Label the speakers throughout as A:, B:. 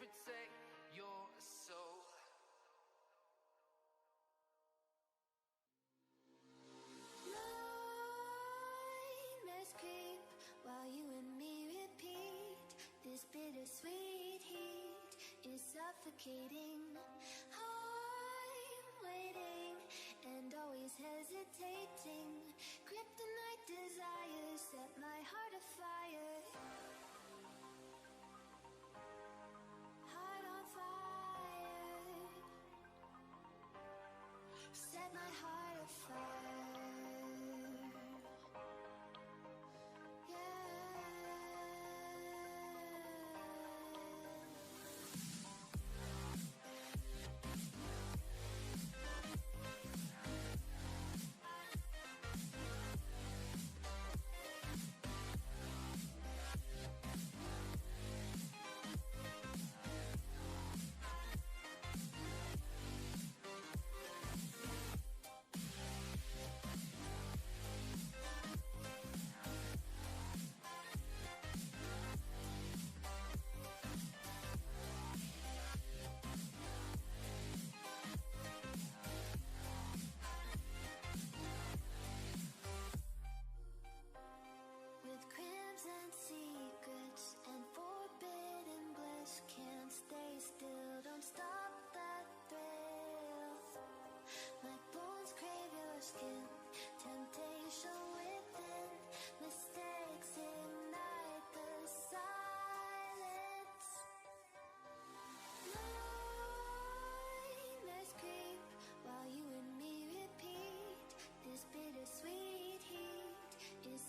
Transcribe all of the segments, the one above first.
A: protect your soul.
B: Nightmares creep while you and me repeat. This bittersweet heat is suffocating. I'm waiting and always hesitating. Kryptonite desires set my heart afire. Heart on fire. Set my heart afire.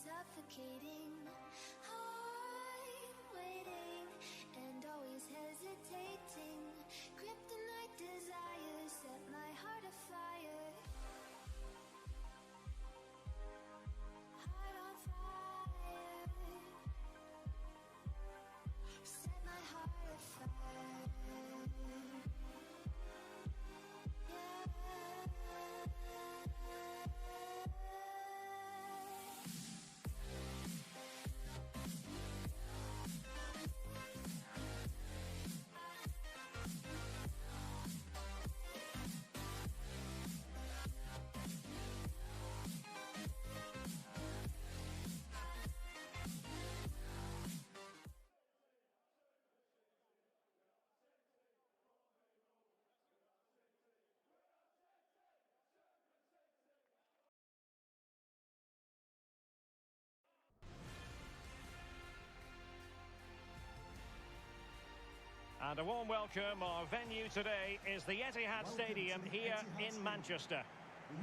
B: Suffocating, I'm waiting and always hesitating. Kryptonite desires set my heart afire. Heart on fire. Set my heart afire.
C: And a warm welcome. Our venue today is the Etihad Stadium here in Manchester.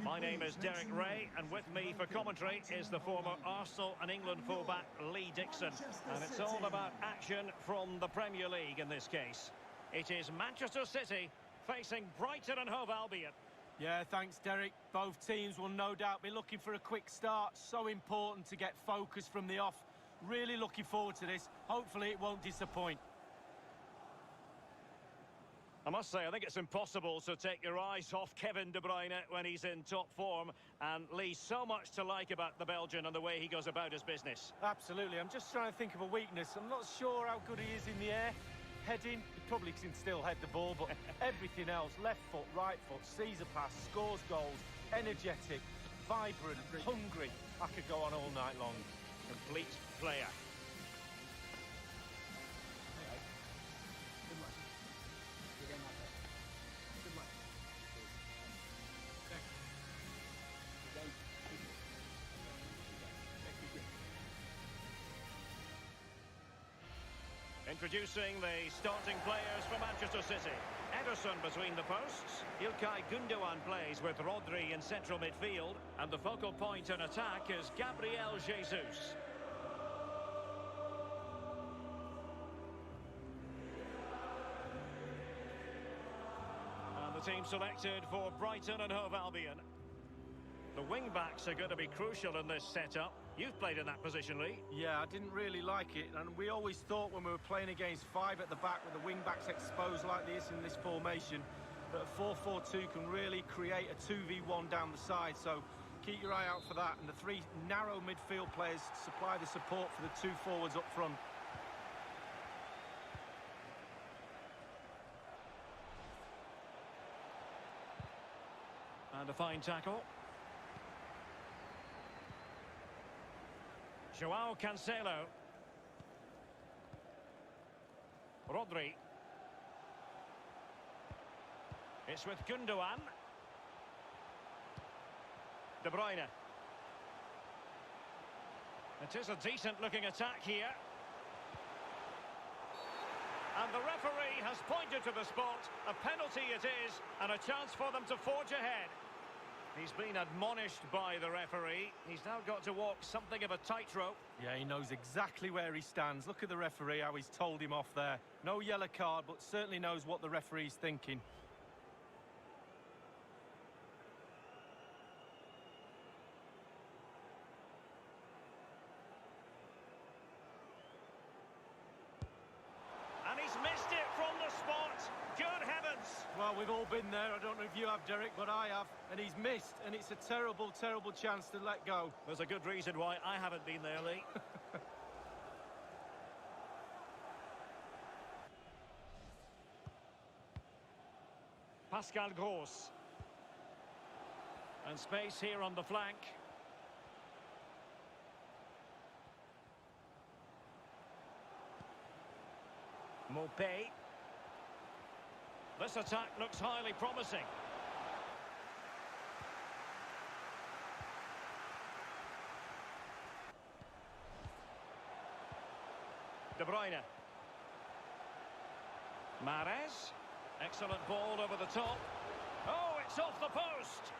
C: My name is Derek Ray, and with me for commentary is the former Arsenal and England fullback Lee Dixon. And it's all about action from the Premier League in this case. It is Manchester City facing Brighton and Hove Albion.
D: Yeah, thanks, Derek. Both teams will no doubt be looking for a quick start. So important to get focus from the off. Really looking forward to this. Hopefully it won't disappoint.
C: I must say, I think it's impossible to take your eyes off Kevin De Bruyne when he's in top form. And Lee, so much to like about the Belgian and the way he goes about his business.
D: Absolutely. I'm just trying to think of a weakness. I'm not sure how good he is in the air. Heading, he probably can still head the ball, but everything else, left foot, right foot, sees a pass, scores goals, energetic, vibrant, hungry. I could go on all night long.
C: Complete player.
E: Good luck. Good luck.
C: Introducing the starting players for Manchester City. Ederson between the posts. İlkay Gündoğan plays with Rodri in central midfield. And the focal point in attack is Gabriel Jesus. And the team selected for Brighton and Hove Albion. The wing-backs are going to be crucial in this setup. You've played in that position, Lee.
D: Yeah, I didn't really like it. And we always thought when we were playing against five at the back with the wing-backs exposed like this in this formation, that a 4-4-2 can really create a 2v1 down the side. So keep your eye out for that. And the three narrow midfield players supply the support for the two forwards up front.
C: And a fine tackle. Joao Cancelo. Rodri. It's with Gundogan. De Bruyne. It is a decent-looking attack here. And the referee has pointed to the spot. A penalty it is, and a chance for them to forge ahead. He's been admonished by the referee. He's now got to walk something of a tightrope.
D: Yeah, he knows exactly where he stands. Look at the referee, how he's told him off there. No yellow card, but certainly knows what the referee's thinking.
C: And he's missed it from the spot. Good heavens.
D: Well, we've all been there. I don't know if you have, Derek, but I have. And he's missed, and it's a terrible, terrible chance to let go.
C: There's a good reason why I haven't been there, Lee. Pascal Gross. And space here on the flank. Mopé. This attack looks highly promising. De Bruyne. Mahrez. Excellent ball over the top. Oh, it's off the post.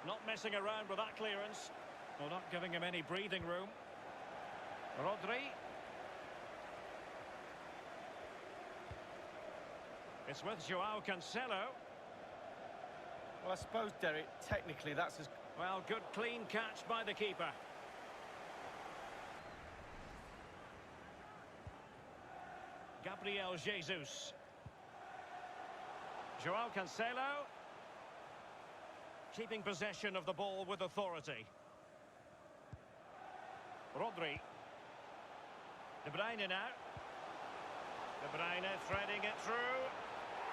C: Not messing around with that clearance. Well, not giving him any breathing room. Rodri. It's with Joao Cancelo.
D: Well, I suppose, Derek, technically that's as...
C: Well, good clean catch by the keeper. Gabriel Jesus. Joao Cancelo. Keeping possession of the ball with authority. Rodri. De Bruyne now. De Bruyne threading it through.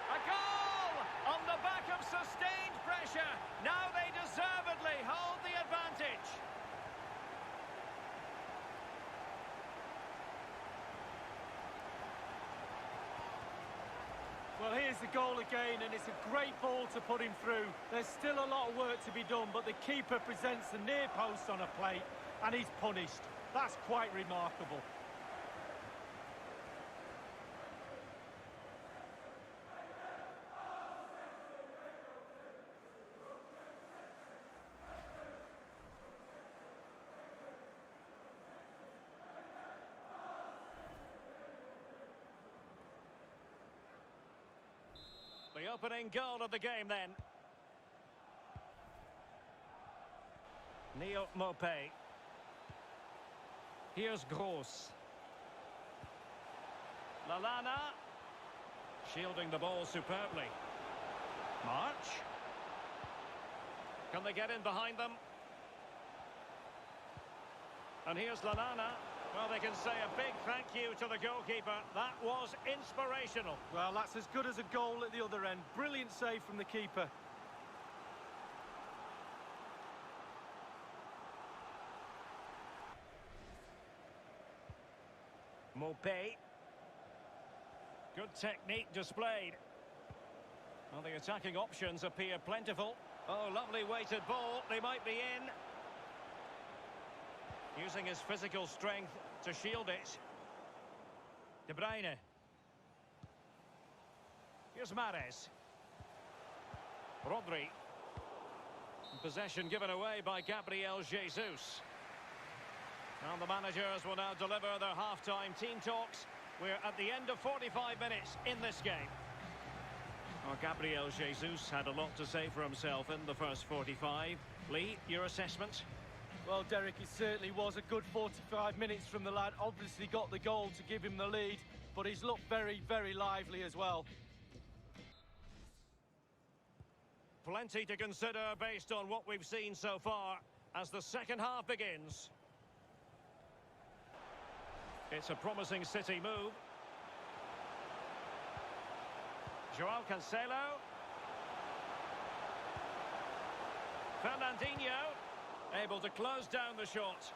C: A goal! On the back of sustained pressure. Now they deservedly hold the advantage.
D: Well, here's the goal again, and it's a great ball to put him through. There's still a lot of work to be done, but the keeper presents the near post on a plate, and he's punished. That's quite remarkable.
C: The opening goal of the game then. Neil Mopé. Here's Gross. Lallana. Shielding the ball superbly. March. Can they get in behind them? And here's Lallana. Well, they can say a big thank you to the goalkeeper. That was inspirational.
D: Well, that's as good as a goal at the other end. Brilliant save from the keeper.
C: Mopé. Good technique displayed. Well, the attacking options appear plentiful. Oh, lovely weighted ball. They might be in. Using his physical strength to shield it. De Bruyne. Here's Mahrez. Rodri. Possession given away by Gabriel Jesus. And the managers will now deliver their half-time team talks. We're at the end of 45 minutes in this game. Well, Gabriel Jesus had a lot to say for himself in the first 45. Lee, your assessment?
D: Well, Derek, it certainly was a good 45 minutes from the lad. Obviously got the goal to give him the lead, but he's looked very, very lively as well.
C: Plenty to consider based on what we've seen so far as the second half begins. It's a promising City move. Joao Cancelo. Fernandinho, able to close down the shot.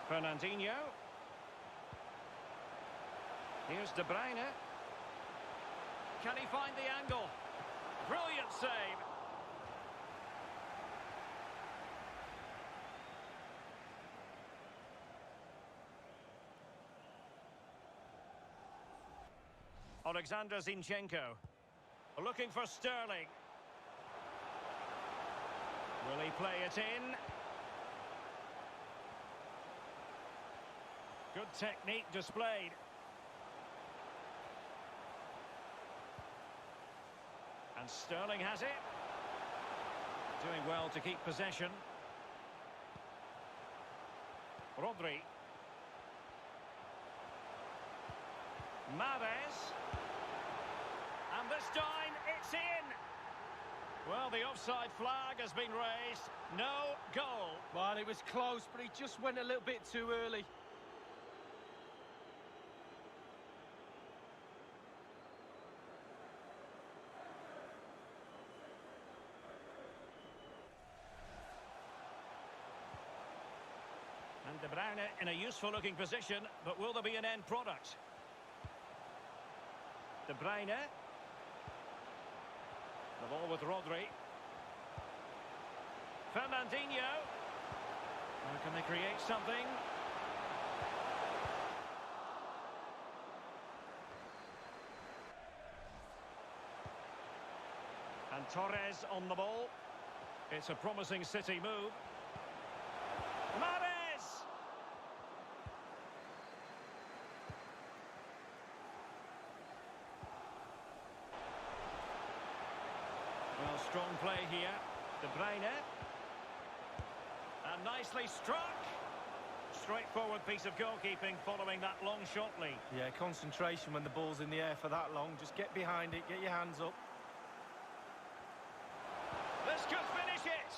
C: Fernandinho. Here's De Bruyne. Can he find the angle? Brilliant save. Alexander Zinchenko. Looking for Sterling. Will he play it in? Good technique displayed. And Sterling has it. Doing well to keep possession. Rodri. Mahrez. And this time, it's in! Well, the offside flag has been raised. No goal.
D: Well, it was close, but he just went a little bit too early.
C: And De Bruyne in a useful-looking position, but will there be an end product? De Bruyne. The ball with Rodri. Fernandinho. Now can they create something? And Torres on the ball. It's a promising City move. Mahrez! Well, strong play here. De Bruyne. And nicely struck. Straightforward piece of goalkeeping following that long shot lead.
D: Yeah, concentration when the ball's in the air for that long. Just get behind it, get your hands up.
C: This could finish it.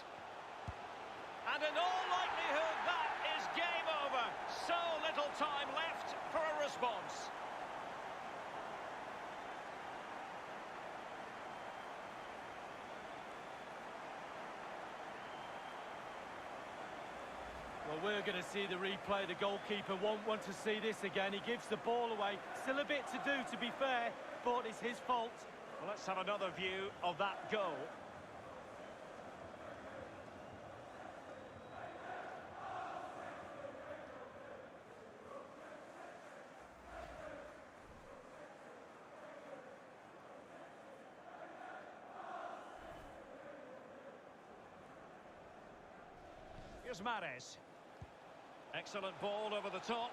C: And in all likelihood, that is game over. So little time left for a response.
D: Well, we're going to see the replay. The goalkeeper won't want to see this again. He gives the ball away. Still a bit to do, to be fair, but it's his fault.
C: Well, let's have another view of that goal. Here's Mahrez. Excellent ball over the top.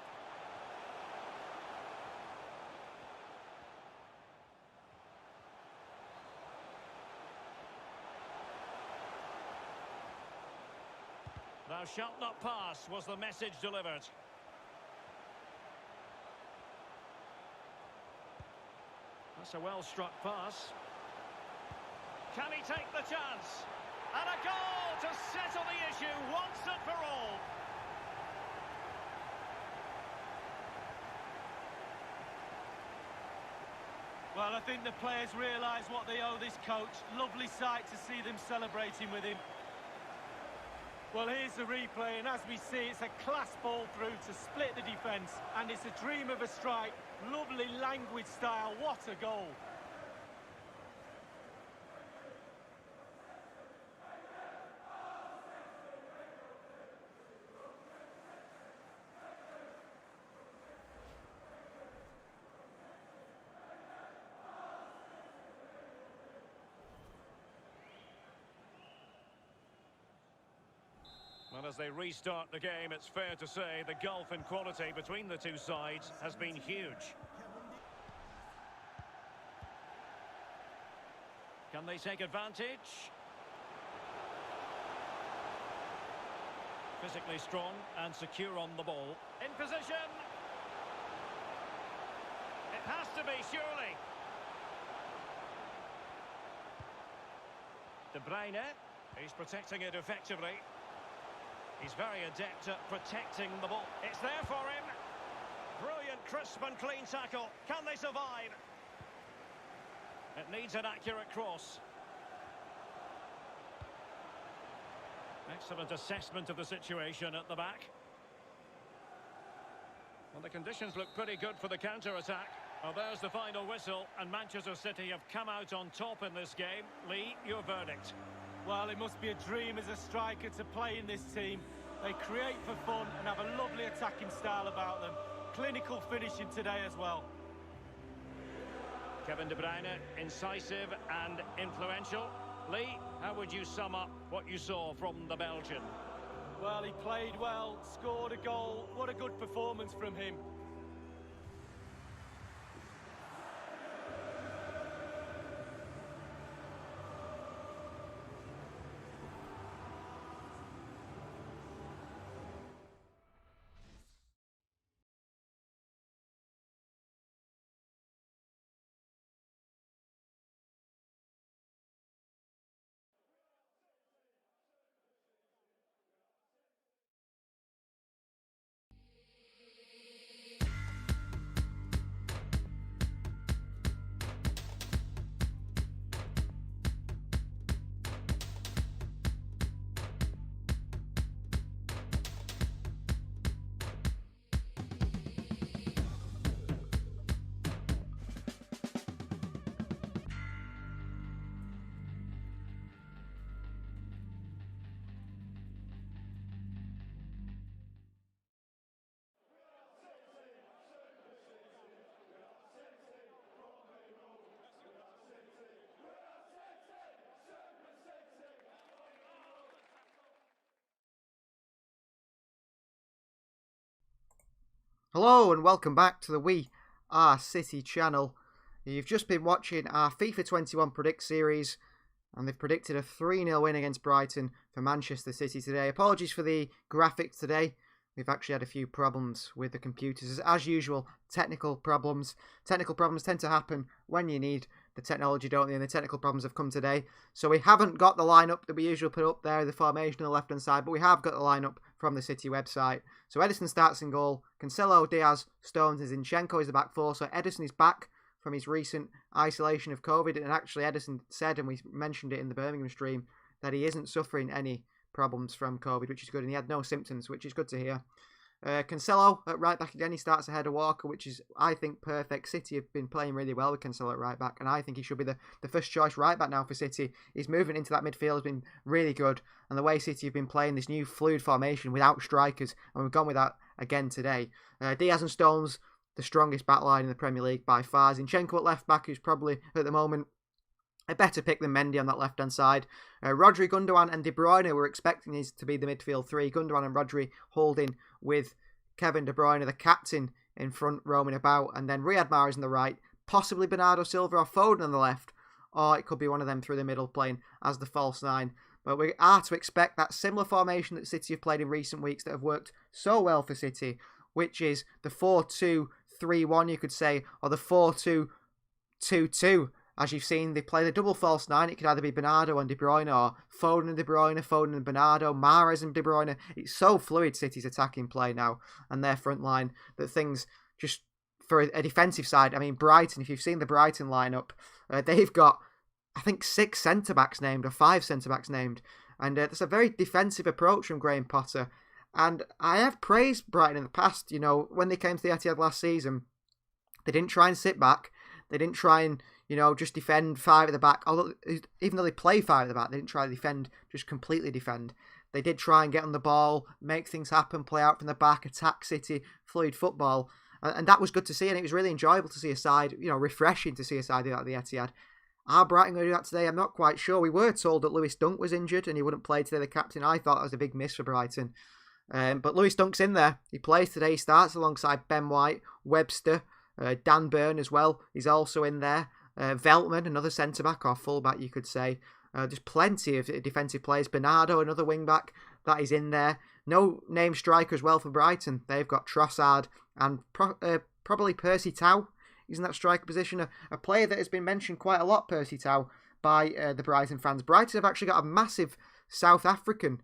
C: Thou shalt not pass was the message delivered. That's a well-struck pass. Can he take the chance? And a goal to settle the issue once and for all.
D: Well, I think the players realise what they owe this coach. Lovely sight to see them celebrating with him. Well, here's the replay, and as we see, it's a class ball through to split the defence. And it's a dream of a strike. Lovely languid style. What a goal.
C: Well, as they restart the game, it's fair to say the gulf in quality between the two sides has been huge. Can they take advantage? Physically strong and secure on the ball. In position! It has to be, surely. De Bruyne, he's protecting it effectively. He's very adept at protecting the ball. It's there for him. Brilliant, crisp and clean tackle. Can they survive? It needs an accurate cross. Excellent assessment of the situation at the back. Well, the conditions look pretty good for the counter-attack. Well, there's the final whistle, and Manchester City have come out on top in this game. Lee, your verdict?
D: Well, it must be a dream as a striker to play in this team. They create for fun and have a lovely attacking style about them. Clinical finishing today as well.
C: Kevin De Bruyne, incisive and influential. Lee, how would you sum up what you saw from the Belgian?
D: Well, he played well, scored a goal. What a good performance from him.
E: Hello and welcome back to the We Are City channel. You've just been watching our FIFA 21 Predict series, and they've predicted a 3-0 win against Brighton for Manchester City today. Apologies for the graphics today. We've actually had a few problems with the computers. As usual, technical problems. Technical problems tend to happen when you need the technology, don't they? And the technical problems have come today. So we haven't got the lineup that we usually put up there, the formation on the left-hand side, but we have got the lineup from the City website. So Ederson starts in goal. Cancelo, Diaz, Stones and Zinchenko is the back four. So Ederson is back from his recent isolation of COVID. And actually Ederson said, and we mentioned it in the Birmingham stream, that he isn't suffering any problems from COVID, which is good. And he had no symptoms, which is good to hear. Cancelo at right back again. He starts ahead of Walker, which is, I think, perfect. City have been playing really well with Cancelo at right back, and I think he should be the first choice right back now for City. His movement into that midfield has been really good, and the way City have been playing this new fluid formation without strikers, and we've gone with that again today. Diaz and Stones, the strongest back line in the Premier League by far. Zinchenko at left back, who's probably at the moment a better pick than Mendy on that left-hand side. Rodri, Gundogan and De Bruyne, we're expecting these to be the midfield three. Gundogan and Rodri holding with Kevin De Bruyne, the captain, in front, roaming about. And then Riyad Mahrez on the right, possibly Bernardo Silva or Foden on the left. Or it could be one of them through the middle playing as the false nine. But we are to expect that similar formation that City have played in recent weeks that have worked so well for City, which is the 4-2-3-1, you could say, or the 4-2-2-2. As you've seen, they play the double false nine. It could either be Bernardo and De Bruyne or Foden and De Bruyne, Foden and Bernardo, Mahrez and De Bruyne. It's so fluid, City's attacking play now and their front line, that things just, for a defensive side, I mean, Brighton, if you've seen the Brighton lineup, they've got, I think, 6 centre-backs named or 5 centre-backs named. And that's a very defensive approach from Graham Potter. And I have praised Brighton in the past. You know, when they came to the Etihad last season, they didn't try and sit back. They didn't try and, you know, just defend 5 at the back. Although, even though they play 5 at the back, they didn't try to defend, just completely defend. They did try and get on the ball, make things happen, play out from the back, attack City, fluid football. And that was good to see, and it was really enjoyable to see a side, you know, refreshing to see a side do that at the Etihad. Are Brighton going to do that today? I'm not quite sure. We were told that Lewis Dunk was injured and he wouldn't play today, the captain. I thought that was a big miss for Brighton. But Lewis Dunk's in there. He plays today. He starts alongside Ben White, Webster, Dan Burn as well. He's also in there. Veltman, another centre-back or full-back, you could say. There's plenty of defensive players. Bernardo, another wing-back, that is in there. No name striker as well for Brighton. They've got Trossard and probably Percy Tau. He's in that striker position. A player that has been mentioned quite a lot, Percy Tau, by the Brighton fans. Brighton have actually got a massive South African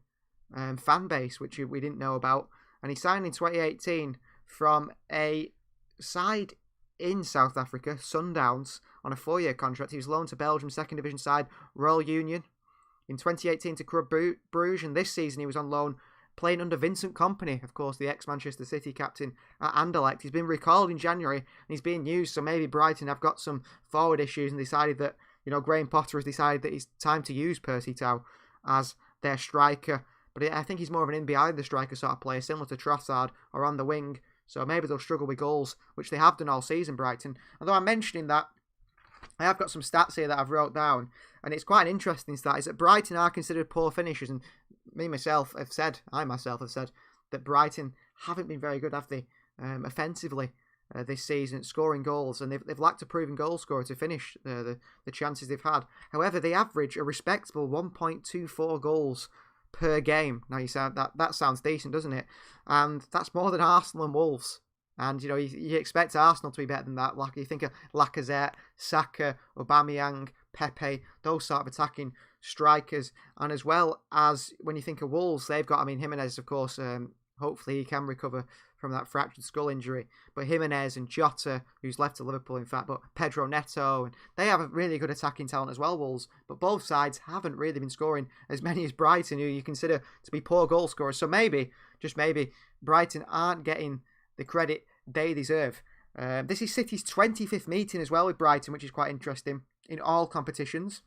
E: fan base, which we didn't know about. And he signed in 2018 from a side in South Africa, Sundowns, on a 4-year contract. He was loaned to Belgium second division side Royal Union. in 2018 to Bruges, and this season he was on loan playing under Vincent Kompany, of course, the ex-Manchester City captain at Anderlecht. He's been recalled in January and he's being used, so maybe Brighton have got some forward issues and decided that, Graham Potter has decided that it's time to use Percy Tau as their striker. But I think he's more of an in-behind the striker sort of player, similar to Trossard, or on the wing. So maybe they'll struggle with goals, which they have done all season, Brighton. Although I'm mentioning that, I have got some stats here that I've wrote down, and it's quite an interesting stat, is that Brighton are considered poor finishers, and I myself have said that Brighton haven't been very good, have they, offensively this season, scoring goals, and they've lacked a proven goal scorer to finish the chances they've had. However, they average a respectable 1.24 goals per game. Now that sounds decent, doesn't it? And that's more than Arsenal and Wolves. And, you expect Arsenal to be better than that. Like, you think of Lacazette, Saka, Aubameyang, Pepe, those sort of attacking strikers. And as well as when you think of Wolves, they've got, Jimenez, of course, hopefully he can recover from that fractured skull injury. But Jimenez and Jota, who's left to Liverpool, in fact, but Pedro Neto, and they have a really good attacking talent as well, Wolves. But both sides haven't really been scoring as many as Brighton, who you consider to be poor goal scorers. So maybe, just maybe, Brighton aren't getting the credit they deserve. This is City's 25th meeting as well with Brighton, which is quite interesting, in all competitions,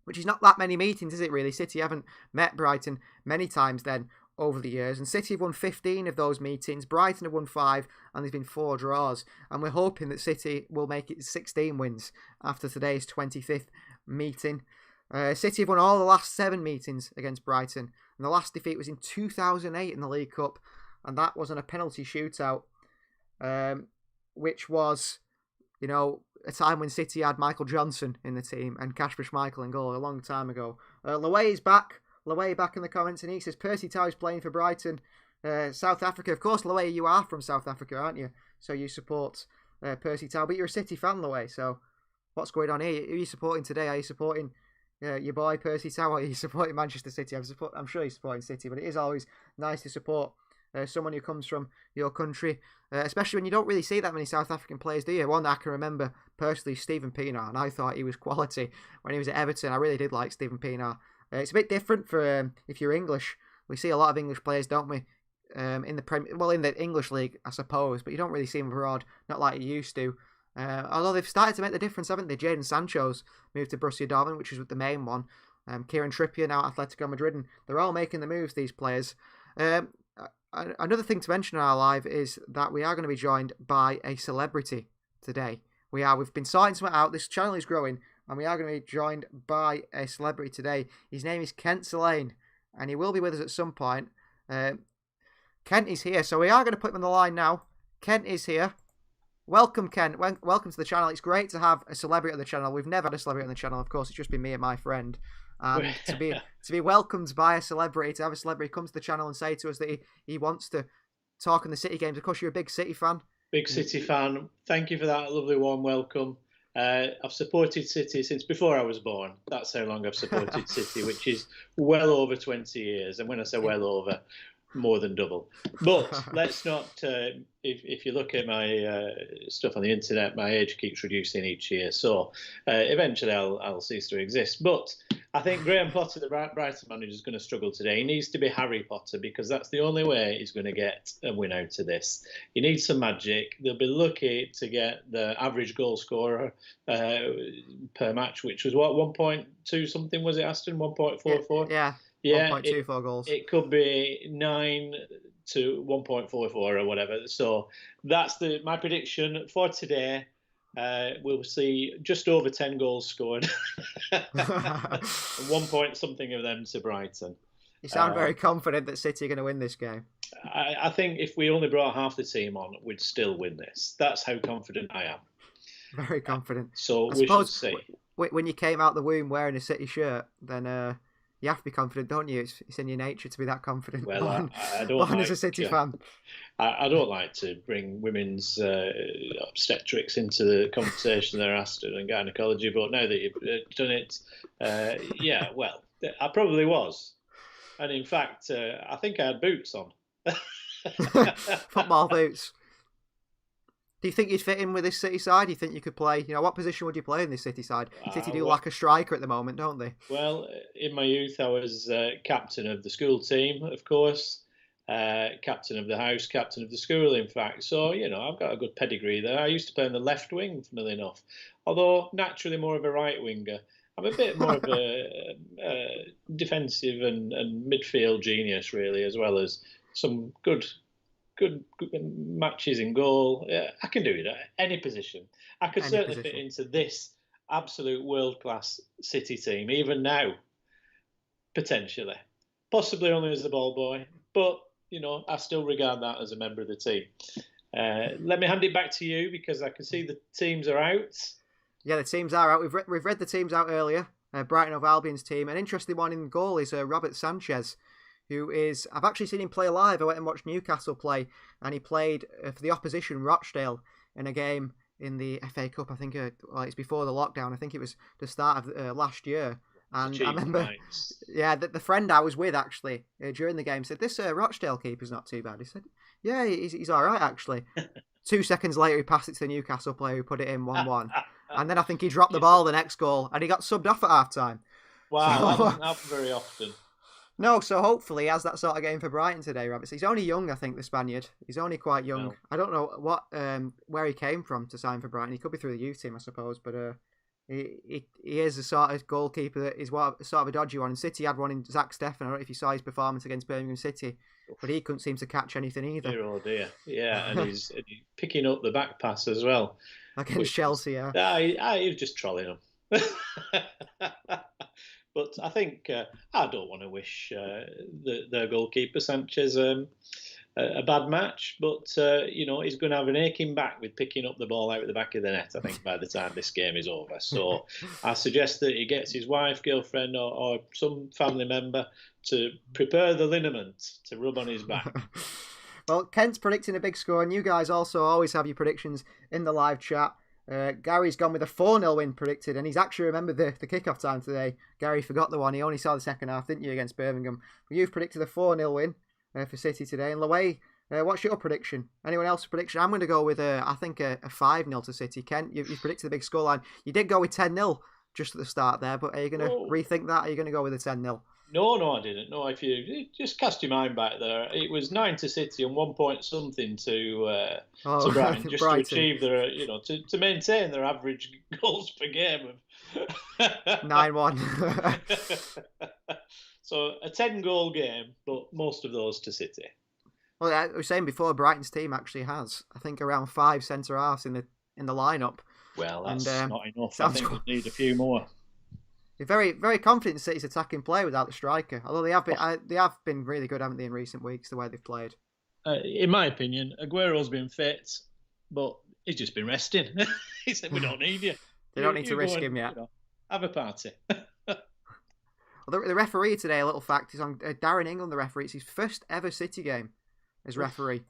E: which is not that many meetings, is it really? City haven't met Brighton many times then over the years, and City have won 15 of those meetings, Brighton have won 5, and there's been 4 draws, and we're hoping that City will make it 16 wins after today's 25th meeting. City have won all the last 7 meetings against Brighton, and the last defeat was in 2008 in the League Cup, and that was on a penalty shootout, which was, a time when City had Michael Johnson in the team and Kasper Schmeichel in goal a long time ago. Loay is back. Loay back in the comments, and he says Percy Tau is playing for Brighton, South Africa. Of course, Loay, you are from South Africa, aren't you? So you support Percy Tau, but you're a City fan, Loay. So what's going on here? Who are you supporting today? Are you supporting your boy Percy Tau, or are you supporting Manchester City? I'm sure you're supporting City, but it is always nice to support someone who comes from your country, especially when you don't really see that many South African players, do you? One that I can remember personally, Stephen Pienaar, and I thought he was quality when he was at Everton. I really did like Stephen Pienaar. It's a bit different for if you're English. We see a lot of English players, don't we? In the English league, I suppose, but you don't really see them abroad, not like you used to. Although they've started to make the difference, haven't they? Jadon Sancho's moved to Borussia Dortmund, which is the main one. Kieran Trippier now at Atletico Madrid, and they're all making the moves, these players. Another thing to mention in our live is that we are going to be joined by a celebrity today. We've been sorting something out. This channel is growing, and we are going to be joined by a celebrity today. His name is CELAIN, and he will be with us at some point. Kent is here, so we are going to put him on the line now. Kent is here. Welcome, Kent. Welcome to the channel. It's great to have a celebrity on the channel. We've never had a celebrity on the channel, of course. It's just been me and my friend. And to be welcomed by a celebrity, to have a celebrity come to the channel and say to us that he wants to talk on the City games. Of course, you're a big City fan.
F: Big City fan. Thank you for that lovely warm welcome. I've supported City since before I was born. That's how long I've supported City, which is well over 20 years. And when I say well over, more than double. But let's not, if you look at my stuff on the internet, my age keeps reducing each year. So eventually I'll cease to exist. But I think Graham Potter, the Brighton manager, is going to struggle today. He needs to be Harry Potter, because that's the only way he's going to get a win out of this. He needs some magic. They'll be lucky to get the average goal scorer per match, which was what, 1.2 something was it, Aston? 1.44?
E: Yeah.
F: Yeah,
E: 1.24 goals.
F: It could be 9 to 1.44 or whatever. So that's my prediction for today. We'll see just over 10 goals scored. And 1 point something of them to Brighton.
E: You sound very confident that City are going to win this game.
F: I think if we only brought half the team on, we'd still win this. That's how confident I am.
E: Very confident.
F: So we should see.
E: When you came out the womb wearing a City shirt, then you have to be confident, don't you? It's in your nature to be that confident.
F: Well, I don't
E: born
F: like,
E: as a City fan.
F: I don't like to bring women's obstetrics into the conversation there, Aston, and gynecology, but now that you've done it, yeah, well, I probably was. And in fact, I think I had boots on.
E: Football boots. Do you think you'd fit in with this City side? Do you think you could play? What position would you play in this City side? City do lack a striker at the moment, don't they?
F: Well, in my youth, I was captain of the school team, of course. Captain of the house, captain of the school, in fact. So, I've got a good pedigree there. I used to play on the left wing, funnily enough. Although, naturally more of a right winger. I'm a bit more of a defensive and midfield genius, really, as well as some good matches in goal. Yeah, I can do it at any position. I could certainly fit into this absolute world-class City team, even now, potentially. Possibly only as the ball boy, but I still regard that as a member of the team. Let me hand it back to you because I can see the teams are out.
E: Yeah, the teams are out. We've read the teams out earlier. Brighton of Albion's team. An interesting one in goal is Robert Sanchez, who is... I've actually seen him play live. I went and watched Newcastle play, and he played for the opposition Rochdale in a game in the FA Cup. I think it's before the lockdown. I think it was the start of last year. And I remember, the friend I was with actually during the game said, this Rochdale keeper's not too bad. He said, yeah, he's all right actually. 2 seconds later, he passed it to the Newcastle player who put it in 1-1. And then I think he dropped the ball the next goal and he got subbed off at half-time.
F: Wow, that doesn't happen very often.
E: No, so hopefully he has that sort of game for Brighton today, Roberts. He's only young, I think, the Spaniard. He's only quite young. No. I don't know where he came from to sign for Brighton. He could be through the youth team, I suppose, but... He is a sort of goalkeeper that is sort of a dodgy one. And City had one in Zach Steffen. I don't know if you saw his performance against Birmingham City, but he couldn't seem to catch anything either.
F: Dear, oh dear. Yeah, and he's picking up the back pass as well.
E: Against Chelsea, yeah.
F: He was just trolling them. But I think I don't want to wish their goalkeeper, Sanchez, a bad match, but he's going to have an aching back with picking up the ball out of the back of the net, I think, by the time this game is over. So I suggest that he gets his wife, girlfriend, or some family member to prepare the liniment to rub on his back.
E: Well, Kent's predicting a big score, and you guys also always have your predictions in the live chat. Gary's gone with a 4-0 win predicted, and he's actually remembered the kickoff time today. Gary forgot the one. He only saw the second half, didn't you, against Birmingham? But you've predicted a 4-0 win for City today. And Laway, what's your prediction? Anyone else's prediction? I'm going to go with, I think, a 5-0 to City. Kent, you've predicted the big scoreline. You did go with 10-0 just at the start there, but are you going to rethink that? Or are you going to go with a 10-0?
F: No, I didn't. No, if you just cast your mind back there, it was 9 to City and 1 point something to Brighton, just Brighton. To achieve their, to maintain their average goals per game of
E: 9-1.
F: So a 10-goal game, but most of those to City.
E: Well, I was saying before, Brighton's team actually has, I think, around 5 centre halves in the lineup.
F: Well, that's not enough. I think we need a few more.
E: They're very, very confident in City's attacking play without the striker. Although they have been really good, haven't they, in recent weeks, the way they've played.
F: In my opinion, Aguero's been fit, but he's just been resting. He said, "We don't need you.
E: They don't need to risk him yet.
F: Have a party."
E: Well, the referee today, a little fact, is on Darren England, the referee. It's his first ever City game as referee.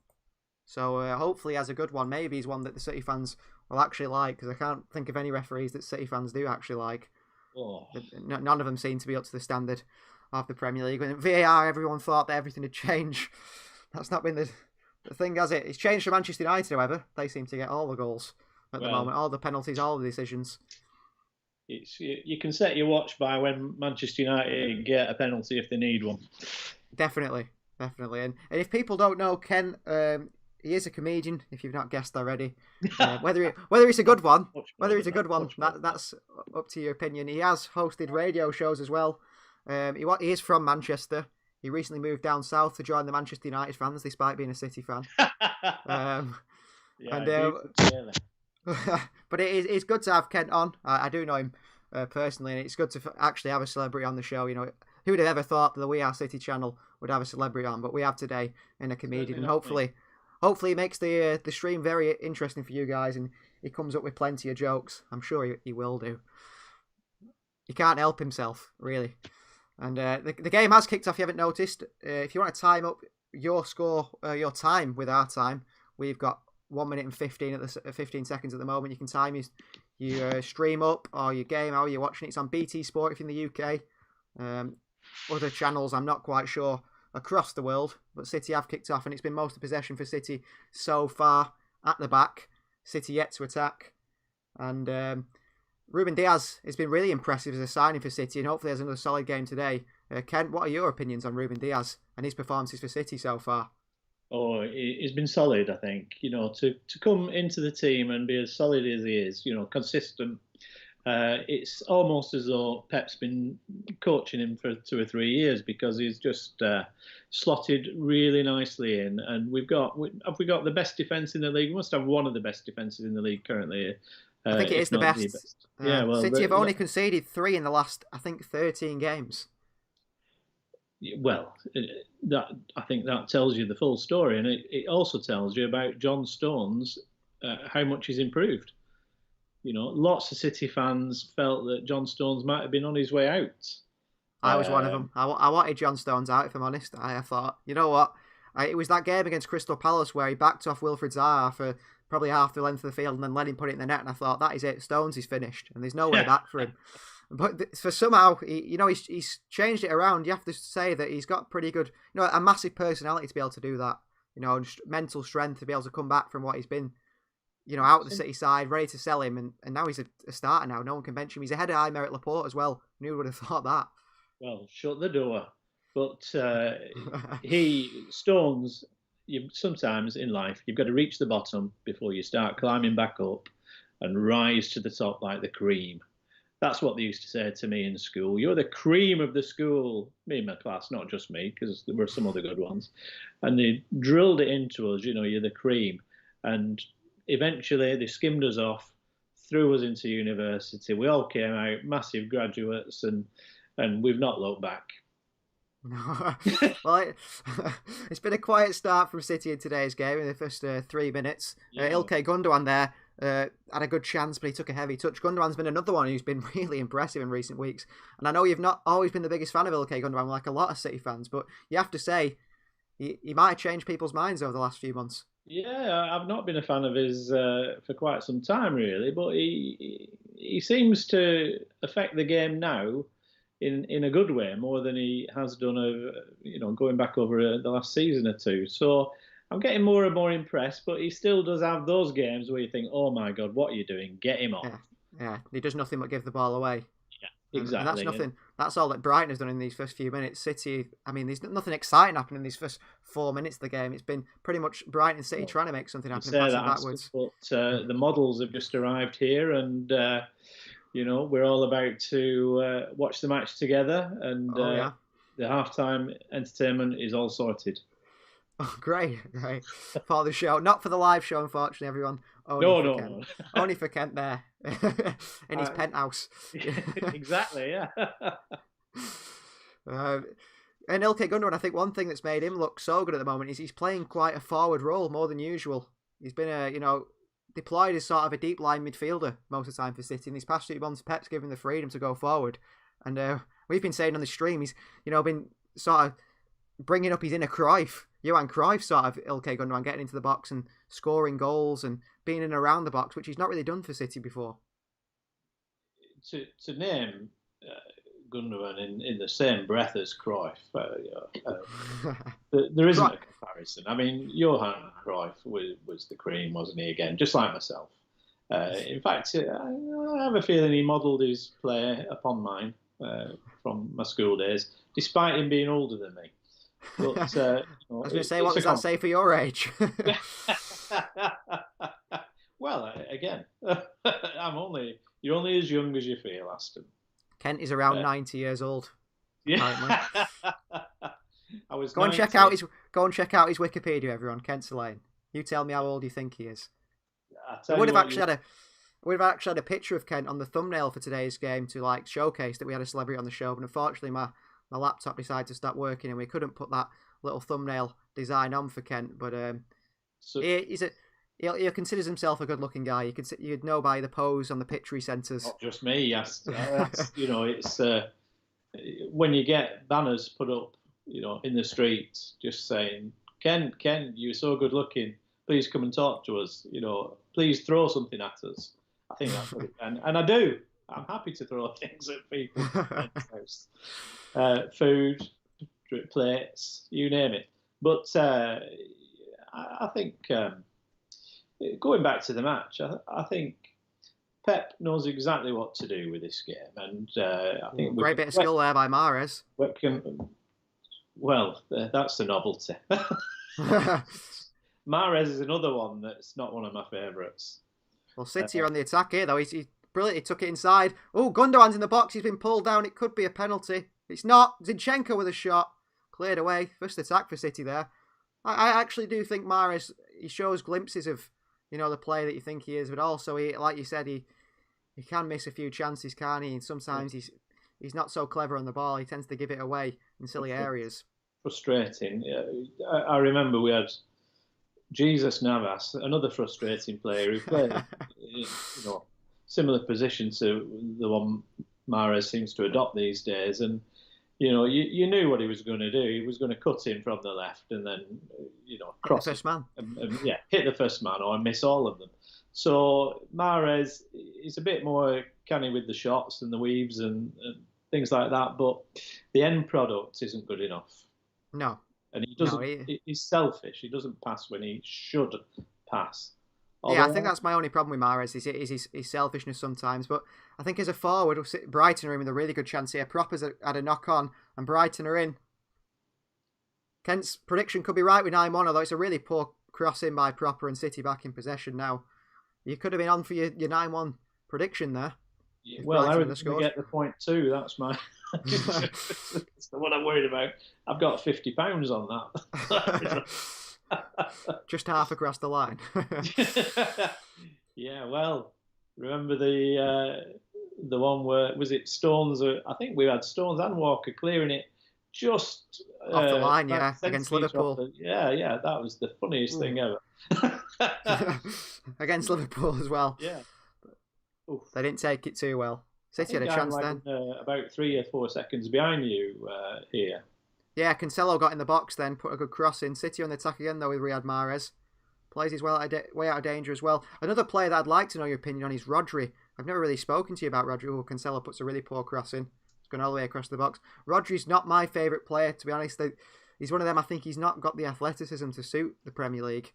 E: So hopefully he has a good one. Maybe he's one that the City fans will actually like, because I can't think of any referees that City fans do actually like.
F: Oh.
E: None of them seem to be up to the standard of the Premier League. When VAR, everyone thought that everything had changed. That's not been the thing, has it? It's changed for Manchester United, however. They seem to get all the goals at the moment, all the penalties, all the decisions.
F: You can set your watch by when Manchester United get a penalty if they need one.
E: Definitely. And if people don't know, Ken, he is a comedian, if you've not guessed already. Whether it's a good one, that's up to your opinion. He has hosted radio shows as well. He is from Manchester. He recently moved down south to join the Manchester United fans, despite being a City fan. But it's good to have Kent on. I do know him personally, and it's good to actually have a celebrity on the show. Who would have ever thought that the We Are City channel would have a celebrity on? But we have today in a comedian, and hopefully it makes the stream very interesting for you guys, and he comes up with plenty of jokes. I'm sure he will do. He can't help himself, really. And the game has kicked off, if you haven't noticed. If you want to time up your score, your time with our time, we've got 1 minute and 15 seconds at the moment. You can time your stream up or your game, how you're watching it. It's on BT Sport if you're in the UK. Other channels, I'm not quite sure, across the world. But City have kicked off, and it's been most of possession for City so far at the back. City yet to attack. And Ruben Diaz has been really impressive as a signing for City, and hopefully has another solid game today. Kent, what are your opinions on Ruben Diaz and his performances for City so far?
F: Oh, he's been solid, I think. To come into the team and be as solid as he is, consistent. It's almost as though Pep's been coaching him for 2 or 3 years, because he's just slotted really nicely in. And have we got the best defence in the league? We must have one of the best defences in the league currently.
E: I think it is the best.
F: Yeah, well,
E: City have only conceded 3 in the last, I think, 13 games.
F: Well, I think that tells you the full story, and it also tells you about John Stones, how much he's improved. Lots of City fans felt that John Stones might have been on his way out.
E: I was one of them. I wanted John Stones out, if I'm honest. I thought, you know what? It was that game against Crystal Palace where he backed off Wilfried Zaha for probably half the length of the field and then let him put it in the net, and I thought, that is it. Stones is finished, and there's no way back for him. But for somehow, he's changed it around. You have to say that he's got pretty good, a massive personality to be able to do that. Mental strength to be able to come back from what he's been, out of the City side, ready to sell him, and now he's a starter now. No one can bench him. He's ahead of Aymeric Laporte as well. Who would have thought that?
F: Well, shut the door. But Stones, sometimes in life, you've got to reach the bottom before you start climbing back up and rise to the top like the cream. That's what they used to say to me in school. You're the cream of the school. Me and my class, not just me, because there were some other good ones. And they drilled it into us, you're the cream. And eventually they skimmed us off, threw us into university. We all came out massive graduates, and we've not looked back.
E: Well, it's been a quiet start from City in today's game in the first 3 minutes.
F: Yeah.
E: Ilkay Gundogan there had a good chance, but he took a heavy touch. Gundogan's been another one who's been really impressive in recent weeks. And I know you've not always been the biggest fan of Ilkay Gundogan, like a lot of City fans, but you have to say he might have changed people's minds over the last few months.
F: Yeah, I've not been a fan of his for quite some time, really, but he seems to affect the game now in a good way, more than he has done going back over the last season or two. So I'm getting more and more impressed, but he still does have those games where you think, oh my God, what are you doing? Get him off.
E: Yeah. He does nothing but give the ball away.
F: Yeah, exactly.
E: And that's nothing. That's all that Brighton has done in these first few minutes. City, there's nothing exciting happening in these first 4 minutes of the game. It's been pretty much Brighton and City trying to make something happen and passing backwards.
F: But the models have just arrived here, and we're all about to watch the match together, and the halftime entertainment is all sorted.
E: Oh, great. For the show. Not for the live show, unfortunately, everyone.
F: No.
E: Only for Kent there in his penthouse.
F: Exactly, yeah.
E: And Ilkay Gundogan, I think one thing that's made him look so good at the moment is he's playing quite a forward role, more than usual. He's been deployed as sort of a deep line midfielder most of the time for City. In these past 2 months, Pep's given the freedom to go forward. And we've been saying on the stream, he's been sort of bringing up his inner Cruyff. Johan Cruyff sort of Ilkay Gundogan, getting into the box and scoring goals and being in and around the box, which he's not really done for City before.
F: To name Gundogan in the same breath as Cruyff, there isn't a comparison. Johan Cruyff was the cream, wasn't he, again, just like myself. In fact, I have a feeling he modelled his play upon mine from my school days, despite him being older than me. But,
E: I was going to say, what does that say for your age?
F: Well, again, you're only as young as you feel, Aston.
E: Kent is around 90 years old.
F: Yeah. I was.
E: Go and check out his Wikipedia, everyone. Kent CELAIN. You tell me how old you think he is. We'd have actually had a picture of Kent on the thumbnail for today's game to showcase that we had a celebrity on the show, but unfortunately my laptop decided to stop working and we couldn't put that little thumbnail design on for Kent. But he considers himself a good-looking guy. You'd know by the pose on the picture he sent us.
F: Not just me, yes. It's when you get banners put up, in the streets, just saying, Ken, you're so good-looking. Please come and talk to us. Please throw something at us. I think that's what and I do. I'm happy to throw things at people. Food, plates, you name it. But I think going back to the match, I think Pep knows exactly what to do with this game, and I think
E: great bit of skill there by Mahrez.
F: Well, that's the novelty. Mahrez is another one that's not one of my favourites.
E: Well, City are on the attack here, though. He brilliantly took it inside. Oh, Gundogan's in the box. He's been pulled down. It could be a penalty. It's not. Zinchenko with a shot. Cleared away. First attack for City there. I actually do think Mahrez, he shows glimpses of, the player that you think he is, but also, like you said, he can miss a few chances, can't he? And sometimes he's not so clever on the ball. He tends to give it away in silly areas.
F: Frustrating. I remember we had Jesus Navas, another frustrating player who played, similar position to the one Mahrez seems to adopt these days. And, you knew what he was going to do. He was going to cut in from the left and then, cross
E: the first man.
F: Hit the first man or miss all of them. So Mahrez is a bit more canny with the shots and the weaves and things like that, but the end product isn't good enough.
E: No.
F: And he doesn't. He's selfish. He doesn't pass when he should pass.
E: I think that's my only problem with Mahrez is his selfishness sometimes. But I think as a forward, Brighton are in with a really good chance here. Propper's had a knock on, and Brighton are in. Kent's prediction could be right with 9-1, although it's a really poor crossing by Propper and City back in possession now. You could have been on for your 9-1 prediction there.
F: Well, I would get the point too. That's my. That's what I'm worried about. I've got £50 on that.
E: Just half across the line.
F: Yeah, well, remember the one where was it Stones? I think we had Stones and Walker clearing it just
E: off the line, against Liverpool.
F: Yeah, that was the funniest thing ever.
E: Against Liverpool as well.
F: Yeah. Oof.
E: They didn't take it too well. City had a chance then.
F: About 3 or 4 seconds behind you here.
E: Yeah, Cancelo got in the box then, put a good cross in. City on the attack again though with Riyad Mahrez. Plays his way out of danger as well. Another player that I'd like to know your opinion on is Rodri. I've never really spoken to you about Rodri. Oh, Cancelo puts a really poor cross in. It's going all the way across the box. Rodri's not my favourite player, to be honest. He's one of them, I think he's not got the athleticism to suit the Premier League.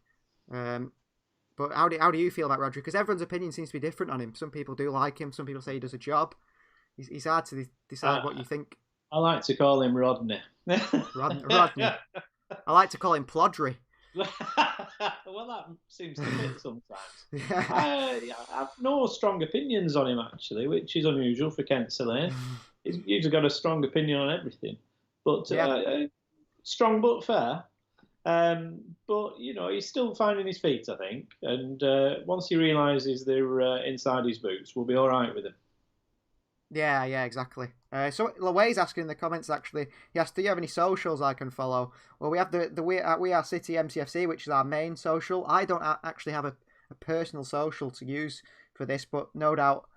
E: But how do you feel about Rodri? Because everyone's opinion seems to be different on him. Some people do like him. Some people say he does a job. He's hard to decide what you think.
F: I like to call him Rodney.
E: Rodney. I like to call him Plodry.
F: Well, that seems to fit sometimes. Yeah. I have no strong opinions on him, actually, which is unusual for Kent CELAIN. He's usually got a strong opinion on everything. But strong but fair. But, he's still finding his feet, I think. And once he realises they're inside his boots, we'll be all right with him.
E: Yeah, exactly. So Laway's asking in the comments, actually, he asked, do you have any socials I can follow? Well, we have the We Are City MCFC, which is our main social. I don't actually have a personal social to use for this, but no doubt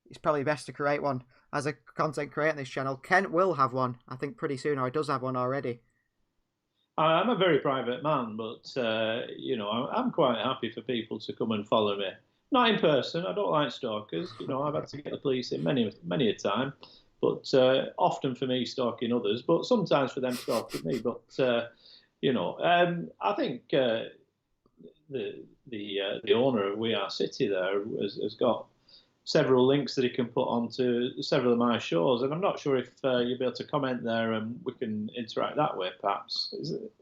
E: it's probably best to create one as a content creator on this channel. Kent will have one, I think, pretty soon, or he does have one already.
F: I'm a very private man, but, I'm quite happy for people to come and follow me. Not in person. I don't like stalkers. I've had to get the police in many a time. But often for me stalking others, but sometimes for them stalking me. But I think the owner of We Are City there has got several links that he can put onto several of my shows, and I'm not sure if you'll be able to comment there and we can interact that way, perhaps. Is it?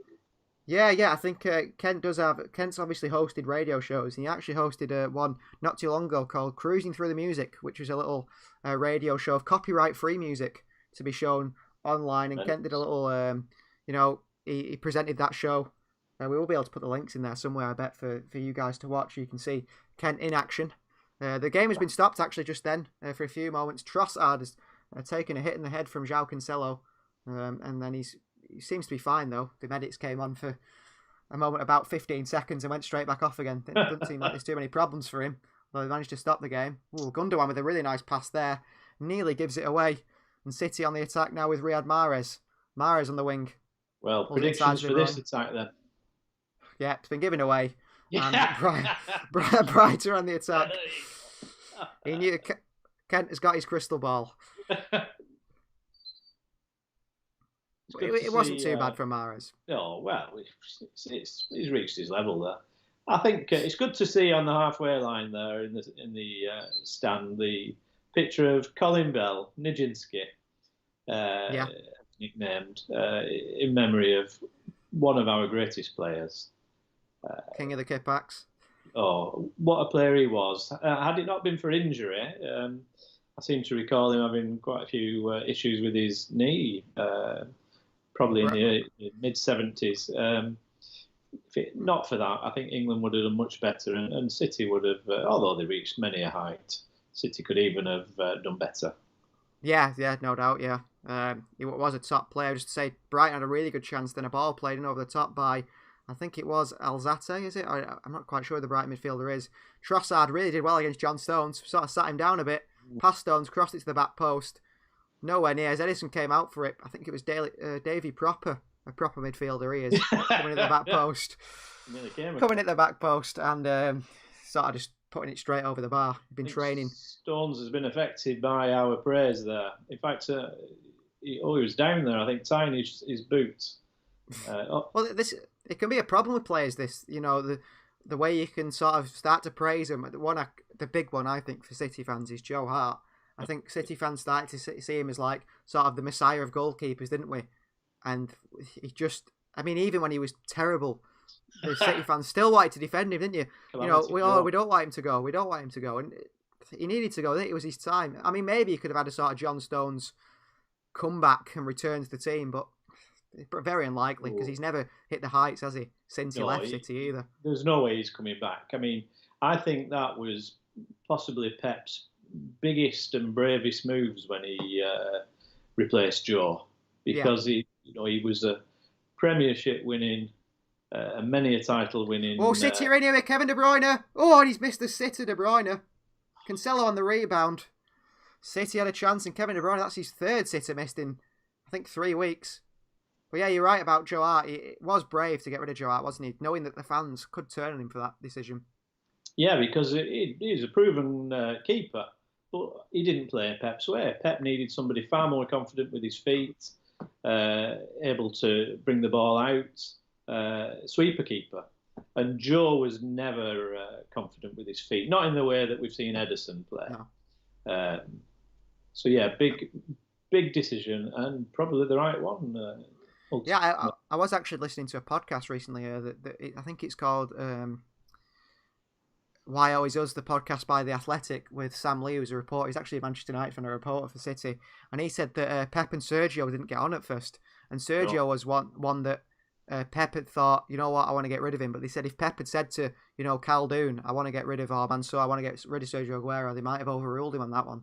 E: Yeah, I think Kent's obviously hosted radio shows, and he actually hosted one not too long ago called Cruising Through the Music, which was a little radio show of copyright-free music to be shown online, and Kent did a little, he presented that show. We will be able to put the links in there somewhere, I bet, for you guys to watch. You can see Kent in action. The game has been stopped, actually, just then, for a few moments. Trossard has taken a hit in the head from João Cancelo, and then he seems to be fine, though. The medics came on for a moment, about 15 seconds, and went straight back off again. It doesn't seem like there's too many problems for him, but they managed to stop the game. Ooh, Gundogan with a really nice pass there. Nearly gives it away. And City on the attack now with Riyad Mahrez. Mahrez on the wing.
F: Well, predictions for this attack, then.
E: Yeah, it's been given away. And Brighton on the attack. He knew Kent has got his crystal ball. It wasn't too bad for Mahrez.
F: Oh, well, he's reached his level there. I think it's good to see on the halfway line there in the stand the picture of Colin Bell, Nijinsky,
E: Yeah,
F: nicknamed in memory of one of our greatest players.
E: king of the kipbacks.
F: Oh, what a player he was! Had it not been for injury, I seem to recall him having quite a few issues with his knee, probably in the mid-70s. Not for that, I think England would have done much better, and City would have, although they reached many a height, City could even have done better.
E: Yeah, no doubt, yeah. He was a top player. Just to say, Brighton had a really good chance, then a ball played in over the top by, I think it was Alzate, is it? I'm not quite sure who the Brighton midfielder is. Trossard really did well against John Stones, sort of sat him down a bit, past Stones, crossed it to the back post. Nowhere near, as Edison came out for it. I think it was Davy Proper, a proper midfielder he is, coming at the back post. Coming at the back post and sort of just putting it straight over the bar. Been training.
F: Stones has been affected by our praise there. In fact, he was down there, I think, tying his boots.
E: Well, it can be a problem with players. The way you can sort of start to praise them. The big one I think for City fans is Joe Hart. I think City fans started to see him as like sort of the messiah of goalkeepers, didn't we? And he just, I mean, even when he was terrible, the City fans still wanted to defend him, didn't you? We don't want him to go. We don't want him to go, and he needed to go. I think it was his time. I mean, maybe he could have had a sort of John Stones comeback and return to the team, but very unlikely because he's never hit the heights, has he, since he left City either.
F: There's no way he's coming back. I mean, I think that was possibly Pep's biggest and bravest moves when he replaced Joe, because he was a Premiership winning, many a title winning.
E: Oh, City are in here with Kevin De Bruyne. Oh, and he's missed the sitter, De Bruyne. Cancelo on the rebound. City had a chance, and Kevin De Bruyne, that's his third sitter missed in, I think, 3 weeks. But yeah, you're right about Joe Hart. It was brave to get rid of Joe Hart, wasn't he? Knowing that the fans could turn on him for that decision.
F: Yeah, because he's a proven keeper, but he didn't play Pep's way. Pep needed somebody far more confident with his feet, able to bring the ball out, sweeper keeper. And Joe was never confident with his feet, not in the way that we've seen Edison play. No. So yeah, big decision and probably the right one.
E: Yeah, I was actually listening to a podcast recently. I think it's called Why Always Us, the podcast by The Athletic with Sam Lee, who's a reporter. He's actually a Manchester United fan, a reporter for City. And he said that Pep and Sergio didn't get on at first. And Sergio was one that Pep had thought, you know what, I want to get rid of him. But they said if Pep had said to, Caldoun, I want to get rid of Mansour, I want to get rid of Sergio Aguero, they might have overruled him on that one.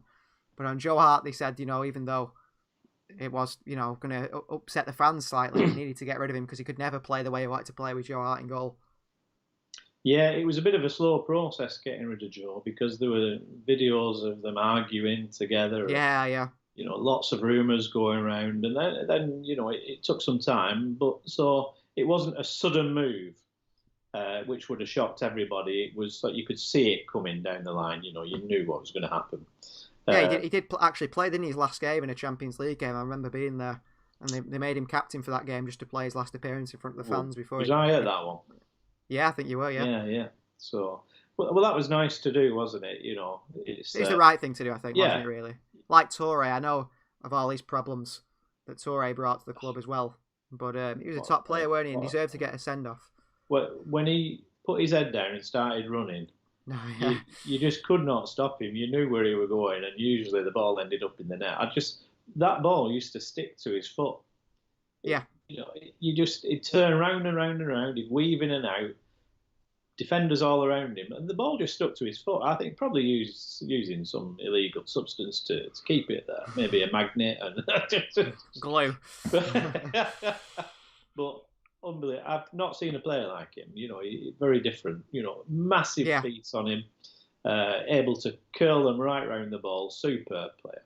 E: But on Joe Hart, they said, even though it was, going to upset the fans slightly, he needed to get rid of him because he could never play the way he wanted to play with Joe Hart in goal.
F: Yeah, it was a bit of a slow process getting rid of Joe because there were videos of them arguing together.
E: Yeah.
F: Lots of rumours going around, and then it took some time. But so it wasn't a sudden move, which would have shocked everybody. It was like you could see it coming down the line. You knew what was going to happen.
E: Yeah, he did actually play, didn't he, his last game in a Champions League game. I remember being there, and they made him captain for that game just to play his last appearance in front of the fans before.
F: Was I at that one?
E: Yeah, I think you were. Yeah.
F: So, well, that was nice to do, wasn't it? It's
E: the right thing to do, I think. Yeah. Wasn't it really? Like Toure, I know of all his problems that Toure brought to the club as well, but he was a top player, weren't he? And deserved to get a send off.
F: When he put his head down and started running.
E: No, yeah.
F: You just could not stop him. You knew where he was going, and usually the ball ended up in the net. That ball used to stick to his foot.
E: Yeah.
F: He'd turn round and round and round. He'd weave in and out. Defenders all around him, and the ball just stuck to his foot. I think probably using some illegal substance to keep it there, maybe a magnet and
E: glue.
F: But unbelievable. I've not seen a player like him. Very different. Massive feet on him, able to curl them right round the ball. Superb player.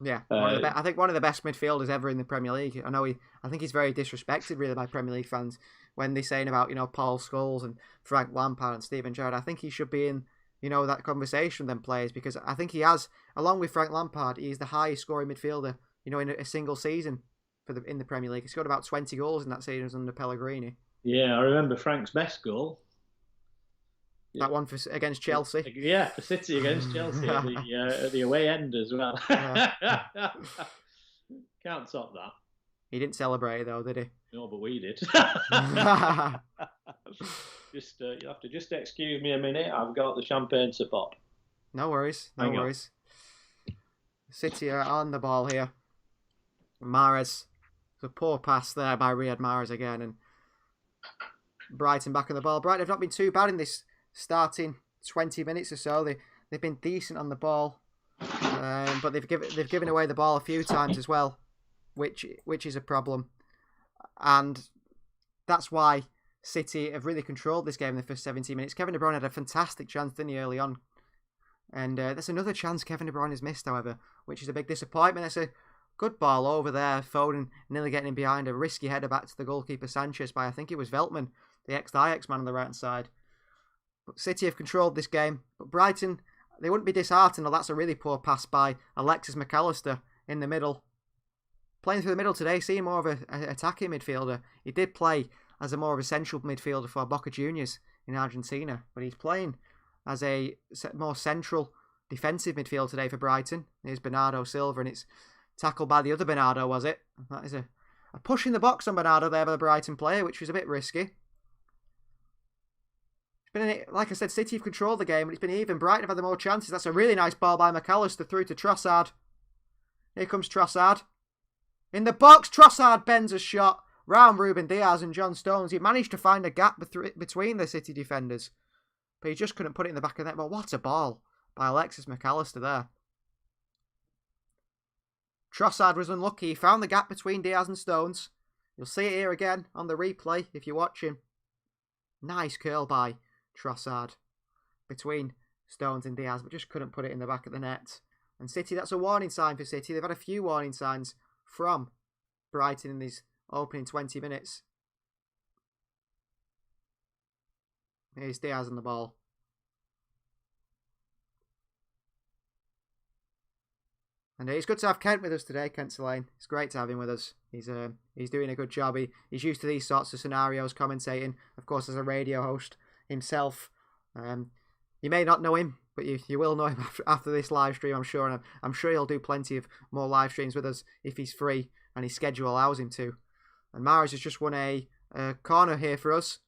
E: Yeah, I think one of the best midfielders ever in the Premier League. I think he's very disrespected really by Premier League fans when they're saying about Paul Scholes and Frank Lampard and Steven Gerrard. I think he should be in that conversation with them players because I think he has, along with Frank Lampard, he's the highest scoring midfielder in a single season in the Premier League. He scored about 20 goals in that season under Pellegrini.
F: Yeah, I remember Frank's best goal.
E: That one against Chelsea.
F: Yeah, for City against Chelsea at the away end as well. Can't top that.
E: He didn't celebrate though, did he?
F: No, but we did. You'll have to just excuse me a minute. I've got the champagne to pop.
E: No worries. No worries. City are on the ball here. Mahrez. It's a poor pass there by Riyad Mahrez again. And Brighton back on the ball. Brighton have not been too bad in this starting 20 minutes or so. They've been decent on the ball. But they've given away the ball a few times as well, which is a problem. And that's why City have really controlled this game in the first 17 minutes. Kevin De Bruyne had a fantastic chance, didn't he, early on? And that's another chance Kevin De Bruyne has missed, however, which is a big disappointment. That's a good ball over there. Foden nearly getting in behind. A risky header back to the goalkeeper Sanchez by, I think it was Veltman, the ex-Ajax man on the right-hand side. But City have controlled this game. But Brighton, they wouldn't be disheartened. That's a really poor pass by Alexis McAllister in the middle. Playing through the middle today, seeing more of an attacking midfielder. He did play as a more of a central midfielder for Boca Juniors in Argentina, but he's playing as a more central defensive midfield today for Brighton. Here's Bernardo Silva, and it's tackled by the other Bernardo, was it? That is a push in the box on Bernardo there by the Brighton player, which was a bit risky. Like I said, City have controlled the game, but it's been even. Brighton have had the more chances. That's a really nice ball by McAllister through to Trossard. Here comes Trossard. In the box, Trossard bends a shot round Ruben Diaz and John Stones. He managed to find a gap between the City defenders, but he just couldn't put it in the back of the net. But what a ball by Alexis McAllister there. Trossard was unlucky. He found the gap between Diaz and Stones. You'll see it here again on the replay if you're watching. Nice curl by Trossard between Stones and Diaz, but just couldn't put it in the back of the net. And City, that's a warning sign for City. They've had a few warning signs from Brighton in these opening 20 minutes. Here's Diaz on the ball. And it's good to have Kent with us today, Kent CELAIN. It's great to have him with us. He's doing a good job. He's used to these sorts of scenarios, commentating, of course, as a radio host himself. You may not know him, but you will know him after this live stream, I'm sure. And I'm sure he'll do plenty of more live streams with us if he's free and his schedule allows him to. And Mahrez has just won a corner here for us.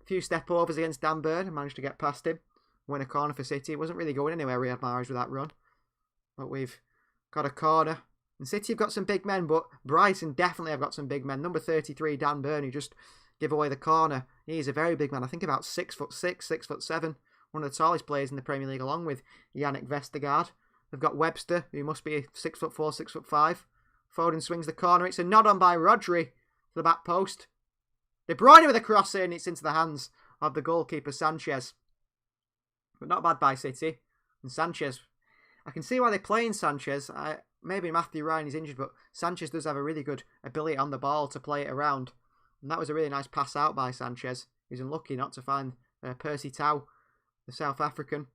E: A few step overs against Dan Burn and managed to get past him. Win a corner for City. It wasn't really going anywhere, Riyad Mahrez, with that run. But we've got a corner. And City have got some big men, but Brighton definitely have got some big men. Number 33, Dan Burn, who just gave away the corner. He's a very big man. I think about 6'6", 6'7". One of the tallest players in the Premier League, along with Yannick Vestergaard. They've got Webster, who must be 6'4", 6'5". Foden swings the corner. It's a nod on by Rodri to the back post. De Bruyne with a cross in. It's into the hands of the goalkeeper Sanchez. But not bad by City. And Sanchez, I can see why they're playing Sanchez. Maybe Matthew Ryan is injured, but Sanchez does have a really good ability on the ball to play it around. And that was a really nice pass out by Sanchez. He's unlucky not to find Percy Tau, the South African.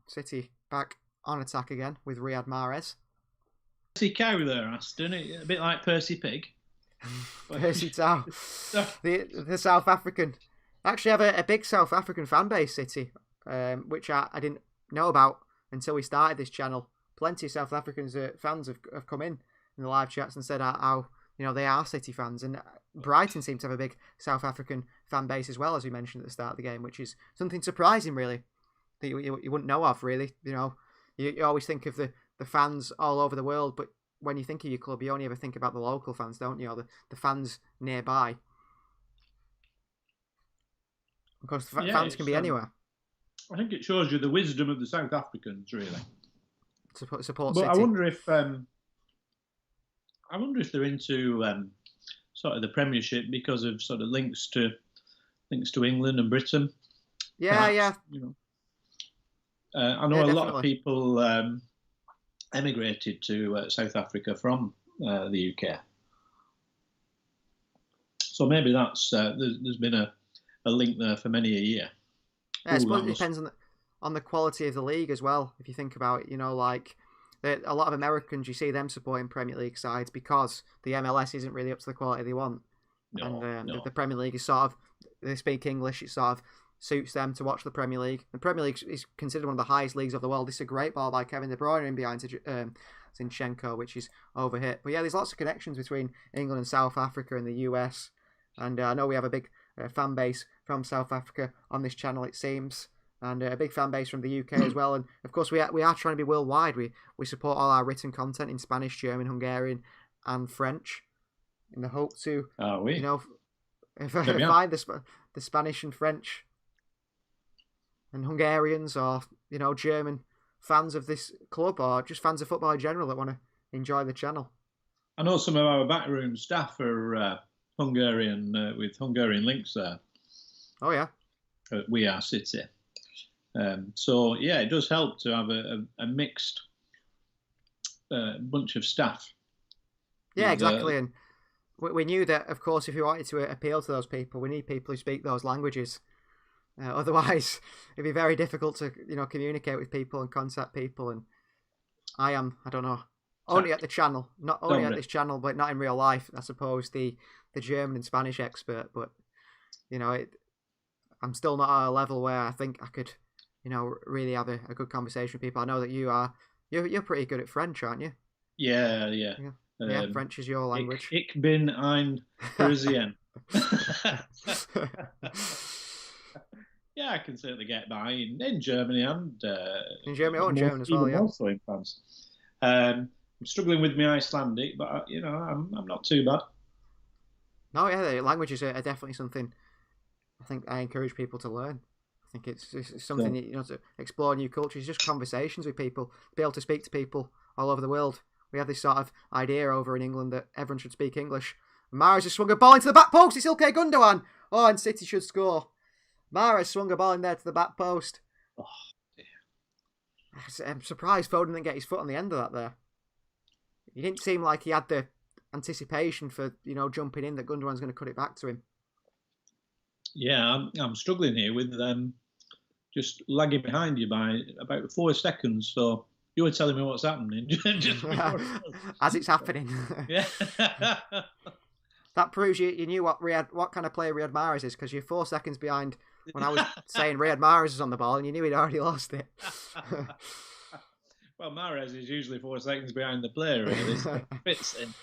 E: City back on attack again with Riyad Mahrez.
F: Percy Cow there, Aston. A bit like Percy Pig.
E: Percy Tau, the South African. Actually have a big South African fan base, City, which I didn't know about until we started this channel. Plenty of South Africans fans have come in the live chats and said how they are City fans, and Brighton seem to have a big South African fan base as well, as we mentioned at the start of the game, which is something surprising, really, that you wouldn't know of, really. You always think of the fans all over the world, but when you think of your club, you only ever think about the local fans, don't you? Or the fans nearby. Of course, fans can be anywhere.
F: I think it shows you the wisdom of the South Africans, really.
E: Support
F: but
E: City.
F: I wonder if they're into sort of the Premiership because of sort of links to England and Britain.
E: Yeah,
F: perhaps, I know a lot of people emigrated to South Africa from the UK, so maybe that's there's been a link there for many a year.
E: Yeah, I suppose it depends on the quality of the league as well. If you think about it, like a lot of Americans, you see them supporting Premier League sides because the MLS isn't really up to the quality they want. No. The Premier League is sort of, they speak English, it's sort of suits them to watch the Premier League. The Premier League is considered one of the highest leagues of the world. This is a great ball by Kevin De Bruyne in behind Zinchenko, which is overhit. But yeah, there's lots of connections between England and South Africa and the US. And I know we have a big fan base from South Africa on this channel, it seems. And a big fan base from the UK as well. And of course, we are trying to be worldwide. We support all our written content in Spanish, German, Hungarian, and French, in the hope to, if I find the Spanish and French and Hungarians or German fans of this club or just fans of football in general that want to enjoy the channel.
F: I know some of our backroom staff are Hungarian with Hungarian links there.
E: Oh yeah,
F: We Are City. So yeah, it does help to have a mixed bunch of staff.
E: Yeah, exactly. And we knew that, of course, if we wanted to appeal to those people, we need people who speak those languages. Otherwise, it'd be very difficult to communicate with people and contact people. And I don't know, only at the channel, not only at this channel, but not in real life. I suppose the German and Spanish expert, but I'm still not at a level where I think I could really have a good conversation with people. I know that you're pretty good at French, aren't you?
F: Yeah.
E: Yeah, French is your language.
F: Ich bin ein Parisian. Yeah, I can certainly get by in Germany and
E: in Germany, in German as well. Yeah,
F: also in France. I'm struggling with my Icelandic, but I'm not too bad.
E: No, yeah, the languages are definitely something I think I encourage people to learn. I think it's something to explore new cultures, just conversations with people, be able to speak to people all over the world. We have this sort of idea over in England that everyone should speak English. Mahrez has swung a ball into the back post. It's Ilkay Gundogan. Oh, and City should score. Mahrez swung a ball in there to the back post.
F: Oh, dear.
E: I'm surprised Foden didn't get his foot on the end of that there. He didn't seem like he had the anticipation for, jumping in that Gundogan's going to cut it back to him.
F: Yeah, I'm struggling here with just lagging behind you by about 4 seconds. So you were telling me what's happening just
E: as it's happening.
F: Yeah.
E: That proves you knew what kind of player Riyad Mahrez is, because you're 4 seconds behind when I was saying Riyad Mahrez is on the ball, and you knew he'd already lost it.
F: Well, Mahrez is usually 4 seconds behind the player, really. So it fits in.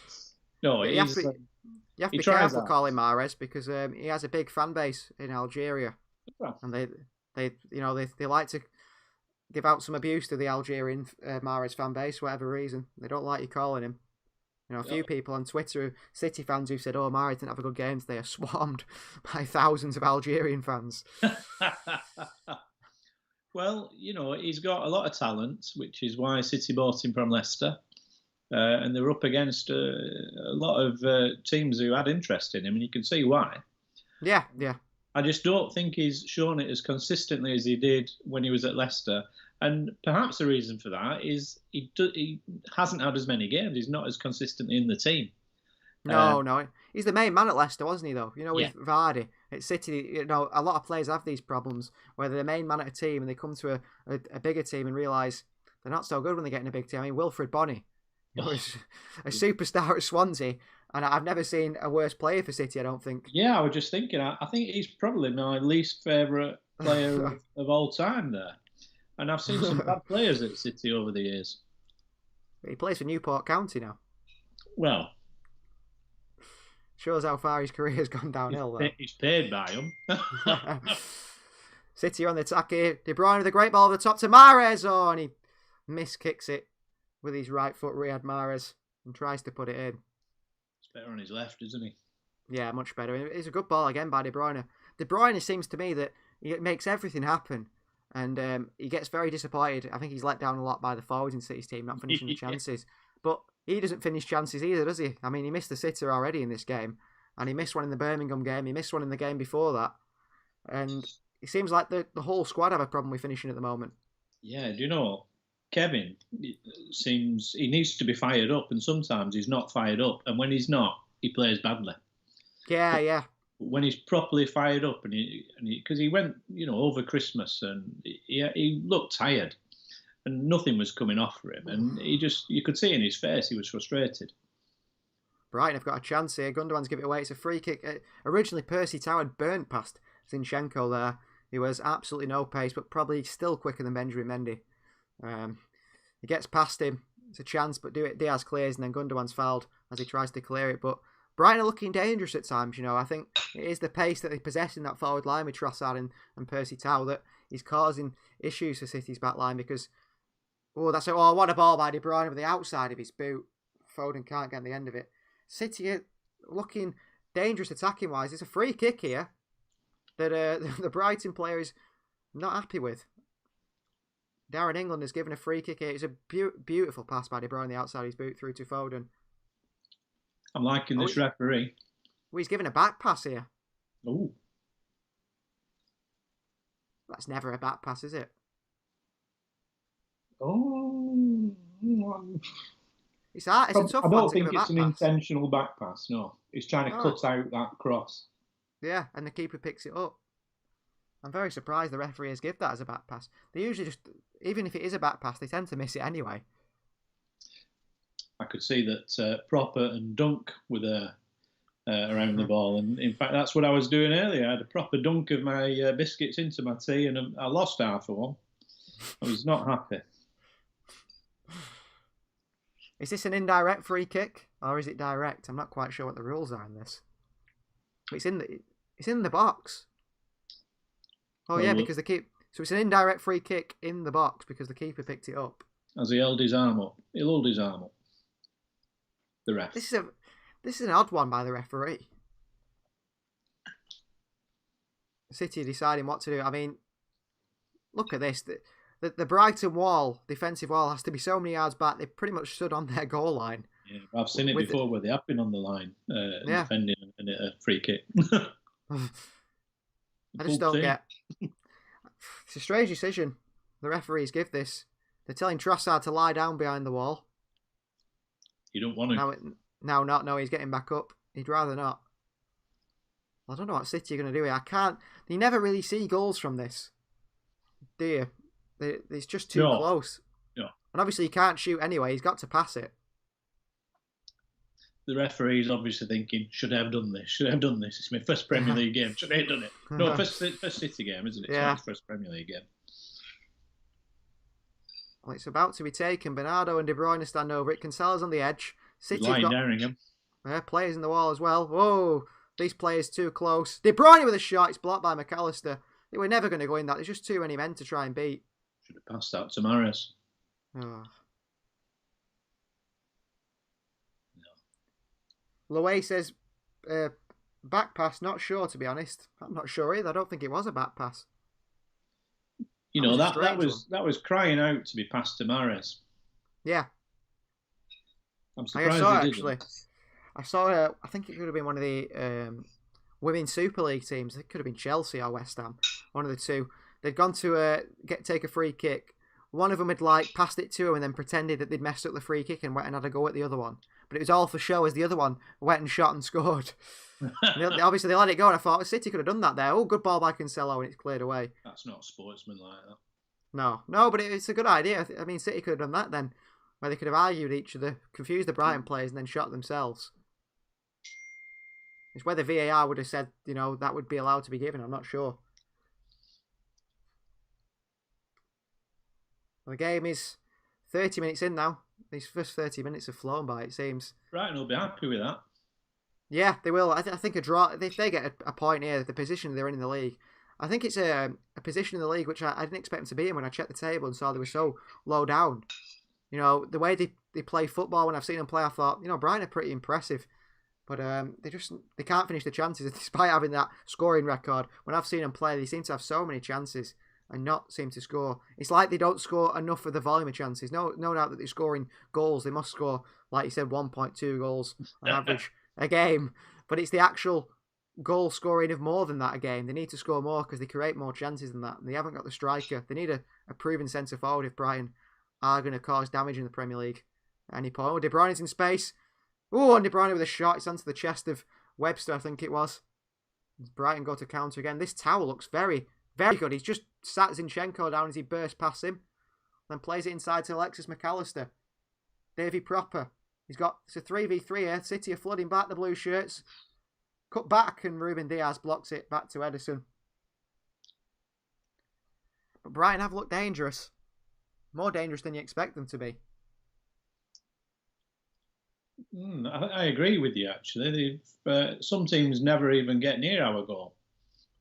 F: No,
E: you have to be careful calling Mahrez, because he has a big fan base in Algeria, and they like to give out some abuse to the Algerian Mahrez fan base for whatever reason. They don't like you calling him. A few people on Twitter, City fans, who said, "Oh, Mahrez didn't have a good game today," are swarmed by thousands of Algerian fans.
F: Well, he's got a lot of talent, which is why City bought him from Leicester. And they were up against a lot of teams who had interest in him, and you can see why. Yeah. I just don't think he's shown it as consistently as he did when he was at Leicester. And perhaps the reason for that is he hasn't had as many games. He's not as consistently in the team.
E: No. He's the main man at Leicester, wasn't he, though? With Vardy. At City, a lot of players have these problems where they're the main man at a team and they come to a bigger team and realise they're not so good when they get in a big team. I mean, Wilfred Bonney was a superstar at Swansea, and I've never seen a worse player for City, I don't think.
F: Yeah, I was just thinking, I think he's probably my least favourite player of all time there. And I've seen some bad players at City over the years.
E: He plays for Newport County now.
F: Well,
E: shows how far his career has gone downhill.
F: He's paid by him.
E: City are on the attack here. De Bruyne with a great ball over the top to Mahrez. Oh, and he miskicks it with his right foot, Riyad Mahrez, and tries to put it in.
F: It's better on his left, isn't he?
E: Yeah, much better. It's a good ball again by De Bruyne. De Bruyne seems to me that he makes everything happen. And he gets very disappointed. I think he's let down a lot by the forwards in City's team, not finishing the chances. But he doesn't finish chances either, does he? I mean, he missed the sitter already in this game. And he missed one in the Birmingham game. He missed one in the game before that. And it seems like the whole squad have a problem with finishing at the moment.
F: Yeah, do you know, Kevin seems he needs to be fired up. And sometimes he's not fired up. And when he's not, he plays badly.
E: Yeah.
F: When he's properly fired up, and because he went, over Christmas, and he looked tired, and nothing was coming off for him, and you could see in his face he was frustrated.
E: Brighton have got a chance here. Gundogan's give it away. It's a free kick. Originally, Percy Tau had burnt past Zinchenko there. who has absolutely no pace, but probably still quicker than Benjamin Mendy. He gets past him. It's a chance, but Diaz clears, and then Gundogan's fouled as he tries to clear it. But Brighton are looking dangerous at times, you know. I think it is the pace that they possess in that forward line with Trossard and Percy Tau that is causing issues for City's back line because, what a ball by De Bruyne with the outside of his boot. Foden can't get the end of it. City are looking dangerous attacking-wise. It's a free kick here that the Brighton player is not happy with. Darren England has given a free kick here. It's a beautiful pass by De Bruyne, the outside of his boot through to Foden.
F: I'm liking this referee.
E: Well, he's given a back pass here.
F: Oh.
E: That's never a back pass, is it?
F: Oh.
E: It's a tough one to give a back pass.
F: I don't think it's an intentional back pass, no. He's trying to cut out that cross.
E: Yeah, and the keeper picks it up. I'm very surprised the referee has given that as a back pass. They usually just, even if it is a back pass, they tend to miss it anyway. I
F: could see that Proper and Dunk were there around the ball. And in fact, that's what I was doing earlier. I had a proper dunk of my biscuits into my tea and I lost half of one. I was not happy.
E: Is this an indirect free kick or is it direct? I'm not quite sure what the rules are in this. It's in the box. Oh yeah, because so it's an indirect free kick in the box because the keeper picked it up.
F: As he held his arm up. He'll hold his arm up. The ref.
E: This is an odd one by the referee. City deciding what to do. I mean, look at this. The Brighton wall, defensive wall, has to be so many yards back. They've pretty much stood on their goal line.
F: Yeah, I've seen it before where they have been on the line defending a free kick.
E: I just don't get. It's a strange decision. The referees give this. They're telling Trossard to lie down behind the wall.
F: You don't want to.
E: No, he's getting back up. He'd rather not. I don't know what City are going to do here. I can't. You never really see goals from this, do you? It's just too close.
F: No.
E: And obviously, he can't shoot anyway. He's got to pass it.
F: The referee's obviously thinking, should I have done this? Should I have done this? It's my first Premier League game. Should I have done it? No, first City game, isn't it?
E: Yeah.
F: It's first Premier League game.
E: Well, it's about to be taken. Bernardo and De Bruyne stand over it. Cancelo's on the edge. City's got
F: him.
E: Players in the wall as well. Whoa, these players too close. De Bruyne with a shot. It's blocked by McAllister. They were never going to go in that. There's just too many men to try and beat.
F: Should have passed that to Mahrez.
E: Oh. Loe says, back pass, not sure to be honest. I'm not sure either. I don't think it was a back pass.
F: You know, that was crying out to be passed to Mahrez.
E: Yeah.
F: I'm surprised
E: I saw I think it could have been one of the Women's Super League teams. It could have been Chelsea or West Ham. One of the two. They'd gone to take a free kick. One of them had passed it to him and then pretended that they'd messed up the free kick and went and had a go at the other one. But it was all for show as the other one went and shot and scored. Obviously, they let it go, and I thought City could have done that there. Oh, good ball by Cancelo, and it's cleared away.
F: That's not sportsman like that.
E: No, but it's a good idea. I mean, City could have done that then, where they could have argued each other, confused the Brighton players, and then shot themselves. It's whether VAR would have said, that would be allowed to be given. I'm not sure. Well, the game is 30 minutes in now. These first 30 minutes have flown by, it seems.
F: Brighton will be happy with that.
E: Yeah, they will. I think a draw, if they get a point here, the position they're in the league, I think it's a position in the league which I didn't expect them to be in when I checked the table and saw they were so low down. The way they play football, when I've seen them play, I thought, Brighton are pretty impressive. But they can't finish the chances despite having that scoring record. When I've seen them play, they seem to have so many chances and not seem to score. It's like they don't score enough of the volume of chances. No doubt that they're scoring goals. They must score, like you said, 1.2 goals on average a game. But it's the actual goal scoring of more than that a game. They need to score more because they create more chances than that. And they haven't got the striker. They need a proven centre forward if Brighton are going to cause damage in the Premier League at any point. Oh, De Bruyne's in space. Oh, and De Bruyne with a shot. It's onto the chest of Webster, I think it was. Brighton go to counter again. This towel looks very, very good. He's just sat Zinchenko down as he bursts past him. Then plays it inside to Alexis McAllister. Davy Proper. It's a 3v3 here. City are flooding back the blue shirts. Cut back and Ruben Diaz blocks it back to Ederson. But Brighton have looked dangerous. More dangerous than you expect them to be.
F: I agree with you, actually. Some teams never even get near our goal.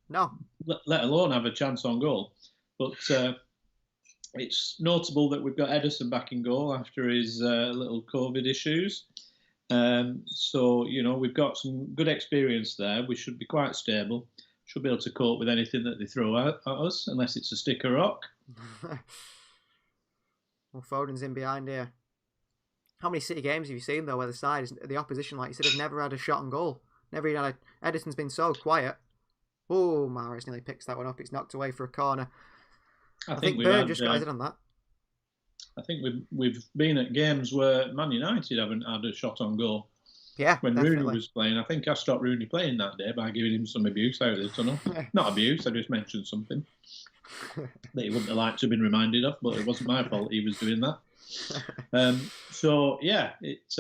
E: No.
F: Let alone have a chance on goal. But it's notable that we've got Edison back in goal after his little COVID issues. So, we've got some good experience there. We should be quite stable. Should be able to cope with anything that they throw at us, unless it's a stick or rock.
E: Well, Foden's in behind here. How many City games have you seen, though, where the opposition, like you said, have never had a shot on goal? Never even had Edison's been so quiet. Oh, Mahrez nearly picks that one up. It's knocked away for a corner. I think Burn just got his on that.
F: I think we've been at games where Man United haven't had a shot on goal.
E: Yeah,
F: when
E: definitely.
F: Rooney was playing, I think I stopped Rooney playing that day by giving him some abuse out of the tunnel. Not abuse, I just mentioned something that he wouldn't have liked to have been reminded of, but it wasn't my fault he was doing that. So yeah, it's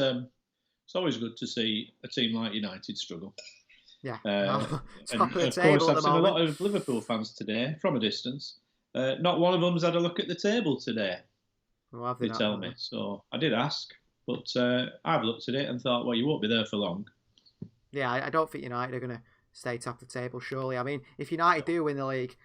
F: always good to see a team like United struggle.
E: Yeah,
F: and
E: top of the
F: of
E: table
F: course,
E: at
F: I've
E: the
F: seen a
E: moment.
F: lot of Liverpool fans today from a distance. Not one of them's had a look at the table today.
E: Well, have
F: They
E: not,
F: tell
E: have
F: me.
E: they?
F: So I did ask, but I've looked at it and thought, well, you won't be there for long.
E: Yeah, I don't think United are going to stay top of the table, surely. I mean, if United do win the league,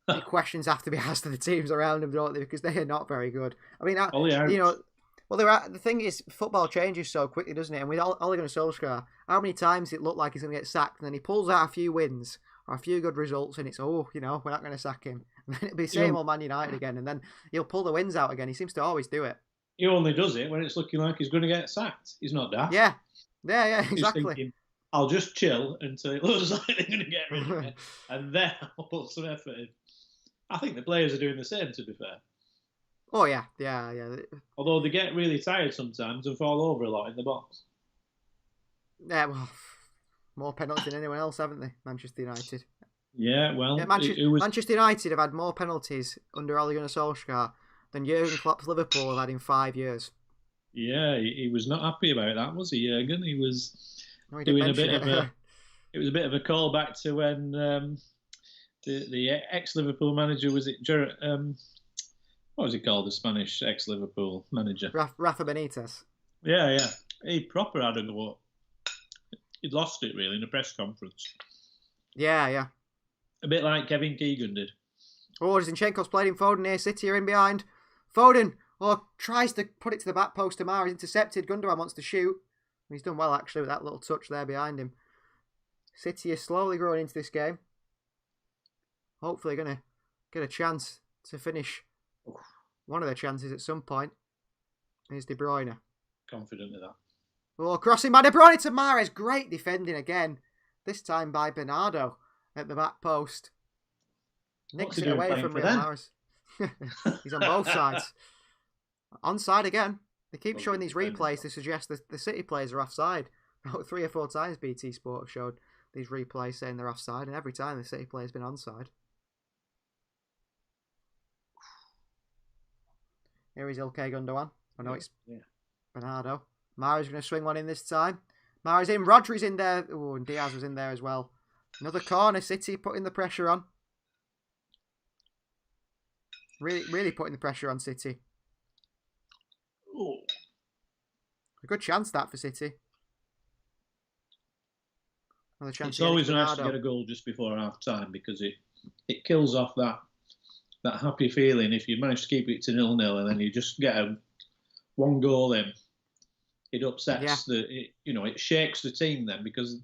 E: the questions have to be asked to the teams around them, don't they? Because they are not very good. I mean, well, the thing is, football changes so quickly, doesn't it? And with Ole Gunnar Solskjaer, how many times it looked like he's going to get sacked, and then he pulls out a few wins or a few good results, and it's, we're not going to sack him. And then it'll be the same old Man United again, and then he'll pull the wins out again. He seems to always do it.
F: He only does it when it's looking like he's going to get sacked. He's not daft.
E: Yeah, exactly.
F: He's thinking, I'll just chill until it looks like they're going to get rid of me, and then I'll put some effort in. I think the players are doing the same, to be fair.
E: Oh, yeah.
F: Although they get really tired sometimes and fall over a lot in the box.
E: Yeah, well, more penalties than anyone else, haven't they, Manchester United?
F: Yeah, well,
E: Yeah, Manchester United have had more penalties under Ole Gunnar Solskjaer than Jurgen Klopp's Liverpool have had in 5 years.
F: Yeah, he was not happy about that, was he, Jurgen? He was
E: He
F: doing a bit of a... It was a bit of a callback to when the ex-Liverpool manager, was it... what was he called, the Spanish ex-Liverpool manager?
E: Rafa Benitez.
F: Yeah. He proper had a go. He'd lost it, really, in a press conference.
E: Yeah.
F: A bit like Kevin Keegan did.
E: Oh, Zinchenko's played in Foden here. City are in behind. Foden, tries to put it to the back post to Mahrez. Intercepted. Gundogan wants to shoot. He's done well, actually, with that little touch there behind him. City is slowly growing into this game. Hopefully going to get a chance to finish one of their chances at some point. Here's De Bruyne.
F: Confident of that.
E: Oh, crossing by De Bruyne to Mahrez. Great defending again. This time by Bernardo at the back post. Nicks it away from Real Mahrez. He's on both sides. Onside again. They keep showing these replays to suggest that the City players are offside. About 3 or 4 times BT Sport have showed these replays saying they're offside, and every time the City player's been onside. Here is Ilkay Gundogan. I know it's Bernardo. Mahrez going to swing one in this time. Mahrez in. Rodri's in there. Oh, and Diaz was in there as well. Another corner. City putting the pressure on. Really putting the pressure on City.
F: Oh.
E: A good chance that for City. Another chance.
F: It's always nice to get a goal just before half time because it kills off that happy feeling if you manage to keep it to 0-0 and then you just get one goal in. It upsets it shakes the team then because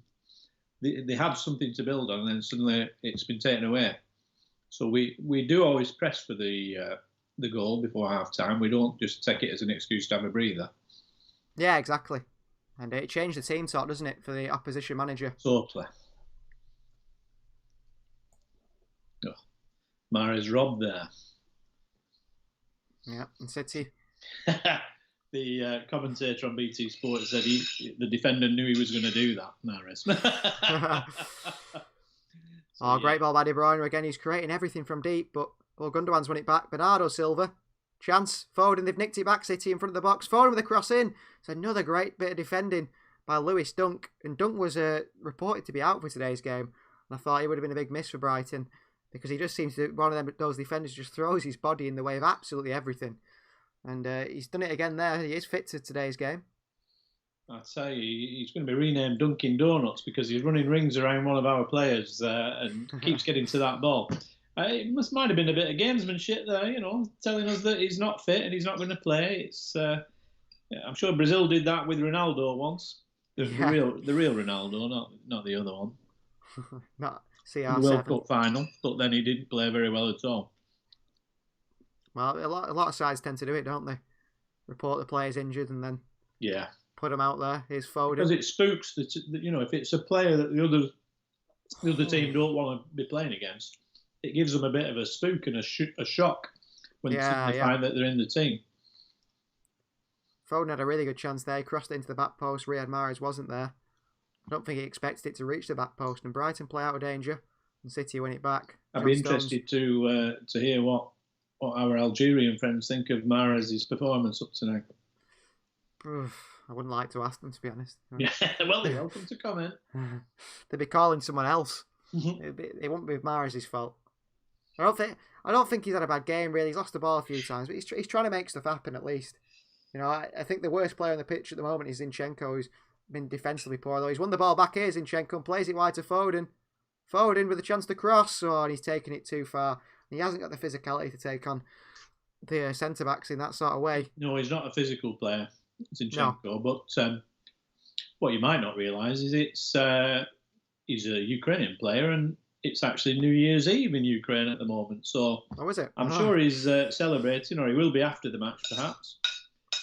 F: they had something to build on and then suddenly it's been taken away. So we do always press for the goal before half time. We don't just take it as an excuse to have a breather. Yeah,
E: exactly. And it changed the team talk, doesn't it, for the opposition manager?
F: Totally. Oh, Mahrez robbed there.
E: Yeah, and City.
F: The commentator on BT Sport said the defender knew he was going to do that, Mahrez.
E: Great ball by De Bruyne again. He's creating everything from deep, but Gundogan's won it back. Bernardo Silva. Chance. Foden, they've nicked it back. City in front of the box. Foden with a cross in. It's another great bit of defending by Lewis Dunk. And Dunk was reported to be out for today's game. And I thought he would have been a big miss for Brighton. because he just seems to one of them those defenders just throws his body in the way of absolutely everything, and he's done it again there. He is fit to today's game.
F: I'd say he's going to be renamed Dunkin' Donuts because he's running rings around one of our players and keeps getting to that ball. It might have been a bit of gamesmanship there, telling us that he's not fit and he's not going to play. It's I'm sure Brazil did that with Ronaldo once. The real Ronaldo, not the other one.
E: Not CR7.
F: The World Cup final, but then he didn't play very well at all.
E: Well, a lot of sides tend to do it, don't they? Report the players injured and then put them out there. Here's Foden.
F: Because it spooks if it's a player that the other team don't want to be playing against, it gives them a bit of a spook and a shock when they find that they're in the team.
E: Foden had a really good chance there. He crossed it into the back post. Riyad Mahrez wasn't there. I don't think he expected it to reach the back post. And Brighton play out of danger. And City win it back.
F: I'd be interested to hear what our Algerian friends think of Mahrez's performance up tonight.
E: I wouldn't like to ask them, to be honest.
F: Yeah, well, they're welcome to comment.
E: They'd be calling someone else. It wouldn't be Mahrez's fault. I don't think he's had a bad game, really. He's lost the ball a few times, but he's trying to make stuff happen at least. I think the worst player on the pitch at the moment is Zinchenko, who's been defensively poor, though. He's won the ball back here, Zinchenko, and plays it wide to Foden. Foden with a chance to cross, and he's taking it too far. He hasn't got the physicality to take on the centre-backs in that sort of way.
F: No, he's not a physical player, Zinchenko, but what you might not realise is he's a Ukrainian player, and it's actually New Year's Eve in Ukraine at the moment. So
E: is it?
F: I'm sure he's celebrating, or he will be after the match, perhaps.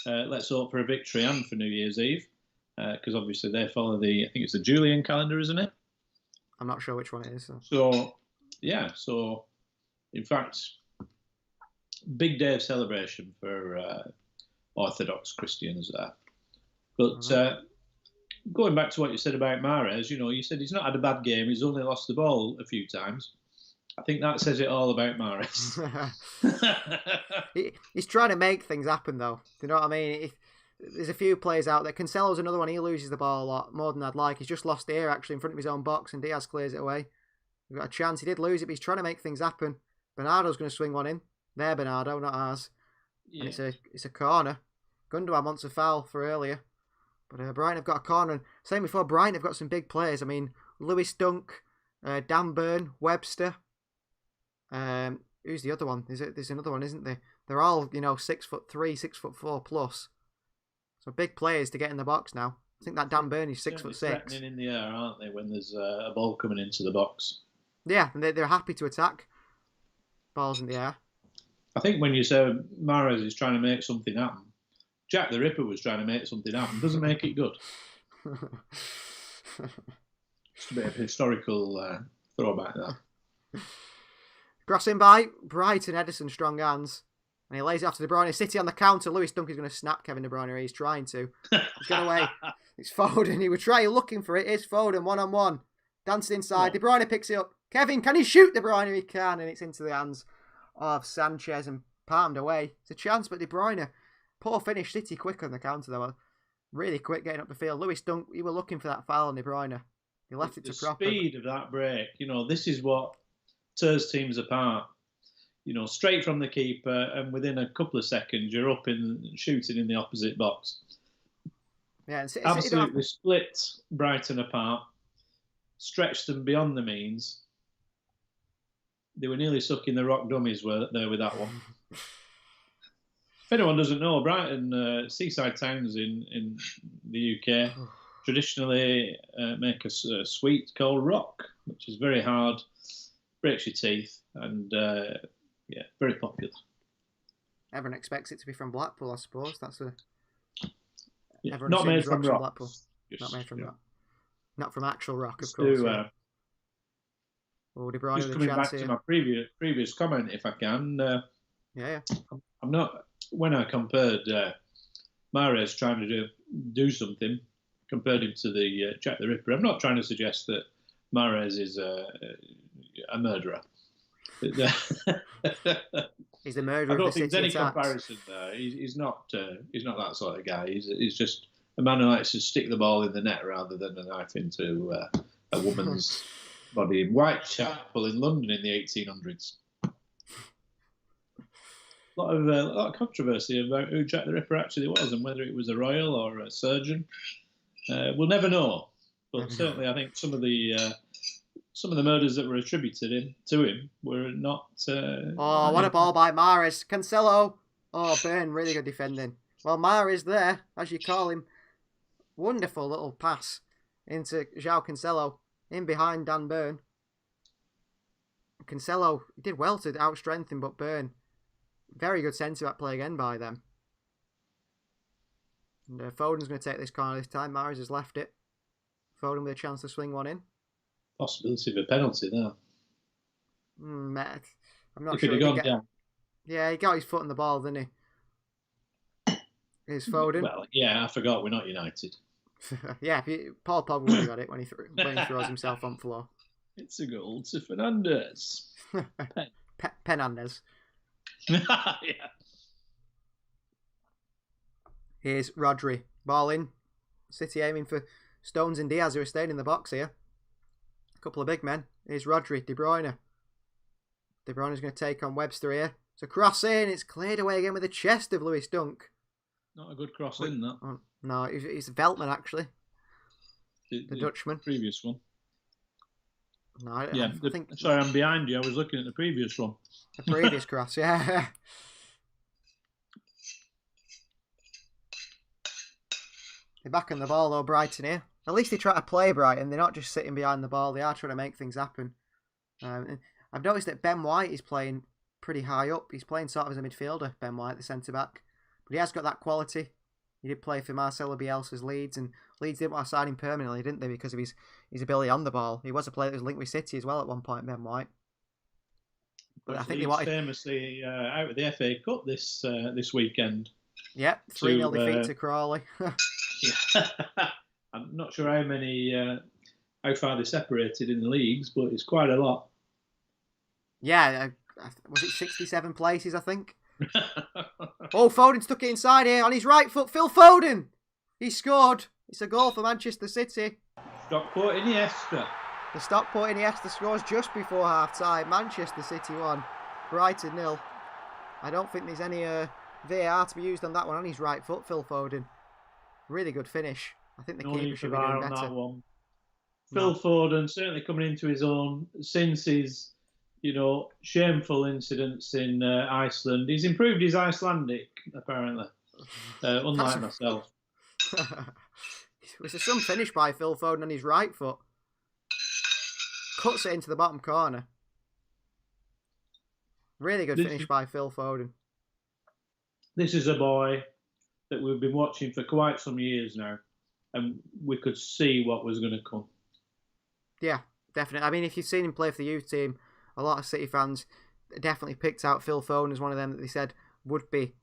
F: Let's hope for a victory and for New Year's Eve, because obviously they follow I think it's the Julian calendar, isn't it?
E: I'm not sure which one it is.
F: So in fact, big day of celebration for Orthodox Christians there. But going back to what you said about Mahrez, you said he's not had a bad game. He's only lost the ball a few times. I think that says it all about Mahrez.
E: He's trying to make things happen, though. Do you know what I mean? There's a few players out there. Cancelo's another one. He loses the ball a lot, more than I'd like. He's just lost here, actually, in front of his own box, and Diaz clears it away. We've got a chance. He did lose it, but he's trying to make things happen. Bernardo's going to swing one in. There, Bernardo, not ours. Yeah. And it's a corner. Gundogan wants a foul for earlier. But Brighton have got a corner. And same before, Brighton have got some big players. I mean, Lewis Dunk, Dan Burn, Webster. Who's the other one? There's another one, isn't there? They're all 6'3", 6'4" plus. So big players to get in the box now. I think that Dan Burn is 6'6".
F: Threatening in the air, aren't they? When there's a ball coming into the box.
E: Yeah, and they're happy to attack. Balls in the air.
F: I think when you say Mahrez is trying to make something happen, Jack the Ripper was trying to make something happen. Doesn't make it good. Just a bit of historical throwback there.
E: Crossing by Brighton, Ederson, strong hands. And he lays it after De Bruyne. City on the counter. Lewis Dunk is going to snap Kevin De Bruyne. He's trying to. He's gone away. It's Foden. He would try looking for it. It's Foden, one-on-one. Dancing inside. De Bruyne picks it up. Kevin, can he shoot De Bruyne? He can. And it's into the hands of Sanchez and palmed away. It's a chance, but De Bruyne, poor finish. City quick on the counter, though. Really quick getting up the field. Lewis Dunk, he were looking for that foul on De Bruyne. He left it to proper.
F: The speed of that break. This is what tears teams apart. Straight from the keeper, and within a couple of seconds, you're up and shooting in the opposite box.
E: Yeah, it's
F: absolutely split Brighton apart, stretched them beyond the means. They were nearly sucking the rock dummies there with that one. If anyone doesn't know, Brighton, seaside towns in the UK, traditionally make a sweet called rock, which is very hard, breaks your teeth, and very popular.
E: Everyone expects it to be from Blackpool, I suppose. That's
F: not made from rock.
E: Blackpool. Not made from rock. Not from actual rock, of course. De Bruyne
F: just coming back to my previous comment, if I can. I'm not. When I compared Mahrez trying to do something, compared him to the Jack the Ripper, I'm not trying to suggest that Mahrez is a murderer.
E: He's the murderer.
F: I don't
E: of the
F: think
E: city
F: there's any
E: attacks.
F: comparison there. He's not that sort of guy. He's just a man who likes to stick the ball in the net rather than a knife into a woman's body in Whitechapel in London in the 1800s. A lot of controversy about who Jack the Ripper actually was and whether it was a royal or a surgeon. We'll never know, but certainly I think some of the murders that were attributed to him were not.
E: What a ball by Mahrez. Cancelo. Oh, Burn, really good defending. Well, Mahrez there, as you call him. Wonderful little pass into João Cancelo, in behind Dan Burn. Cancelo did well to outstrength him, but Burn, very good centre-back play again by them. And Foden's going to take this corner this time. Mahrez has left it. Foden with a chance to swing one in.
F: Possibility of a penalty there.
E: I'm not
F: If
E: sure.
F: it had gone down.
E: Yeah, he got his foot on the ball, didn't he? Here's Foden.
F: Well, yeah, I forgot we're not United.
E: Yeah, Paul Pogba would have got it when he throws himself on the floor.
F: It's a goal to Fernandes.
E: Penandes.
F: Yeah.
E: Here's Rodri. Ball in. City aiming for Stones and Diaz, who are staying in the box here. A couple of big men. Here's Rodri. De Bruyne. De Bruyne's going to take on Webster here. It's a cross in. It's cleared away again with the chest of Lewis Dunk.
F: Not a good cross in, that.
E: Oh, no, it's Veltman, actually. The Dutchman.
F: Previous one.
E: No,
F: I
E: think...
F: Sorry, I'm behind you. I was looking at the previous one.
E: The previous cross, yeah. They're back on the ball, though, Brighton here. At least they try to play Brighton. They're not just sitting behind the ball. They are trying to make things happen. I've noticed that Ben White is playing pretty high up. He's playing sort of as a midfielder, Ben White, the centre-back. But he has got that quality. He did play for Marcelo Bielsa's Leeds, and Leeds didn't want to sign him permanently, didn't they, because of his ability on the ball. He was a player that was linked with City as well at one point, Ben White. But I think they wanted...
F: famously out of the FA Cup this weekend.
E: Yeah, 3-0 defeat to Crawley.
F: Yeah. I'm not sure how far they separated in the leagues, but it's quite a lot.
E: Yeah, was it 67 places, I think? Oh, Foden stuck it inside here on his right foot. Phil Foden! He scored. It's a goal for Manchester City.
F: Stockport Iniesta.
E: The Stockport Iniesta scores just before half-time. Manchester City 1, Brighton 0. I don't think there's any VAR to be used on that one on his right foot, Phil Foden. Really good finish. I think the keeper should be doing better.
F: That one. Phil Foden certainly coming into his own since his, shameful incidents in Iceland. He's improved his Icelandic, apparently, unlike myself.
E: It was some finish by Phil Foden on his right foot. Cuts it into the bottom corner. Really good finish by Phil Foden.
F: This is a boy that we've been watching for quite some years now, and we could see what was going to come. Yeah,
E: definitely. I mean, if you've seen him play for the youth team, a lot of City fans definitely picked out Phil Foden as one of them that they said would be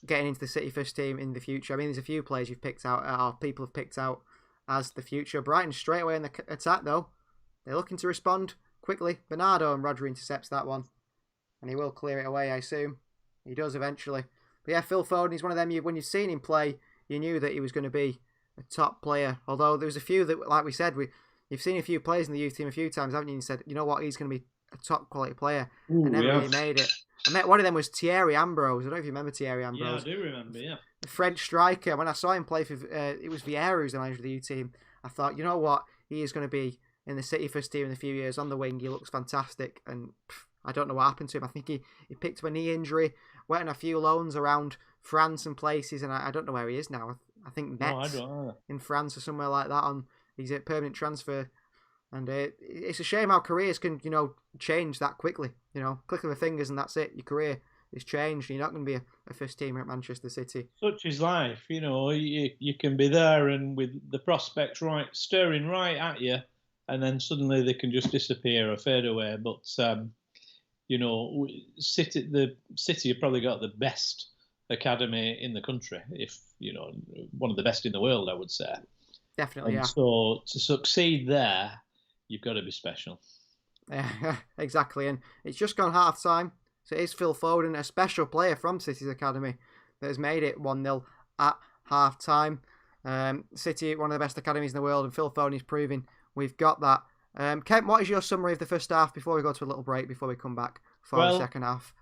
E: getting into the City first team in the future. I mean, there's a few players you've picked out, or people have picked out as the future. Brighton straight away in the attack, though. They're looking to respond quickly. Bernardo and Rodri intercepts that one, and he will clear it away, I assume. He does eventually. But yeah, Phil Foden, he's one of them, when you've seen him play, you knew that he was going to be a top player. Although there was a few that, like we said, you've seen a few players in the youth team a few times, haven't you? And said, you know what, he's going to be a top quality player. And never really made it. I met one of them was Thierry Ambrose. I don't know if you remember Thierry Ambrose.
F: Yeah, I do remember, yeah.
E: The French striker. When I saw him play for, it was Vieira who's the manager of the youth team. I thought, you know what, he is going to be in the City first team in a few years on the wing. He looks fantastic. And I don't know what happened to him. I think he picked up a knee injury, went on a few loans around France and places, and I don't know where he is now. I think Metz in France or somewhere like that. He's a permanent transfer. And it's a shame how careers can, change that quickly. Click of the fingers and that's it. Your career is changed. You're not going to be a first teamer at Manchester City.
F: Such is life. You can be there and with the prospects staring right at you, and then suddenly they can just disappear or fade away. But City have probably got the best academy in the country, if one of the best in the world, I would say.
E: Definitely,
F: and
E: yeah.
F: So to succeed there, you've got to be special.
E: Yeah, exactly. And it's just gone half time. So it is Phil Foden, a special player from City's academy, that has made it 1-0 at half time. City, one of the best academies in the world, and Phil Foden is proving we've got that. Kent, what is your summary of the first half before we go to a little break, before we come back for the second half?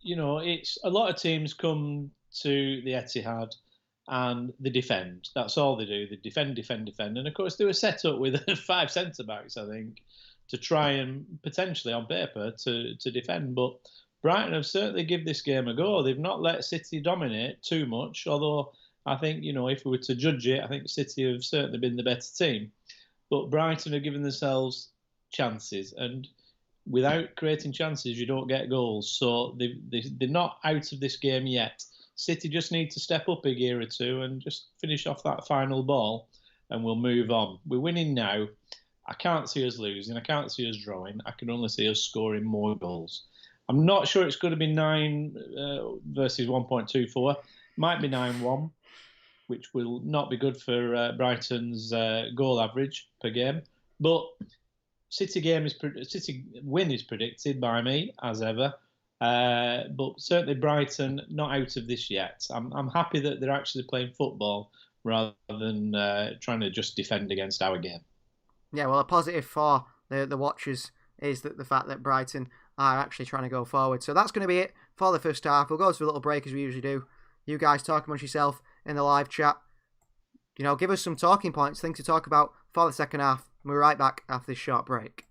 F: You know, it's a lot of teams come to the Etihad and they defend. That's all they do. They defend. And of course, they were set up with 5 centre-backs, I think, to try and potentially, on paper, to defend. But Brighton have certainly given this game a go. They've not let City dominate too much, although I think, you know, if we were to judge it, I think City have certainly been the better team. But Brighton have given themselves chances, and without creating chances, you don't get goals. So they're not out of this game yet. City just need to step up a gear or two and just finish off that final ball, and we'll move on. We're winning now. I can't see us losing. I can't see us drawing. I can only see us scoring more goals. I'm not sure it's going to be 9 versus 1.24. Might be 9-1, which will not be good for Brighton's goal average per game. But City win is predicted by me, as ever. But certainly Brighton not out of this yet. I'm happy that they're actually playing football rather than trying to just defend against our game.
E: Yeah, well, a positive for the watchers is that the fact that Brighton are actually trying to go forward. So that's going to be it for the first half. We'll go to a little break as we usually do. You guys talk amongst yourself in the live chat. You know, give us some talking points, things to talk about for the second half. We're right back after this short break.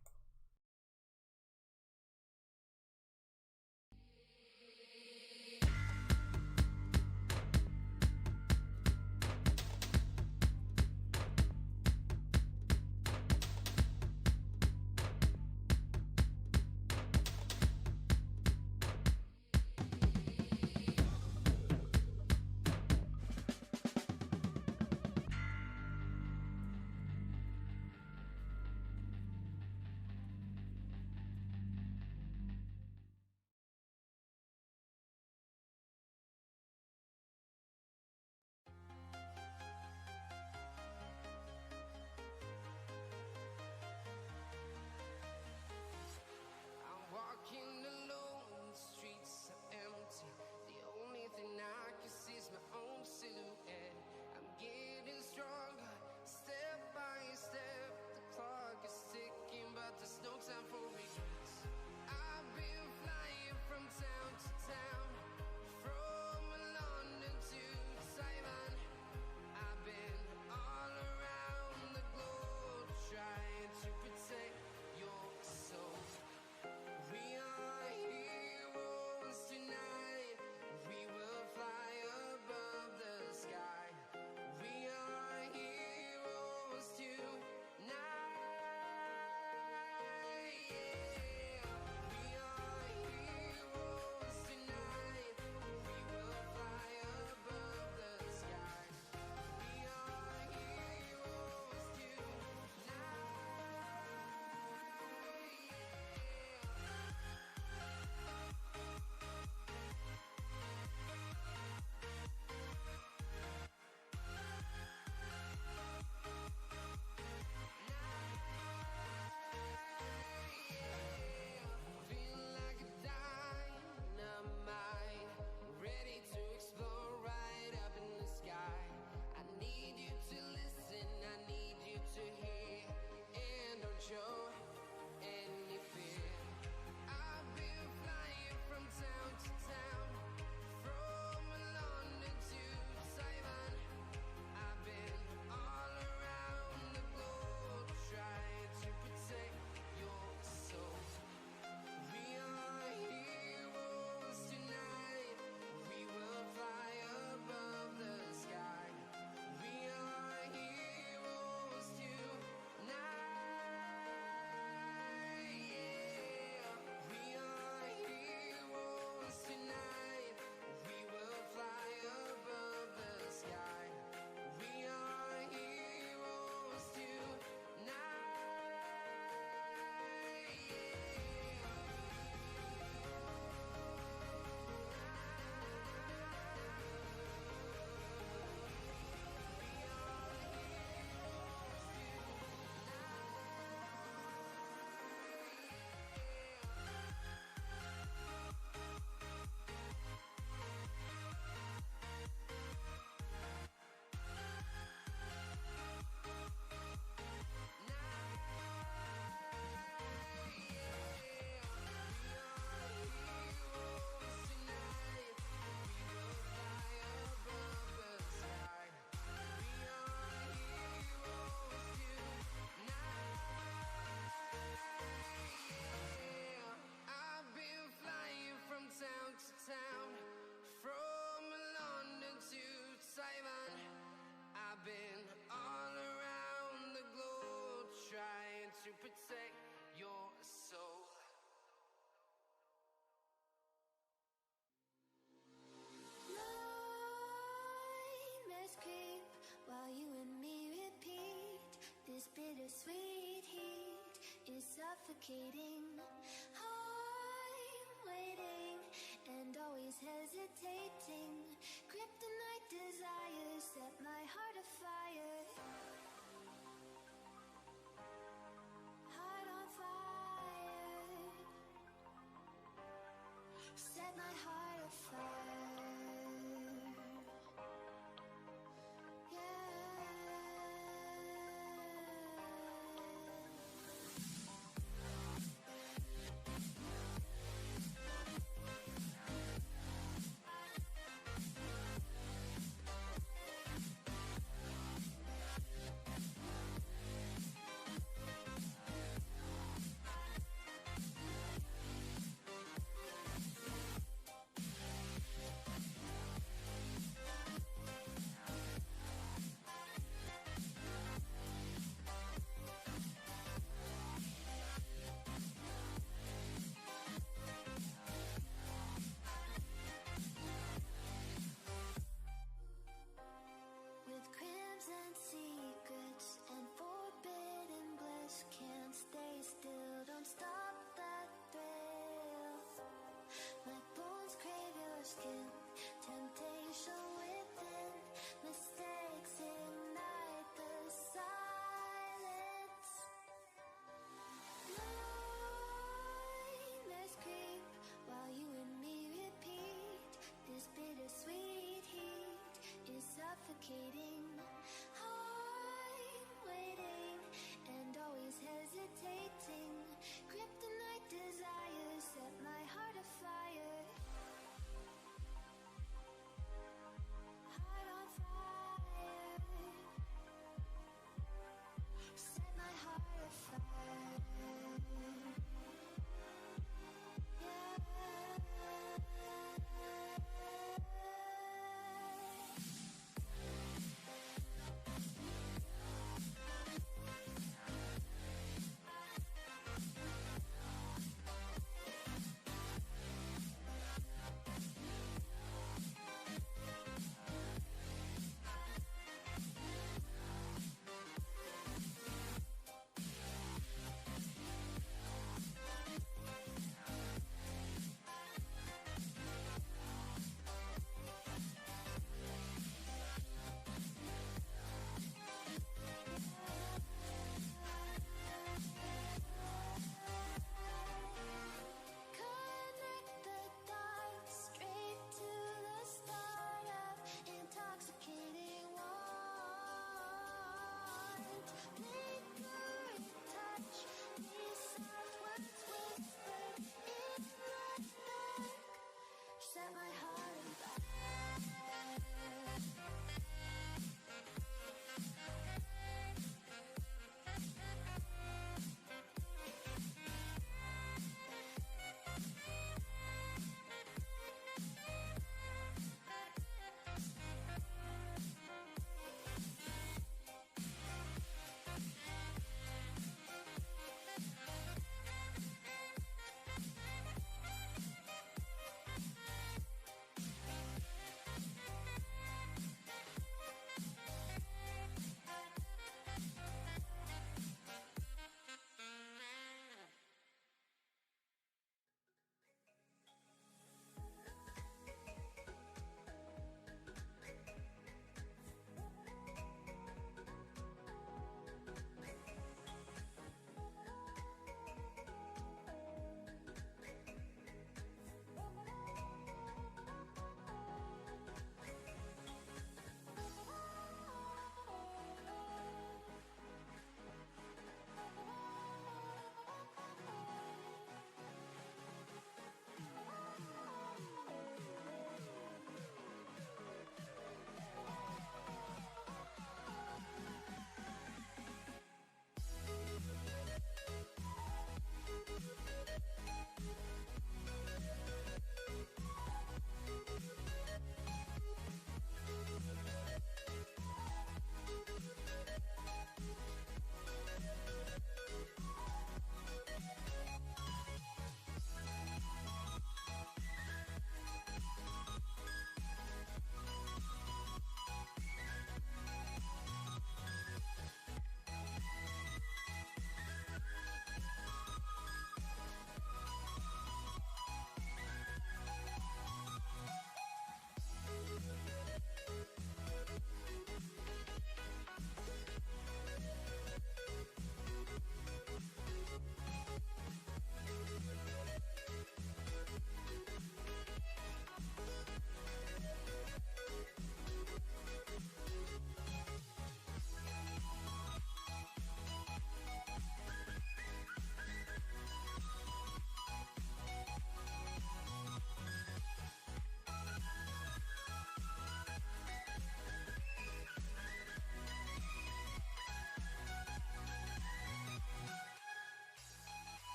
A: to protect your soul.
B: Nightmares creep while you and me repeat. This bittersweet heat is suffocating. I'm waiting and always hesitating. Kryptonite desires set my heart afire. Heart on fire. Set my heart afire.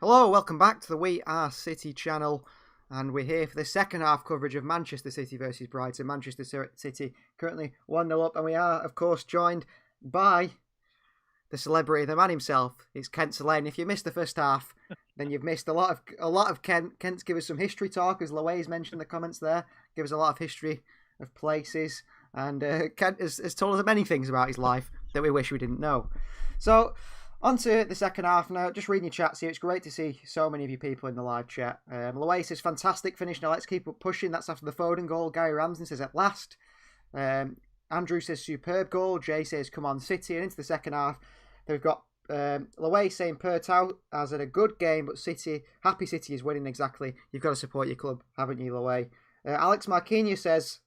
E: Hello, welcome back to the We Are City channel, and we're here for the second half coverage of Manchester City versus Brighton. Manchester City currently 1-0 up, and we are, of course, joined by the celebrity, the man himself. It's Kent CELAIN. If you missed the first half, then you've missed a lot of Kent. Kent's give us some history talk, as Loe's mentioned in the comments there. Give us a lot of history of places, and Kent has told us many things about his life that we wish we didn't know. So, on to the second half now. Just reading your chats here. It's great to see so many of you people in the live chat. Loe says, fantastic finish. Now let's keep up pushing. That's after the Foden goal. Gary Ramsden says, at last. Andrew says, superb goal. Jay says, come on, City. And into the second half, they've got Loe saying, Pertau has had a good game, but Happy City is winning exactly. You've got to support your club, haven't you, Loe? Alex Marquinhos says,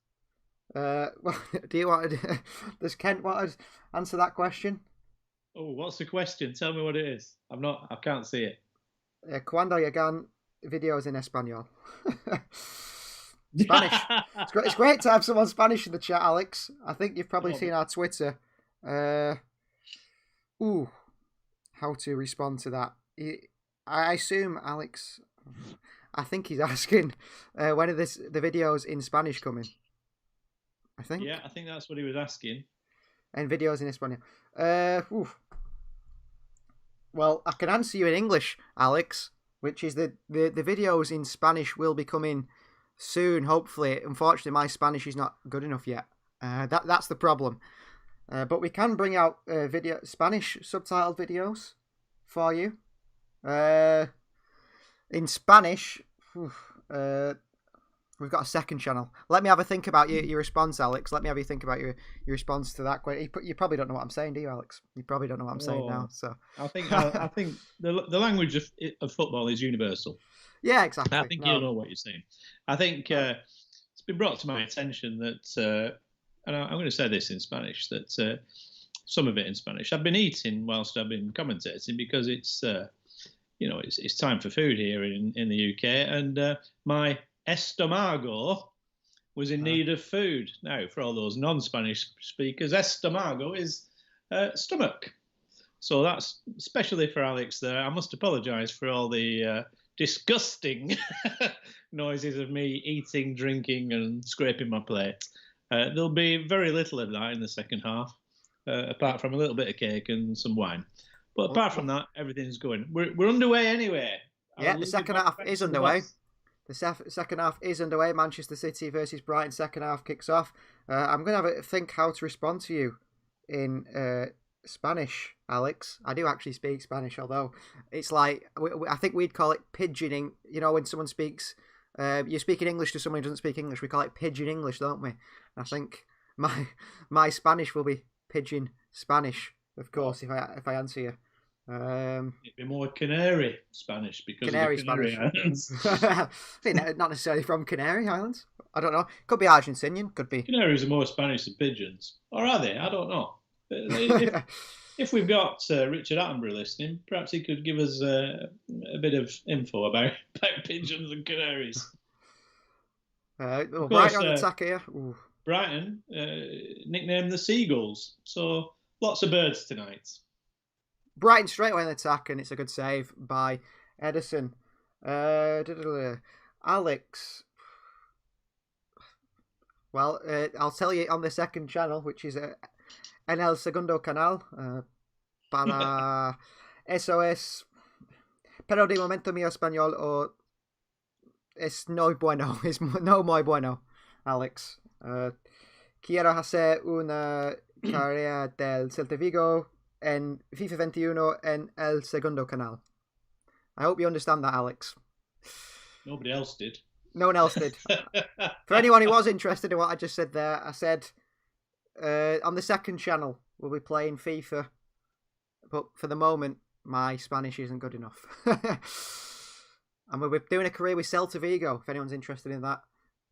E: well, do you want to, does Kent want to answer that question?
F: Oh, what's the question? Tell me what it is. I can't see it.
E: Cuando llegan videos en español. Spanish. It's great to have someone Spanish in the chat, Alex. I think you've probably seen our Twitter. How to respond to that? I assume, Alex, I think he's asking, when are the videos in Spanish coming? I think.
F: Yeah, I think that's what he was asking.
E: And videos in Español. Well, I can answer you in English, Alex, which is the videos in Spanish will be coming soon, hopefully. Unfortunately, my Spanish is not good enough yet. That's the problem. But we can bring out Spanish subtitled videos for you. In Spanish, we've got a second channel. Let me have a think about your response, Alex. Let me have you think about your response to that question. You probably don't know what I'm saying, do you, Alex? You probably don't know what I'm saying now. So
F: I think the language of football is universal.
E: Yeah, exactly.
F: I think you'll know what you're saying. I think it's been brought to my attention that, and I'm going to say this in Spanish, that some of it in Spanish, I've been eating whilst I've been commentating because it's it's time for food here in the UK, and my estomago was in need of food. Now, for all those non-Spanish speakers, estomago is stomach. So that's especially for Alex there. I must apologise for all the disgusting noises of me eating, drinking and scraping my plate. There'll be very little of that in the second half, apart from a little bit of cake and some wine. But apart from that, everything's going. We're underway anyway.
E: Yeah, the second half is underway. The second half is underway. Manchester City versus Brighton. Second half kicks off. I'm going to have a think how to respond to you in Spanish, Alex. I do actually speak Spanish, although it's like, I think we'd call it pidgining. You know, when someone speaks, you're speaking English to someone who doesn't speak English, we call it pidgin English, don't we? I think my Spanish will be pidgin Spanish, of course, if I answer you.
F: It'd be more Canary Spanish because
E: Canary
F: of the Canary
E: Spanish.
F: Islands.
E: Not necessarily from Canary Islands. I don't know. Could be Argentinian. Could be.
F: Canaries are more Spanish than pigeons, or are they? I don't know. If we've got Richard Attenborough listening, perhaps he could give us a bit of info about pigeons and canaries.
E: Brighton on attack here. Ooh.
F: Brighton nicknamed the Seagulls, so lots of birds tonight.
E: Brighton straight away in attack, and it's a good save by Edison. Alex. Well, I'll tell you on the second channel, which is en el segundo canal, para eso es. Pero de momento mi español es no bueno, es no muy bueno, Alex. Quiero hacer una carrera del Celta Vigo en FIFA 21 en el segundo canal. I hope you understand that, Alex.
F: Nobody else did.
E: No one else did. For anyone who was interested in what I just said there, I said on the second channel we'll be playing FIFA, but for the moment my Spanish isn't good enough. And we'll be doing a career with Celta Vigo. If anyone's interested in that,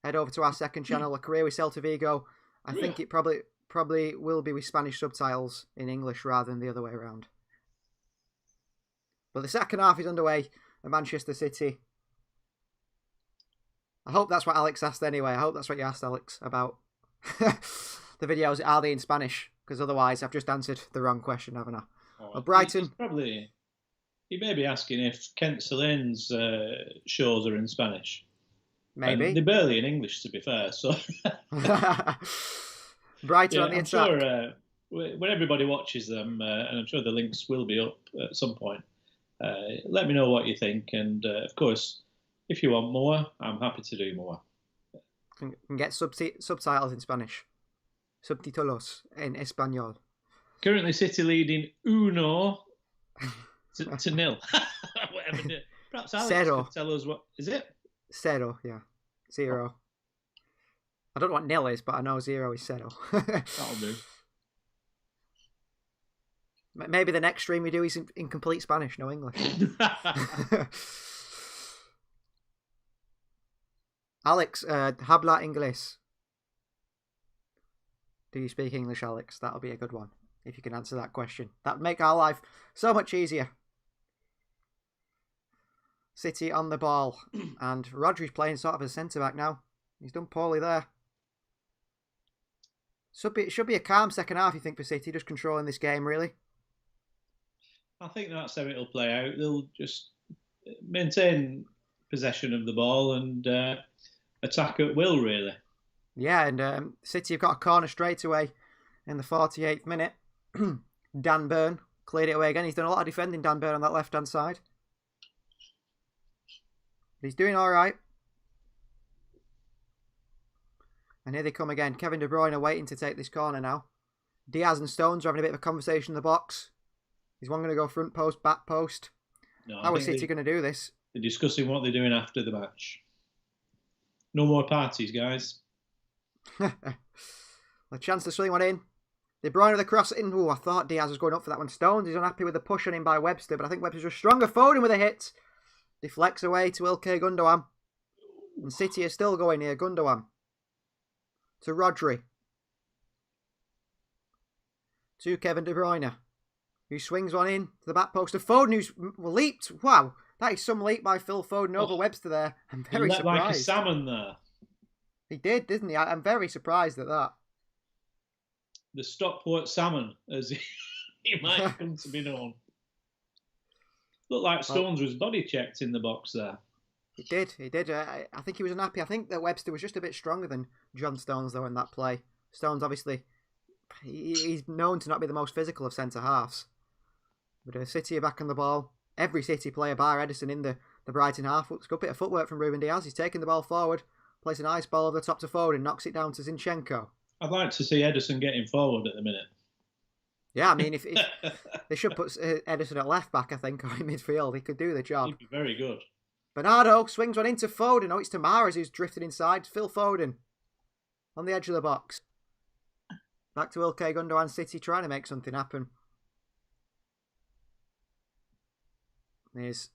E: head over to our second channel, a career with Celta Vigo. I think it probably will be with Spanish subtitles in English rather than the other way around. But the second half is underway at Manchester City. I hope that's what Alex asked anyway. I hope that's what you asked, Alex, about the videos. Are they in Spanish? Because otherwise I've just answered the wrong question, haven't I?
F: Oh,
E: well, Brighton.
F: He may be asking if Kent CELAIN's shows are in Spanish.
E: Maybe.
F: And they're barely in English, to be fair. So
E: Brighton on the
F: I'm
E: attack.
F: sure when everybody watches them, and I'm sure the links will be up at some point, let me know what you think. And, of course, if you want more, I'm happy to do more.
E: Can get subtitles in Spanish. Subtítulos en español.
F: Currently, City leading 1-0 to 0. Whatever. Perhaps Alex
E: Zero.
F: could tell us what... Is it?
E: 0, yeah. 0. I don't know what nil is, but I know 0 is 0.
F: That'll do.
E: Maybe the next stream we do is in complete Spanish, no English. Alex, habla inglés. Do you speak English, Alex? That'll be a good one, if you can answer that question. That'd make our life so much easier. City on the ball, and Rodri's playing sort of as centre-back now. He's done poorly there. It should be a calm second half, you think, for City, just controlling this game, really?
F: I think that's how it'll play out. They'll just maintain possession of the ball and attack at will, really.
E: Yeah, and City have got a corner straight away in the 48th minute. Dan Burn cleared it away again. He's done a lot of defending, Dan Burn, on that left-hand side. But he's doing all right. And here they come again. Kevin De Bruyne waiting to take this corner now. Diaz and Stones are having a bit of a conversation in the box. Is one going to go front post, back post?
F: No,
E: How is City going to do this?
F: They're discussing what they're doing after the match. No more parties, guys.
E: A chance to swing one in. De Bruyne with the cross in. Oh, I thought Diaz was going up for that one. Stones is unhappy with the push on him by Webster, but I think Webster's just stronger. Foden with a hit. Deflects away to Ilkay Gundogan. And City are still going here. Gundogan. To Rodri. To Kevin De Bruyne, who swings one in to the back post of Foden, who's leaped. Wow, that is some leap by Phil Foden over Webster there. I'm very surprised.
F: Like a salmon there.
E: He did, didn't he? I'm very surprised at that.
F: The Stockport salmon, as he might come to be known. Looked like Stones was body checked in the box there.
E: He did. I think he was unhappy. I think that Webster was just a bit stronger than John Stones, though, in that play. Stones, obviously, he's known to not be the most physical of centre-halves. But City are back on the ball. Every City player, bar Edison, in the Brighton half. It's a good bit of footwork from Ruben Diaz. He's taking the ball forward, plays a nice ball over the top to Foden, knocks it down to Zinchenko.
F: I'd like to see Edison getting forward at the minute.
E: Yeah, I mean, if they should put Edison at left back, I think, or in midfield. He could do the job.
F: He'd be very good.
E: Bernardo swings one into Foden. Oh, it's Tamaras who's drifted inside. Phil Foden on the edge of the box. Back to Ilkay Gundogan. City trying to make something happen. There's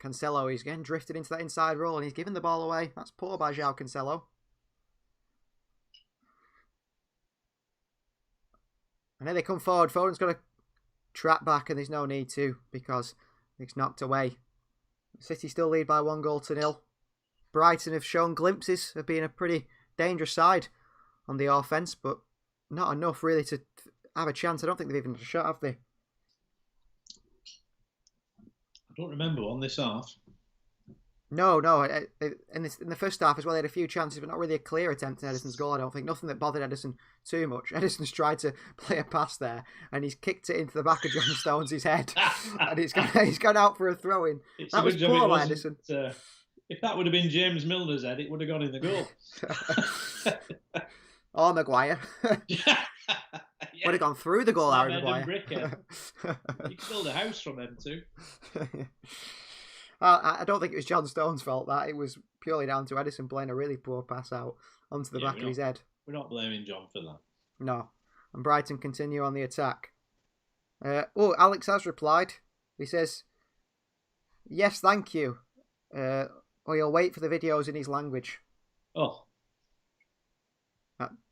E: Cancelo. He's again drifted into that inside role and he's given the ball away. That's poor by João Cancelo. And then they come forward. Foden's got to trap back and there's no need to because it's knocked away. City still lead by 1-0. Brighton have shown glimpses of being a pretty dangerous side on the offence, but not enough really to have a chance. I don't think they've even had a shot, have they?
F: I don't remember one this half.
E: No. In the first half as well, they had a few chances, but not really a clear attempt at Edison's goal, I don't think. Nothing that bothered Edison too much. Edison's tried to play a pass there, and he's kicked it into the back of John Stones' head, and he's gone out for a throw-in. That was poor by Edison.
F: If that would have been James Milner's head, it would have gone in the goal.
E: Or Maguire.
F: Yeah.
E: Would have gone through the goal, Harry Maguire.
F: You can build a house from them too.
E: I don't think it was John Stones' fault that. It was purely down to Edison playing a really poor pass out onto the back of his head.
F: We're not blaming John for that.
E: No. And Brighton continue on the attack. Alex has replied. He says, yes, thank you. Or he'll wait for the videos in his language.
F: Oh.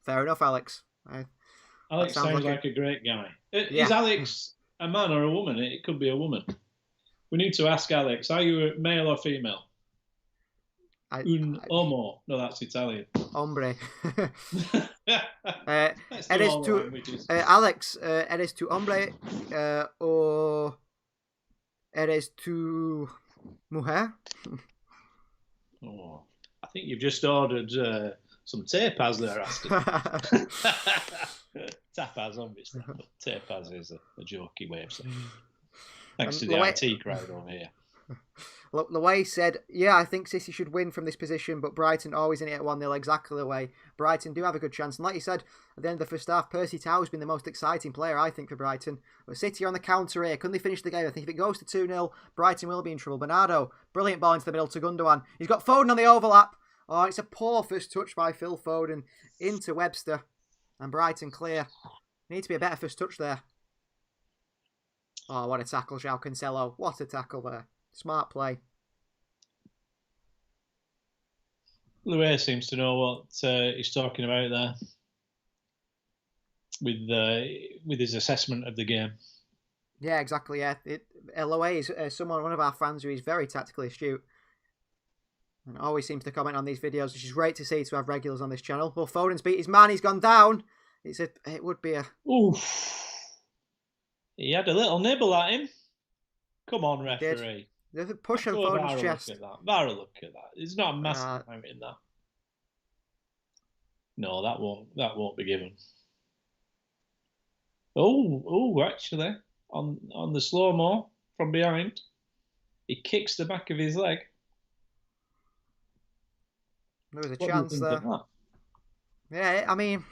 E: Fair enough, Alex.
F: Alex sounds like a great guy. Is Alex a man or a woman? It could be a woman. We need to ask Alex, are you a male or female? Un homo. No, that's Italian.
E: Hombre. Alex, eres tu hombre o Eres tu mujer?
F: Oh, I think you've just ordered some tapas there, Aston. Tapas, obviously, but tapas is a jokey way of saying it. Thanks to the IT crowd over here.
E: Look, the way said, yeah, I think City should win from this position, but Brighton always in it at 1-0, exactly the way. Brighton do have a good chance. And like you said, at the end of the first half, Percy Tau has been the most exciting player, I think, for Brighton. But City are on the counter here. Couldn't they finish the game? I think if it goes to 2-0, Brighton will be in trouble. Bernardo, brilliant ball into the middle to Gundogan. He's got Foden on the overlap. Oh, it's a poor first touch by Phil Foden into Webster. And Brighton clear. Need to be a better first touch there. Oh, what a tackle, João Cancelo. What a tackle there. Smart play.
F: Luis seems to know what he's talking about there with his assessment of the game.
E: Yeah, exactly. Yeah, Luis is one of our fans who is very tactically astute, and always seems to comment on these videos, which is great to see to have regulars on this channel. Well, Foden's beat his man. He's gone down. It would be a.
F: Oof. He had a little nibble at him. Come on, referee.
E: There's a push on Foden's chest.
F: Vara, look at that. It's not a massive amount in that. No, that won't be given. Oh, actually, on the slow-mo from behind, he kicks the back of his leg.
E: There was a chance there. Yeah, I mean,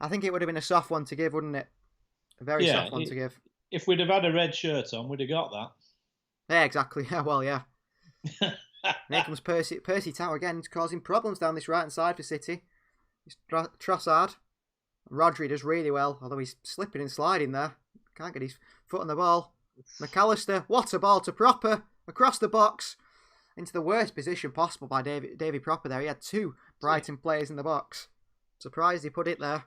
E: I think it would have been a soft one to give, wouldn't it? A very soft one to give.
F: If we'd have had a red shirt on, we'd have got that.
E: Yeah, exactly. Yeah, well, yeah. And here comes Percy Tau again, causing problems down this right-hand side for City. It's Trossard. Rodri does really well, although he's slipping and sliding there. Can't get his foot on the ball. McAllister, what a ball to Proper, across the box, into the worst position possible by Davy Proper there. He had two Brighton players in the box. Surprised he put it there.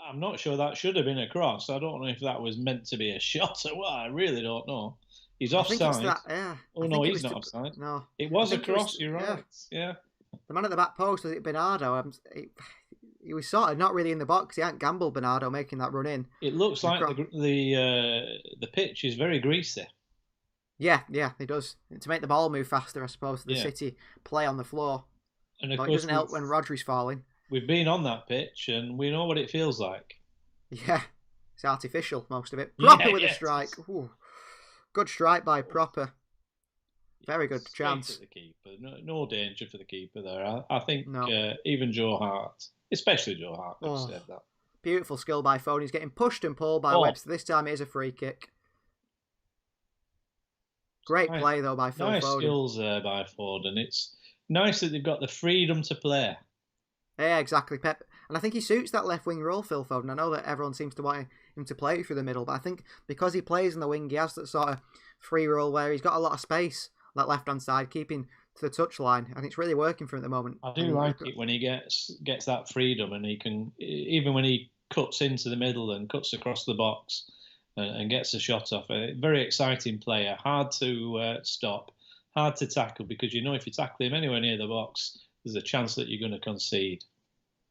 F: I'm not sure that should have been a cross. I don't know if that was meant to be a shot or what. I really don't know. He's offside. Oh, no, he's not offside.
E: No.
F: It was a cross, you're right. Yeah.
E: The man at the back post, was it Bernardo? He was sort of not really in the box. He hadn't gambled, Bernardo, making that run in.
F: It looks like the pitch is very greasy.
E: Yeah, it does. To make the ball move faster, I suppose, the City play on the floor.
F: And of
E: course, it doesn't help when Rodri's falling.
F: We've been on that pitch, and we know what it feels like.
E: Yeah, it's artificial, most of it. Proper with a strike. Ooh. Good strike by Proper. Very good chance.
F: To the keeper. No danger for the keeper there. I think even Joe Hart, especially Joe Hart, could have saved that.
E: Beautiful skill by Foden. He's getting pushed and pulled by Webster. This time it is a free kick. Great play, though, by Phil Foden.
F: Nice skills there by Foden. It's nice that they've got the freedom to play.
E: Yeah, exactly, Pep. And I think he suits that left wing role, Phil Foden. I know that everyone seems to want him to play through the middle, but I think because he plays in the wing, he has that sort of free role where he's got a lot of space, that left-hand side, keeping to the touchline, and it's really working for him at the moment.
F: I do like it when he gets that freedom, and he can, even when he cuts into the middle and cuts across the box and gets a shot off. A very exciting player, hard to stop, hard to tackle, because you know if you tackle him anywhere near the box, there's a chance that you're going to concede.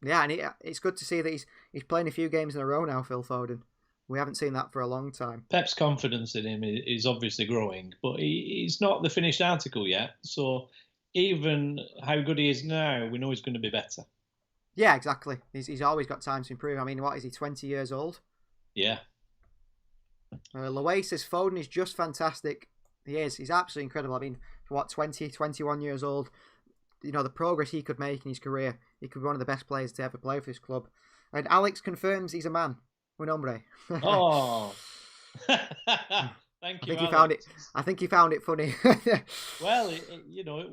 E: Yeah, and it's good to see that he's playing a few games in a row now, Phil Foden. We haven't seen that for a long time.
F: Pep's confidence in him is obviously growing, but he's not the finished article yet. So even how good he is now, we know he's going to be better.
E: Yeah, exactly. He's always got time to improve. I mean, what is he, 20 years old?
F: Yeah.
E: Luis says Foden is just fantastic. He is. He's absolutely incredible. I mean, for 20, 21 years old, you know, the progress he could make in his career, he could be one of the best players to ever play for this club. And Alex confirms he's a man. Un hombre.
F: Oh. Thank you, Alex.
E: I think he found it funny.
F: Well,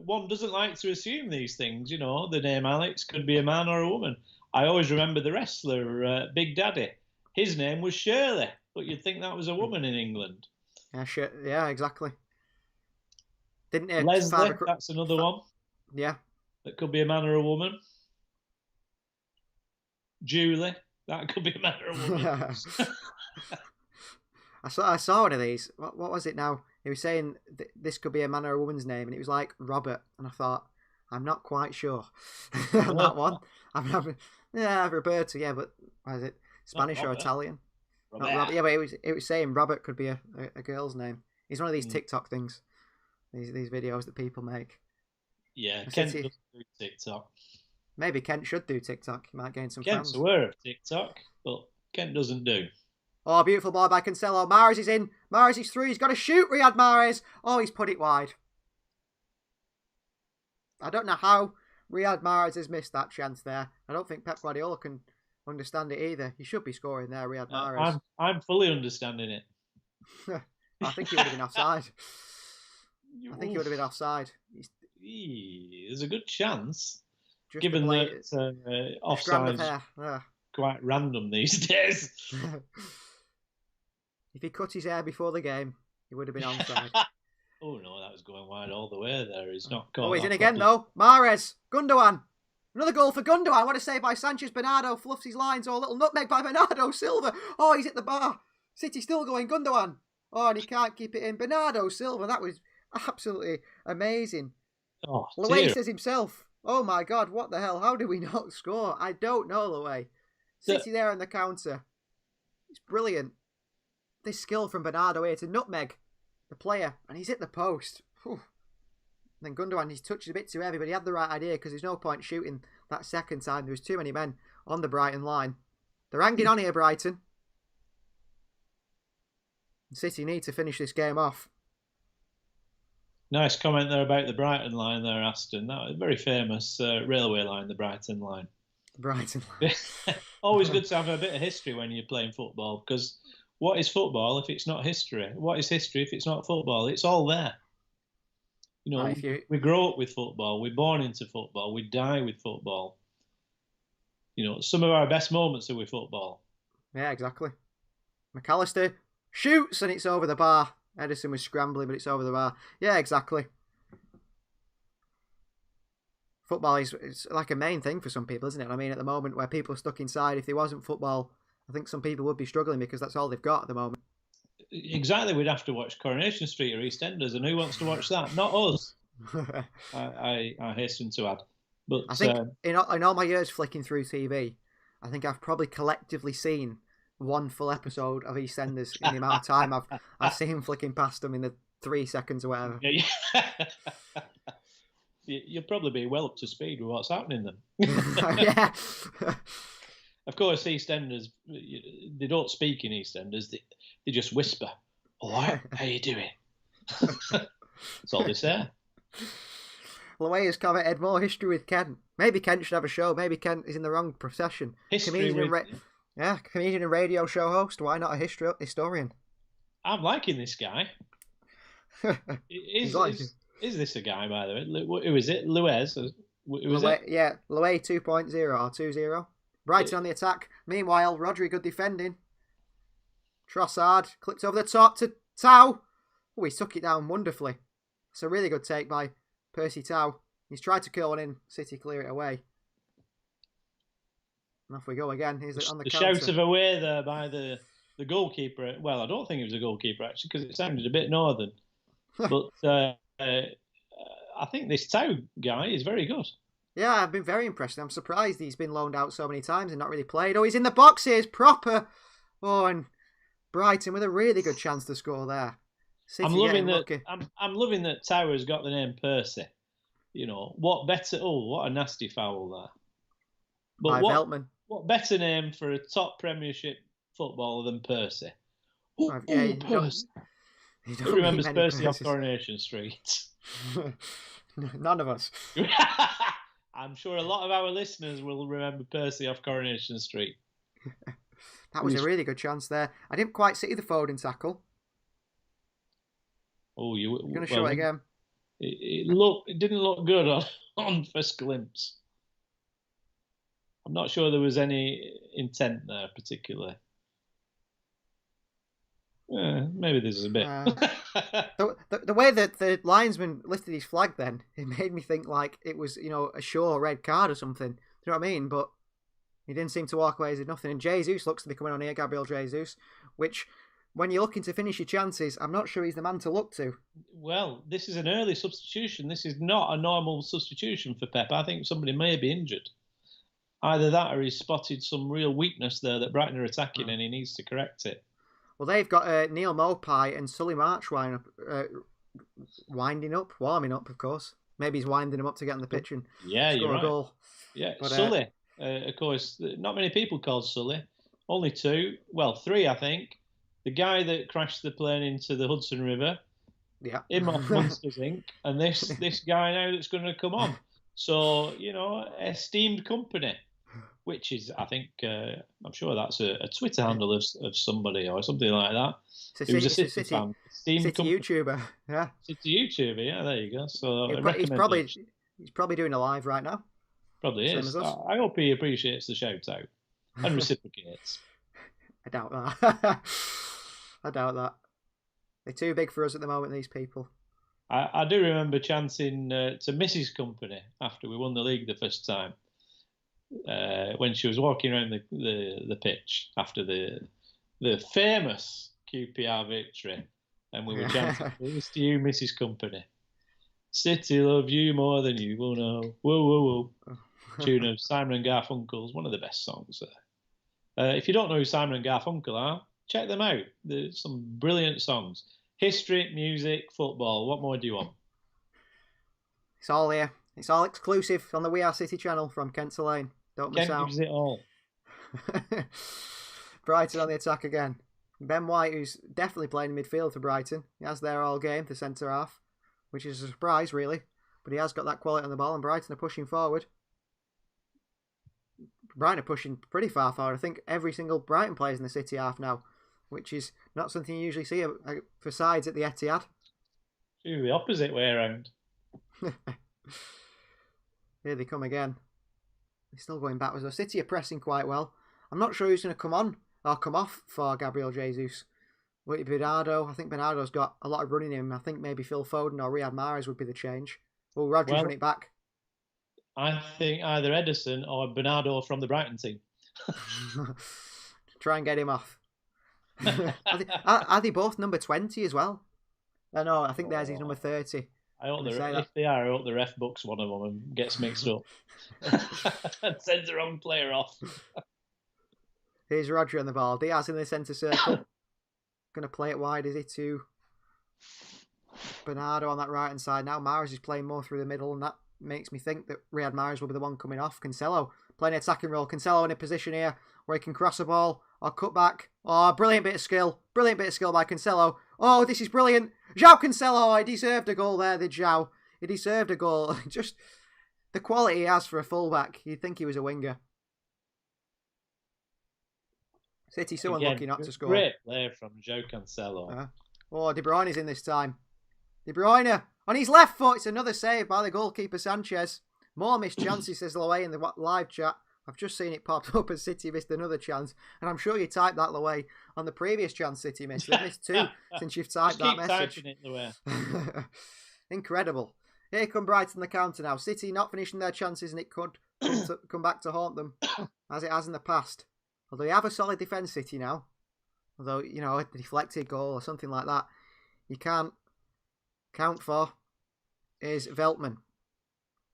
F: one doesn't like to assume these things. You know, the name Alex could be a man or a woman. I always remember the wrestler, Big Daddy. His name was Shirley, but you'd think that was a woman in England.
E: Yeah, exactly. Didn't
F: Leslie, that's another one.
E: Yeah.
F: That could be a man or a woman. Julie, that could be a man or a woman.
E: I saw one of these. What was it now? He was saying this could be a man or a woman's name, and it was like Robert. And I thought, I'm not quite sure on that one. Roberto, yeah, but what is it? Spanish or Italian? Not Robert. Yeah, but it was saying Robert could be a girl's name. He's one of these TikTok things, these videos that people make.
F: Yeah, Kent doesn't do TikTok.
E: Maybe Kent should do TikTok. He might gain some
F: Kent's
E: fans.
F: aware of TikTok, but Kent doesn't do.
E: Oh, beautiful ball by Cancelo. Mahrez is in. Mahrez is through. He's got to shoot, Riyad Mahrez. Oh, he's put it wide. I don't know how Riyad Mahrez has missed that chance there. I don't think Pep Guardiola can understand it either. He should be scoring there, Riyad Mahrez.
F: I'm fully understanding it.
E: I think he would have been offside. I think he would have been offside.
F: There's a good chance,
E: Just
F: given that offside's quite random these days.
E: If he cut his hair before the game, he would have been onside.
F: Oh no, that was going wide all the way there. He's not caught.
E: Oh, he's in again though. Mahrez, Gundogan. Another goal for Gundogan. What a save by Sanchez. Bernardo fluffs his lines. Oh, a little nutmeg by Bernardo Silva. Oh, he's at the bar. City still going. Gundogan. Oh, and he can't keep it in. Bernardo Silva. That was absolutely amazing.
F: Oh,
E: Luay says himself, oh my God, what the hell? How do we not score? I don't know, Luay. City there on the counter. It's brilliant. This skill from Bernardo here to nutmeg the player, and he's hit the post. Whew. And then Gundogan, he's touched a bit too heavy, but he had the right idea because there's no point shooting that second time. There was too many men on the Brighton line. They're hanging on here, Brighton. City need to finish this game off.
F: Nice comment there about the Brighton line there, Aston. That was a very famous railway line, the Brighton line.
E: Brighton line.
F: Always good to have a bit of history when you're playing football, because what is football if it's not history? What is history if it's not football? It's all there. You know, we grow up with football. We're born into football. We die with football. You know, some of our best moments are with football.
E: Yeah, exactly. McAllister shoots and it's over the bar. Edison was scrambling, but it's over the bar. Yeah, exactly. Football is like a main thing for some people, isn't it? I mean, at the moment where people are stuck inside, if there wasn't football, I think some people would be struggling because that's all they've got at the moment.
F: Exactly. We'd have to watch Coronation Street or EastEnders, and who wants to watch that? Not us. I hasten to add. But
E: I think in all my years flicking through TV, I think I've probably collectively seen one full episode of EastEnders in the amount of time I've seen flicking past them in the 3 seconds or whatever.
F: You'll probably be well up to speed with what's happening then.
E: Yeah.
F: Of course, EastEnders, they don't speak in EastEnders. They just whisper. All right, how you doing? That's all they say.
E: Luay has commented more history with Kent. Maybe Kent should have a show. Maybe Kent is in the wrong profession. Comedian and radio show host. Why not a historian?
F: I'm liking this guy. Is this a guy, by the way? Who is it? Luez?
E: Yeah, Luay 2.0 or 2.0. Brighton on the attack. Meanwhile, Rodri good defending. Trossard clipped over the top to Tau. Oh, he took it down wonderfully. It's a really good take by Percy Tau. He's tried to curl one in. City clear it away. And off we go again. He's on the counter.
F: Shout of away there by the goalkeeper. Well, I don't think it was a goalkeeper actually, because it sounded a bit northern. But I think this Tau guy is very good.
E: Yeah, I've been very impressed. I'm surprised he's been loaned out so many times and not really played. Oh, he's in the box here. It's proper. Oh, and Brighton with a really good chance to score there. City
F: I'm loving that. I'm loving that Tower's got the name Percy. You know what better? Oh, what a nasty foul there! But what better name for a top Premiership footballer than Percy? Oh, Percy! Who remembers Percy off Coronation Street?
E: None of us.
F: I'm sure a lot of our listeners will remember Percy off Coronation Street.
E: That was a really good chance there. I didn't quite see the Foden tackle.
F: Oh, you're
E: going to show it again.
F: It didn't look good on first glimpse. I'm not sure there was any intent there particularly. Maybe this is a bit.
E: The way that the linesman lifted his flag, then it made me think like it was, a sure red card or something. Do you know what I mean? But he didn't seem to walk away as if nothing. And Jesus looks to be coming on here, Gabriel Jesus, which, when you're looking to finish your chances, I'm not sure he's the man to look to.
F: Well, this is an early substitution. This is not a normal substitution for Pep. I think somebody may be injured. Either that or he's spotted some real weakness there that Brighton are attacking and he needs to correct it.
E: Well, they've got Neil Mopai and Sully March warming up, of course. Maybe he's winding them up to get on the pitch and score a goal.
F: Yeah,
E: but,
F: Sully. Of course, not many people called Sully. Only 2. Well, 3, I think. The guy that crashed the plane into the Hudson River.
E: Yeah.
F: Him off Monsters Inc. And this guy now that's going to come on. So, esteemed company. Which is, I think, I'm sure that's a Twitter handle of somebody or something like that. He was a City fan.
E: City YouTuber, yeah.
F: City YouTuber, yeah, there you go. So
E: he's probably doing a live right now.
F: Probably is. I hope he appreciates the shout out and reciprocates.
E: I doubt that. I doubt that. They're too big for us at the moment, these people.
F: I do remember chanting to Mrs. Company after we won the league the first time. When she was walking around the pitch after the famous QPR victory, and we were chanting, "It's to you, Mrs. Company. City love you more than you will know." Whoa, whoa, whoa. Tune of Simon and Garfunkel's one of the best songs there. If you don't know who Simon and Garfunkel are, check them out. There's some brilliant songs. History, music, football. What more do you want?
E: It's all here. It's all exclusive on the We Are City channel from Kent CELAIN. Don't miss out.
F: Kent gives it all.
E: Brighton on the attack again. Ben White, who's definitely playing midfield for Brighton. He has there all game for centre half, which is a surprise, really. But he has got that quality on the ball, and Brighton are pushing forward. Brighton are pushing pretty far forward. I think every single Brighton player's in the City half now, which is not something you usually see for sides at the Etihad.
F: It's the opposite way around.
E: Here they come again. They're still going backwards. The City are pressing quite well. I'm not sure who's going to come on or come off for Gabriel Jesus. Would it be Bernardo? I think Bernardo's got a lot of running in him. I think maybe Phil Foden or Riyad Mahrez would be the change. Will Rodgers run it back?
F: I think either Edison or Bernardo from the Brighton team.
E: Try and get him off. Are they both number 20 as well? No, I think theirs is number 30.
F: If they are, I hope the ref books one of them and gets mixed up and sends the wrong player off.
E: Here's Rodri on the ball. Diaz in the centre circle. Going to play it wide, is he, to Bernardo on that right-hand side. Now Mahrez is playing more through the middle, and that makes me think that Riyad Mahrez will be the one coming off. Cancelo playing an attacking role. Cancelo in a position here where he can cross a ball or cut back. Oh, brilliant bit of skill. Brilliant bit of skill by Cancelo. Oh, this is brilliant. João Cancelo, he deserved a goal there, the João. He deserved a goal. Just the quality he has for a fullback. You'd think he was a winger. City so unlucky not to score.
F: Great play from João Cancelo.
E: Oh, De Bruyne is in this time. De Bruyne on his left foot. It's another save by the goalkeeper Sanchez. More missed chances, says Loay in the live chat. I've just seen it popped up as City missed another chance. And I'm sure you typed that Loay on the previous chance City missed. They've missed 2 since you've typed that message.
F: Typing it, Loay.
E: Incredible. Here come Brighton the counter now. City not finishing their chances, and it could come back to haunt them as it has in the past. Although they have a solid defence, City now. Although, a deflected goal or something like that you can't count for is Veltman,